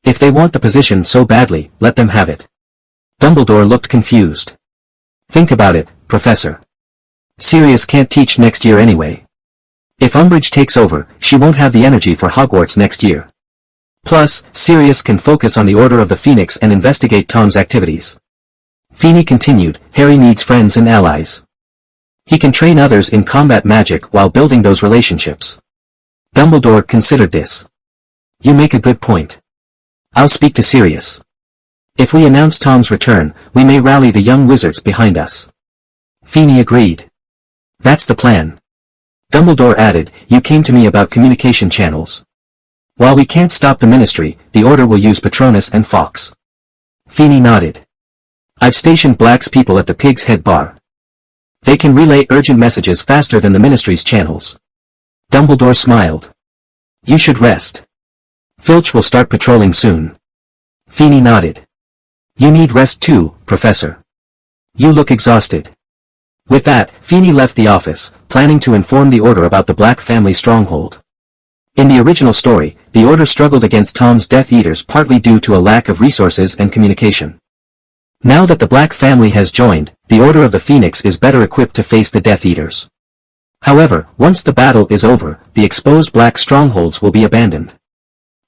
If they want the position so badly, let them have it. Dumbledore looked confused. Think about it, Professor. Sirius can't teach next year anyway. If Umbridge takes over, she won't have the energy for Hogwarts next year. Plus, Sirius can focus on the Order of the Phoenix and investigate Tom's activities. Feeney continued, Harry needs friends and allies. He can train others in combat magic while building those relationships. Dumbledore considered this. You make a good point. I'll speak to Sirius. If we announce Tom's return, we may rally the young wizards behind us. Feeney agreed. That's the plan. Dumbledore added, you came to me about communication channels. While we can't stop the Ministry, the Order will use Patronus and Fawkes. Feeney nodded. I've stationed Black's people at the Pig's Head Bar. They can relay urgent messages faster than the Ministry's channels. Dumbledore smiled. You should rest. Filch will start patrolling soon. Feeney nodded. You need rest too, Professor. You look exhausted. With that, Feeney left the office, planning to inform the Order about the Black family stronghold. In the original story, the Order struggled against Tom's Death Eaters partly due to a lack of resources and communication. Now that the Black family has joined, the Order of the Phoenix is better equipped to face the Death Eaters. However, once the battle is over, the exposed Black strongholds will be abandoned.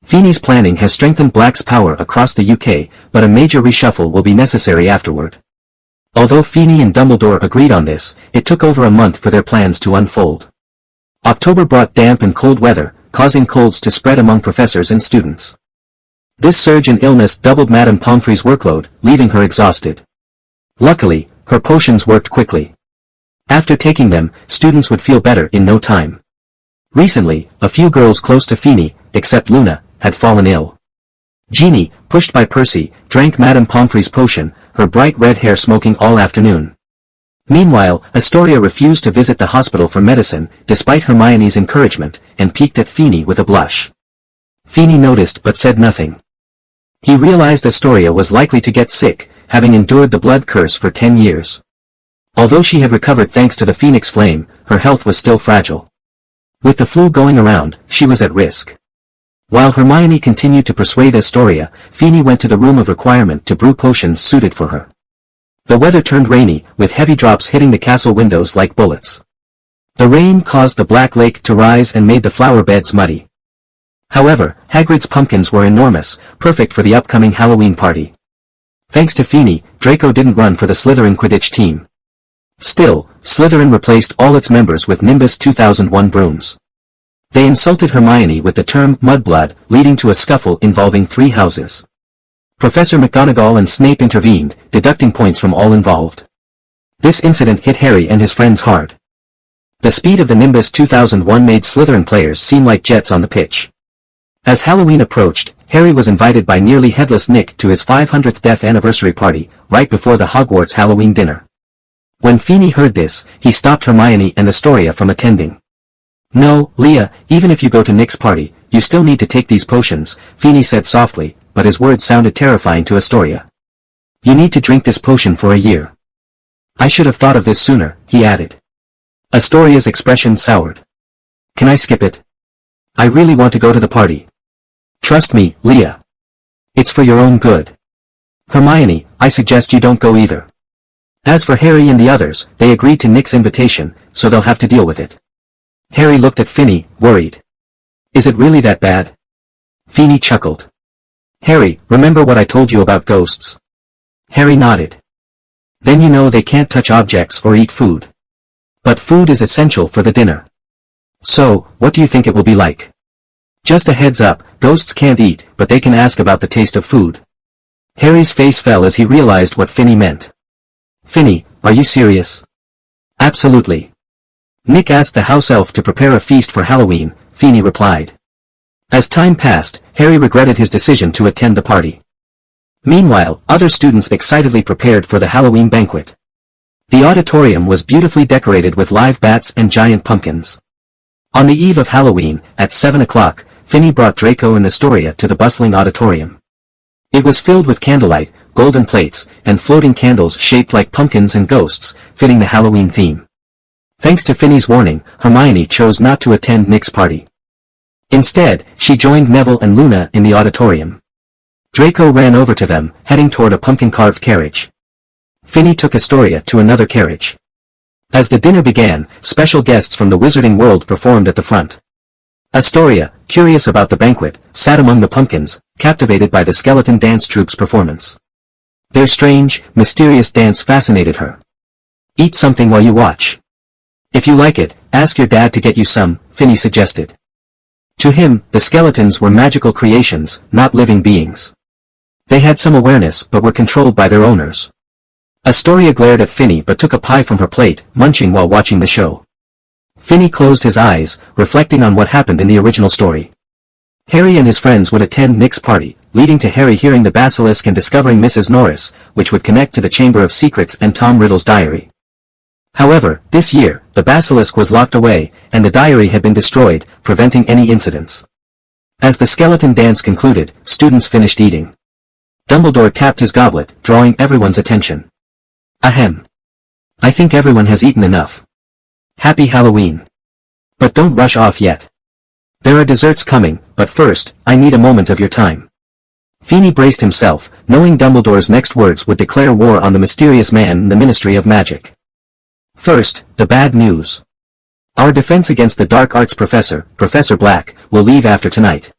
Feeney's planning has strengthened Black's power across the UK, but a major reshuffle will be necessary afterward. Although Feeney and Dumbledore agreed on this, it took over a month for their plans to unfold. October brought damp and cold weather, causing colds to spread among professors and students. This surge in illness doubled Madame Pomfrey's workload, leaving her exhausted. Luckily, her potions worked quickly. After taking them, students would feel better in no time. Recently, a few girls close to Feeney, except Luna, had fallen ill. Jeannie, pushed by Percy, drank Madame Pomfrey's potion, her bright red hair smoking all afternoon. Meanwhile, Astoria refused to visit the hospital for medicine, despite Hermione's encouragement, and peeked at Feeney with a blush. Feeney noticed but said nothing. He realized Astoria was likely to get sick, having endured the blood curse for 10 years. Although she had recovered thanks to the Phoenix Flame, her health was still fragile. With the flu going around, she was at risk. While Hermione continued to persuade Astoria, Feeney went to the room of requirement to brew potions suited for her. The weather turned rainy, with heavy drops hitting the castle windows like bullets. The rain caused the Black Lake to rise and made the flower beds muddy. However, Hagrid's pumpkins were enormous, perfect for the upcoming Halloween party. Thanks to Feeney, Draco didn't run for the Slytherin Quidditch team. Still, Slytherin replaced all its members with Nimbus 2001 brooms. They insulted Hermione with the term mudblood, leading to a scuffle involving 3 houses. Professor McGonagall and Snape intervened, deducting points from all involved. This incident hit Harry and his friends hard. The speed of the Nimbus 2001 made Slytherin players seem like jets on the pitch. As Halloween approached, Harry was invited by nearly headless Nick to his 500th death anniversary party, right before the Hogwarts Halloween dinner. When Feeney heard this, he stopped Hermione and Astoria from attending. "No, Leah, even if you go to Nick's party, you still need to take these potions," Feeney said softly, but his words sounded terrifying to Astoria. "You need to drink this potion for a year." "I should have thought of this sooner," he added. Astoria's expression soured. "Can I skip it? I really want to go to the party." "Trust me, Leah. It's for your own good." "Hermione, I suggest you don't go either." As for Harry and the others, they agreed to Nick's invitation, so they'll have to deal with it. Harry looked at Finney, worried. "Is it really that bad?" Feeney chuckled. "Harry, remember what I told you about ghosts?" Harry nodded. "Then you know they can't touch objects or eat food. But food is essential for the dinner. So, what do you think it will be like? Just a heads up, ghosts can't eat, but they can ask about the taste of food." Harry's face fell as he realized what Finney meant. "Finney, are you serious?" "Absolutely. Nick asked the house elf to prepare a feast for Halloween," Feeney replied. As time passed, Harry regretted his decision to attend the party. Meanwhile, other students excitedly prepared for the Halloween banquet. The auditorium was beautifully decorated with live bats and giant pumpkins. On the eve of Halloween, at 7 o'clock, Finney brought Draco and Astoria to the bustling auditorium. It was filled with candlelight, golden plates, and floating candles shaped like pumpkins and ghosts, fitting the Halloween theme. Thanks to Finney's warning, Hermione chose not to attend Nick's party. Instead, she joined Neville and Luna in the auditorium. Draco ran over to them, heading toward a pumpkin-carved carriage. Finney took Astoria to another carriage. As the dinner began, special guests from the wizarding world performed at the front. Astoria, curious about the banquet, sat among the pumpkins, captivated by the skeleton dance troupe's performance. Their strange, mysterious dance fascinated her. "Eat something while you watch. If you like it, ask your dad to get you some," Finney suggested. To him, the skeletons were magical creations, not living beings. They had some awareness but were controlled by their owners. Astoria glared at Finney but took a pie from her plate, munching while watching the show. Finney closed his eyes, reflecting on what happened in the original story. Harry and his friends would attend Nick's party, leading to Harry hearing the basilisk and discovering Mrs. Norris, which would connect to the Chamber of Secrets and Tom Riddle's diary. However, this year, the basilisk was locked away, and the diary had been destroyed, preventing any incidents. As the skeleton dance concluded, students finished eating. Dumbledore tapped his goblet, drawing everyone's attention. "Ahem. I think everyone has eaten enough. Happy Halloween. But don't rush off yet. There are desserts coming, but first, I need a moment of your time." Feeney braced himself, knowing Dumbledore's next words would declare war on the mysterious man in the Ministry of Magic. First, the bad news. Our defense against the dark arts professor, Professor Black, will leave after tonight.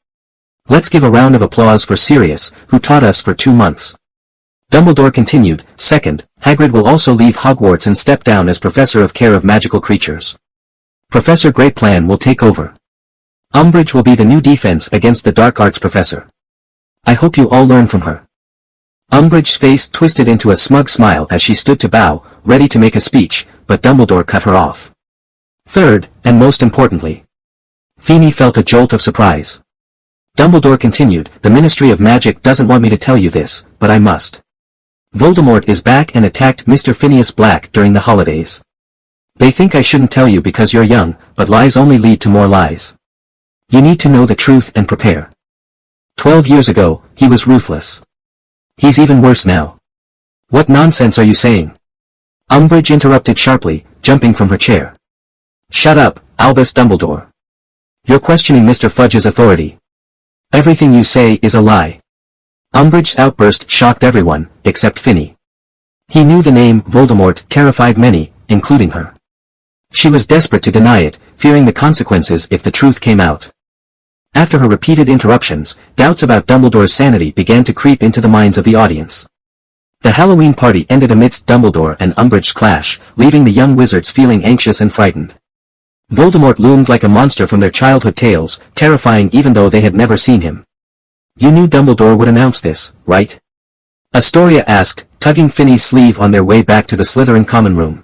Let's give a round of applause for Sirius, who taught us for 2 months. Dumbledore continued. Second, Hagrid will also leave Hogwarts and step down as Professor of Care of Magical Creatures. Professor Greatplan will take over. Umbridge will be the new defense against the dark arts professor. I hope you all learn from her. Umbridge's face twisted into a smug smile as she stood to bow, ready to make a speech, but Dumbledore cut her off. Third, and most importantly. Feeney felt a jolt of surprise. Dumbledore continued, the Ministry of Magic doesn't want me to tell you this, but I must. Voldemort is back and attacked Mr. Phineas Black during the holidays. They think I shouldn't tell you because you're young, but lies only lead to more lies. You need to know the truth and prepare. 12 years ago, he was ruthless. He's even worse now. What nonsense are you saying? Umbridge interrupted sharply, jumping from her chair. Shut up, Albus Dumbledore. You're questioning Mr. Fudge's authority. Everything you say is a lie. Umbridge's outburst shocked everyone, except Finney. He knew the name Voldemort terrified many, including her. She was desperate to deny it, fearing the consequences if the truth came out. After her repeated interruptions, doubts about Dumbledore's sanity began to creep into the minds of the audience. The Halloween party ended amidst Dumbledore and Umbridge's clash, leaving the young wizards feeling anxious and frightened. Voldemort loomed like a monster from their childhood tales, terrifying even though they had never seen him. You knew Dumbledore would announce this, right? Astoria asked, tugging Finney's sleeve on their way back to the Slytherin common room.